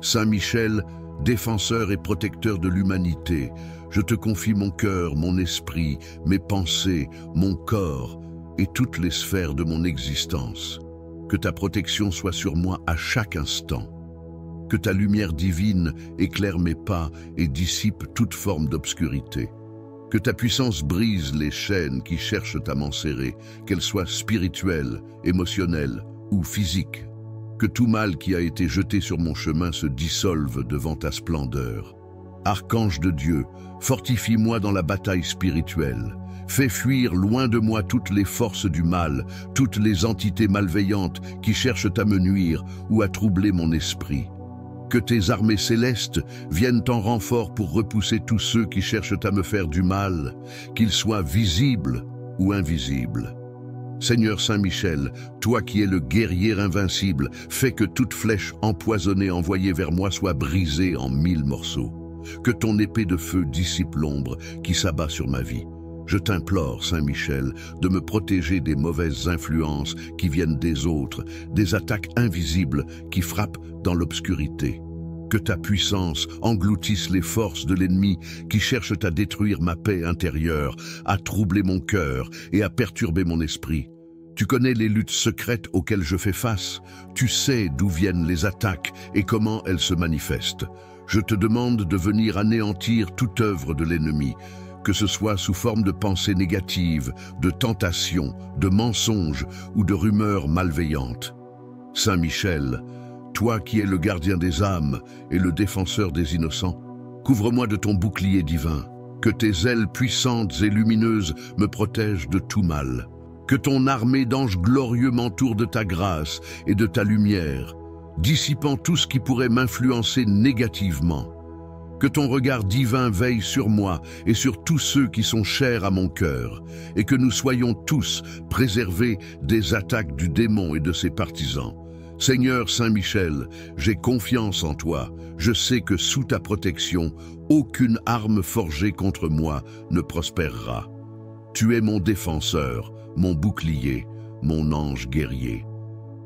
Saint Michel, défenseur et protecteur de l'humanité, je te confie mon cœur, mon esprit, mes pensées, mon corps et toutes les sphères de mon existence. Que ta protection soit sur moi à chaque instant. Que ta lumière divine éclaire mes pas et dissipe toute forme d'obscurité. Que ta puissance brise les chaînes qui cherchent à m'enserrer, qu'elles soient spirituelles, émotionnelles ou physiques. Que tout mal qui a été jeté sur mon chemin se dissolve devant ta splendeur. Archange de Dieu, fortifie-moi dans la bataille spirituelle. Fais fuir loin de moi toutes les forces du mal, toutes les entités malveillantes qui cherchent à me nuire ou à troubler mon esprit. Que tes armées célestes viennent en renfort pour repousser tous ceux qui cherchent à me faire du mal, qu'ils soient visibles ou invisibles. Seigneur Saint Michel, toi qui es le guerrier invincible, fais que toute flèche empoisonnée envoyée vers moi soit brisée en 1000 morceaux. Que ton épée de feu dissipe l'ombre qui s'abat sur ma vie. Je t'implore, Saint Michel, de me protéger des mauvaises influences qui viennent des autres, des attaques invisibles qui frappent dans l'obscurité. Que ta puissance engloutisse les forces de l'ennemi qui cherchent à détruire ma paix intérieure, à troubler mon cœur et à perturber mon esprit. Tu connais les luttes secrètes auxquelles je fais face. Tu sais d'où viennent les attaques et comment elles se manifestent. Je te demande de venir anéantir toute œuvre de l'ennemi, que ce soit sous forme de pensées négatives, de tentations, de mensonges ou de rumeurs malveillantes. Saint Michel, toi qui es le gardien des âmes et le défenseur des innocents, couvre-moi de ton bouclier divin, que tes ailes puissantes et lumineuses me protègent de tout mal. Que ton armée d'anges glorieux m'entoure de ta grâce et de ta lumière, dissipant tout ce qui pourrait m'influencer négativement. Que ton regard divin veille sur moi et sur tous ceux qui sont chers à mon cœur, et que nous soyons tous préservés des attaques du démon et de ses partisans. Seigneur Saint Michel, j'ai confiance en toi. Je sais que sous ta protection, aucune arme forgée contre moi ne prospérera. Tu es mon défenseur, mon bouclier, mon ange guerrier.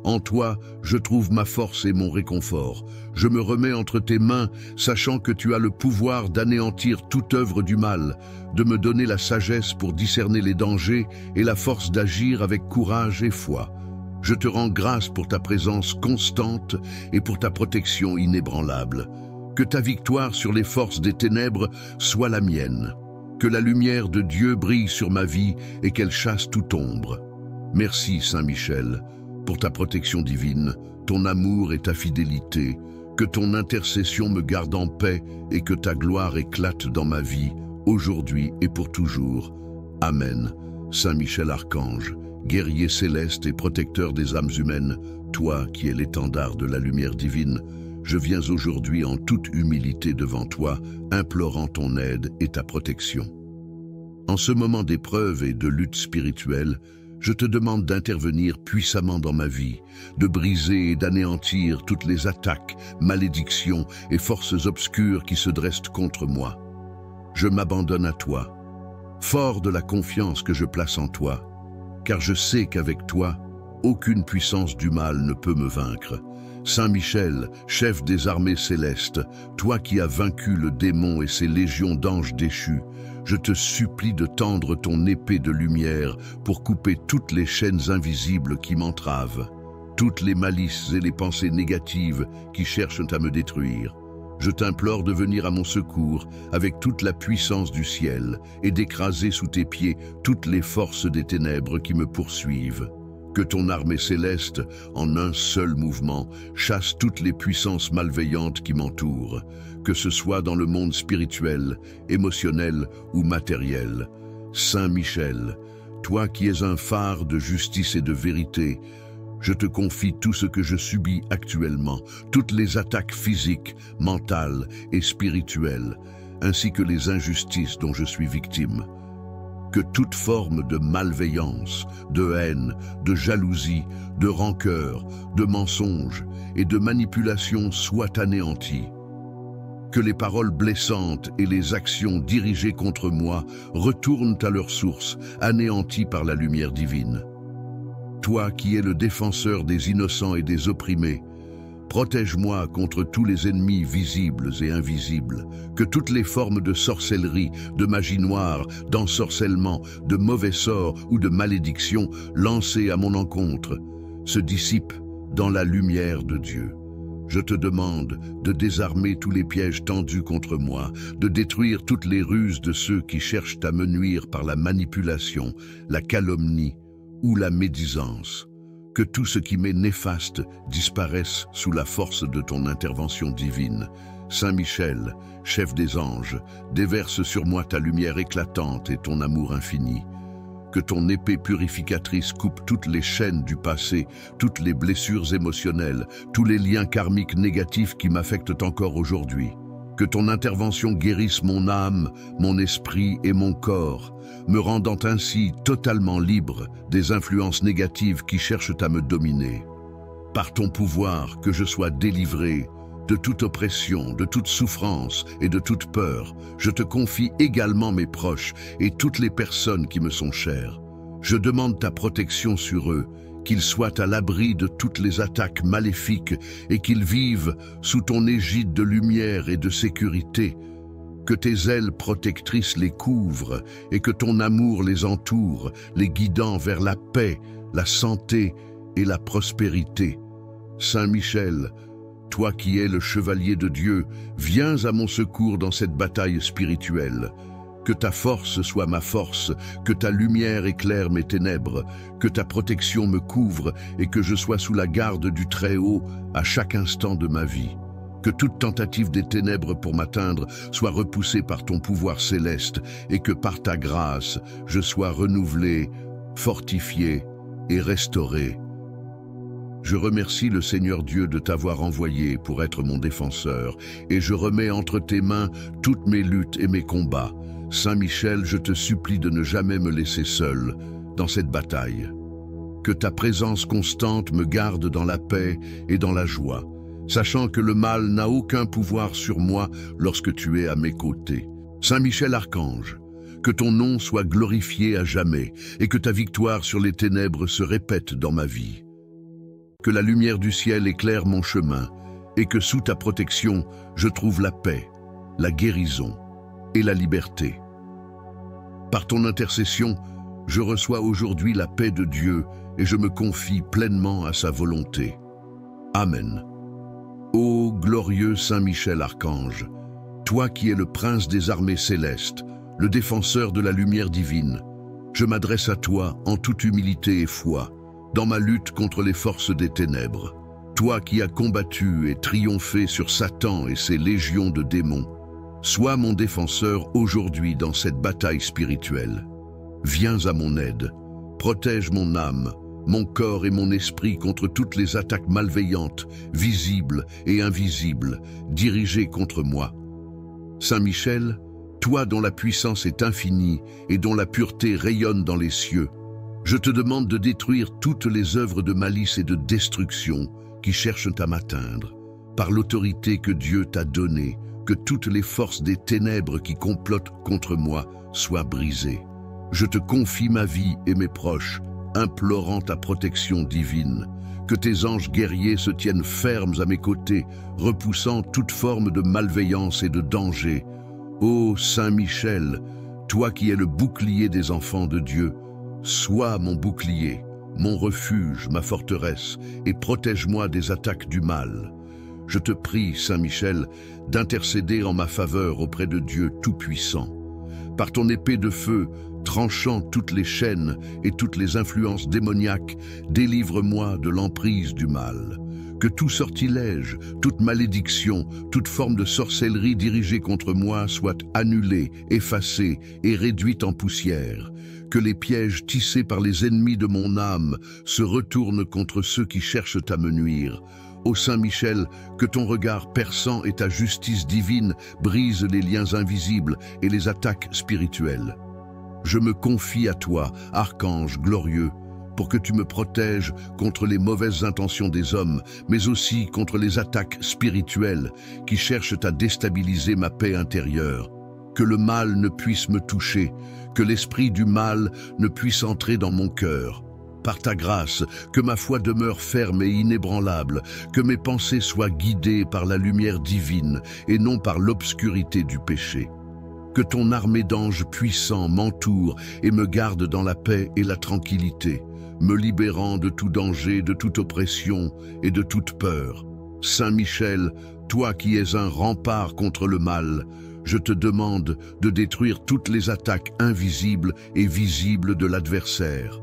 En toi, je trouve ma force et mon réconfort. Je me remets entre tes mains, sachant que tu as le pouvoir d'anéantir toute œuvre du mal, de me donner la sagesse pour discerner les dangers et la force d'agir avec courage et foi. Je te rends grâce pour ta présence constante et pour ta protection inébranlable. Que ta victoire sur les forces des ténèbres soit la mienne. Que la lumière de Dieu brille sur ma vie et qu'elle chasse toute ombre. Merci, Saint Michel, pour ta protection divine, ton amour et ta fidélité, que ton intercession me garde en paix et que ta gloire éclate dans ma vie, aujourd'hui et pour toujours. Amen. Saint Michel Archange, guerrier céleste et protecteur des âmes humaines, toi qui es l'étendard de la lumière divine, je viens aujourd'hui en toute humilité devant toi, implorant ton aide et ta protection. En ce moment d'épreuve et de lutte spirituelle, Je te demande d'intervenir puissamment dans ma vie, de briser et d'anéantir toutes les attaques, malédictions et forces obscures qui se dressent contre moi. Je m'abandonne à toi, fort de la confiance que je place en toi, car je sais qu'avec toi, aucune puissance du mal ne peut me vaincre. Saint Michel, chef des armées célestes, toi qui as vaincu le démon et ses légions d'anges déchus, je te supplie de tendre ton épée de lumière pour couper toutes les chaînes invisibles qui m'entravent, toutes les malices et les pensées négatives qui cherchent à me détruire. Je t'implore de venir à mon secours avec toute la puissance du ciel et d'écraser sous tes pieds toutes les forces des ténèbres qui me poursuivent. Que ton armée céleste, en un seul mouvement, chasse toutes les puissances malveillantes qui m'entourent, que ce soit dans le monde spirituel, émotionnel ou matériel. Saint Michel, toi qui es un phare de justice et de vérité, je te confie tout ce que je subis actuellement, toutes les attaques physiques, mentales et spirituelles, ainsi que les injustices dont je suis victime. Que toute forme de malveillance, de haine, de jalousie, de rancœur, de mensonge et de manipulation soit anéantie. Que les paroles blessantes et les actions dirigées contre moi retournent à leur source, anéanties par la lumière divine. Toi qui es le défenseur des innocents et des opprimés, protège-moi contre tous les ennemis visibles et invisibles, que toutes les formes de sorcellerie, de magie noire, d'ensorcellement, de mauvais sorts ou de malédictions lancées à mon encontre se dissipent dans la lumière de Dieu. Je te demande de désarmer tous les pièges tendus contre moi, de détruire toutes les ruses de ceux qui cherchent à me nuire par la manipulation, la calomnie ou la médisance. Que tout ce qui m'est néfaste disparaisse sous la force de ton intervention divine. Saint Michel, chef des anges, déverse sur moi ta lumière éclatante et ton amour infini. Que ton épée purificatrice coupe toutes les chaînes du passé, toutes les blessures émotionnelles, tous les liens karmiques négatifs qui m'affectent encore aujourd'hui. Que ton intervention guérisse mon âme, mon esprit et mon corps, me rendant ainsi totalement libre des influences négatives qui cherchent à me dominer. Par ton pouvoir, que je sois délivré de toute oppression, de toute souffrance et de toute peur. Je te confie également mes proches et toutes les personnes qui me sont chères. Je demande ta protection sur eux, qu'ils soient à l'abri de toutes les attaques maléfiques et qu'ils vivent sous ton égide de lumière et de sécurité. Que tes ailes protectrices les couvrent et que ton amour les entoure, les guidant vers la paix, la santé et la prospérité. Saint Michel, toi qui es le chevalier de Dieu, viens à mon secours dans cette bataille spirituelle. Que ta force soit ma force, que ta lumière éclaire mes ténèbres, que ta protection me couvre et que je sois sous la garde du Très-Haut à chaque instant de ma vie. Que toute tentative des ténèbres pour m'atteindre soit repoussée par ton pouvoir céleste et que par ta grâce, je sois renouvelé, fortifié et restauré. Je remercie le Seigneur Dieu de t'avoir envoyé pour être mon défenseur et je remets entre tes mains toutes mes luttes et mes combats. Saint Michel, je te supplie de ne jamais me laisser seul dans cette bataille. Que ta présence constante me garde dans la paix et dans la joie, sachant que le mal n'a aucun pouvoir sur moi lorsque tu es à mes côtés. Saint Michel Archange, que ton nom soit glorifié à jamais et que ta victoire sur les ténèbres se répète dans ma vie. Que la lumière du ciel éclaire mon chemin et que sous ta protection, je trouve la paix, la guérison et la liberté. Par ton intercession, je reçois aujourd'hui la paix de Dieu et je me confie pleinement à sa volonté. Amen. Ô glorieux Saint Michel Archange, toi qui es le prince des armées célestes, le défenseur de la lumière divine, je m'adresse à toi en toute humilité et foi, dans ma lutte contre les forces des ténèbres. Toi qui as combattu et triomphé sur Satan et ses légions de démons, sois mon défenseur aujourd'hui dans cette bataille spirituelle. Viens à mon aide, protège mon âme, mon corps et mon esprit contre toutes les attaques malveillantes, visibles et invisibles, dirigées contre moi. Saint Michel, toi dont la puissance est infinie et dont la pureté rayonne dans les cieux, Je te demande de détruire toutes les œuvres de malice et de destruction qui cherchent à m'atteindre. Par l'autorité que Dieu t'a donnée, que toutes les forces des ténèbres qui complotent contre moi soient brisées. Je te confie ma vie et mes proches, implorant ta protection divine. Que tes anges guerriers se tiennent fermes à mes côtés, repoussant toute forme de malveillance et de danger. Ô Saint Michel, toi qui es le bouclier des enfants de Dieu, sois mon bouclier, mon refuge, ma forteresse, et protège-moi des attaques du mal. Je te prie, Saint Michel, d'intercéder en ma faveur auprès de Dieu Tout-Puissant. Par ton épée de feu, tranchant toutes les chaînes et toutes les influences démoniaques, délivre-moi de l'emprise du mal. Que tout sortilège, toute malédiction, toute forme de sorcellerie dirigée contre moi soit annulée, effacée et réduite en poussière. Que les pièges tissés par les ennemis de mon âme se retournent contre ceux qui cherchent à me nuire. Ô Saint Michel, que ton regard perçant et ta justice divine brisent les liens invisibles et les attaques spirituelles. Je me confie à toi, archange glorieux, pour que tu me protèges contre les mauvaises intentions des hommes, mais aussi contre les attaques spirituelles qui cherchent à déstabiliser ma paix intérieure. Que le mal ne puisse me toucher, que l'esprit du mal ne puisse entrer dans mon cœur. Par ta grâce, que ma foi demeure ferme et inébranlable, que mes pensées soient guidées par la lumière divine et non par l'obscurité du péché. Que ton armée d'anges puissants m'entoure et me garde dans la paix et la tranquillité, me libérant de tout danger, de toute oppression et de toute peur. Saint Michel, toi qui es un rempart contre le mal, je te demande de détruire toutes les attaques invisibles et visibles de l'adversaire.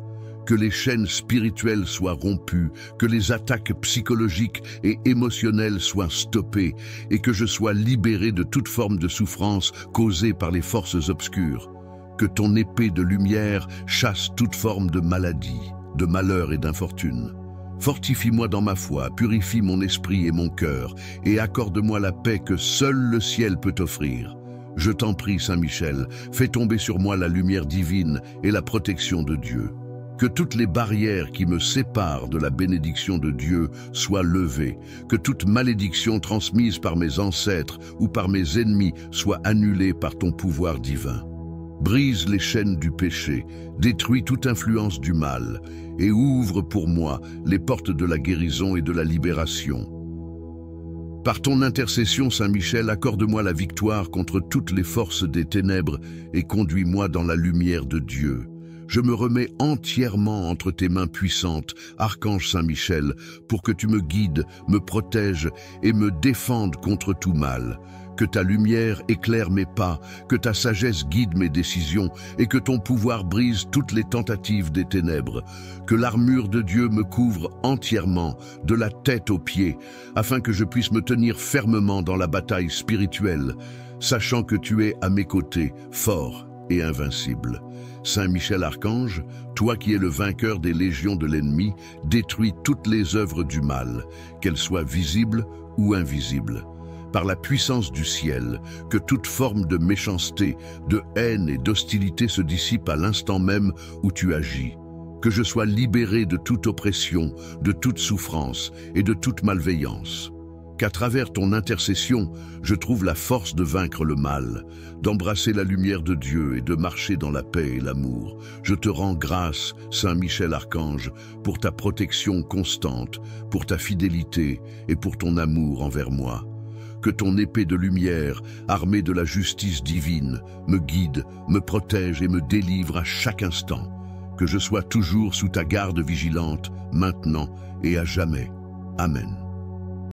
Que les chaînes spirituelles soient rompues, que les attaques psychologiques et émotionnelles soient stoppées et que je sois libéré de toute forme de souffrance causée par les forces obscures. Que ton épée de lumière chasse toute forme de maladie, de malheur et d'infortune. Fortifie-moi dans ma foi, purifie mon esprit et mon cœur et accorde-moi la paix que seul le ciel peut offrir. Je t'en prie, Saint Michel, fais tomber sur moi la lumière divine et la protection de Dieu. Que toutes les barrières qui me séparent de la bénédiction de Dieu soient levées, que toute malédiction transmise par mes ancêtres ou par mes ennemis soit annulée par ton pouvoir divin. Brise les chaînes du péché, détruis toute influence du mal et ouvre pour moi les portes de la guérison et de la libération. Par ton intercession, Saint Michel, accorde-moi la victoire contre toutes les forces des ténèbres et conduis-moi dans la lumière de Dieu. Je me remets entièrement entre tes mains puissantes, Archange Saint Michel, pour que tu me guides, me protèges et me défendes contre tout mal. Que ta lumière éclaire mes pas, que ta sagesse guide mes décisions et que ton pouvoir brise toutes les tentatives des ténèbres. Que l'armure de Dieu me couvre entièrement, de la tête aux pieds, afin que je puisse me tenir fermement dans la bataille spirituelle, sachant que tu es à mes côtés, fort et invincible. Saint Michel Archange, toi qui es le vainqueur des légions de l'ennemi, détruis toutes les œuvres du mal, qu'elles soient visibles ou invisibles. Par la puissance du ciel, que toute forme de méchanceté, de haine et d'hostilité se dissipe à l'instant même où tu agis. Que je sois libéré de toute oppression, de toute souffrance et de toute malveillance. Qu'à travers ton intercession, je trouve la force de vaincre le mal, d'embrasser la lumière de Dieu et de marcher dans la paix et l'amour. Je te rends grâce, Saint Michel Archange, pour ta protection constante, pour ta fidélité et pour ton amour envers moi. Que ton épée de lumière, armée de la justice divine, me guide, me protège et me délivre à chaque instant. Que je sois toujours sous ta garde vigilante, maintenant et à jamais. Amen.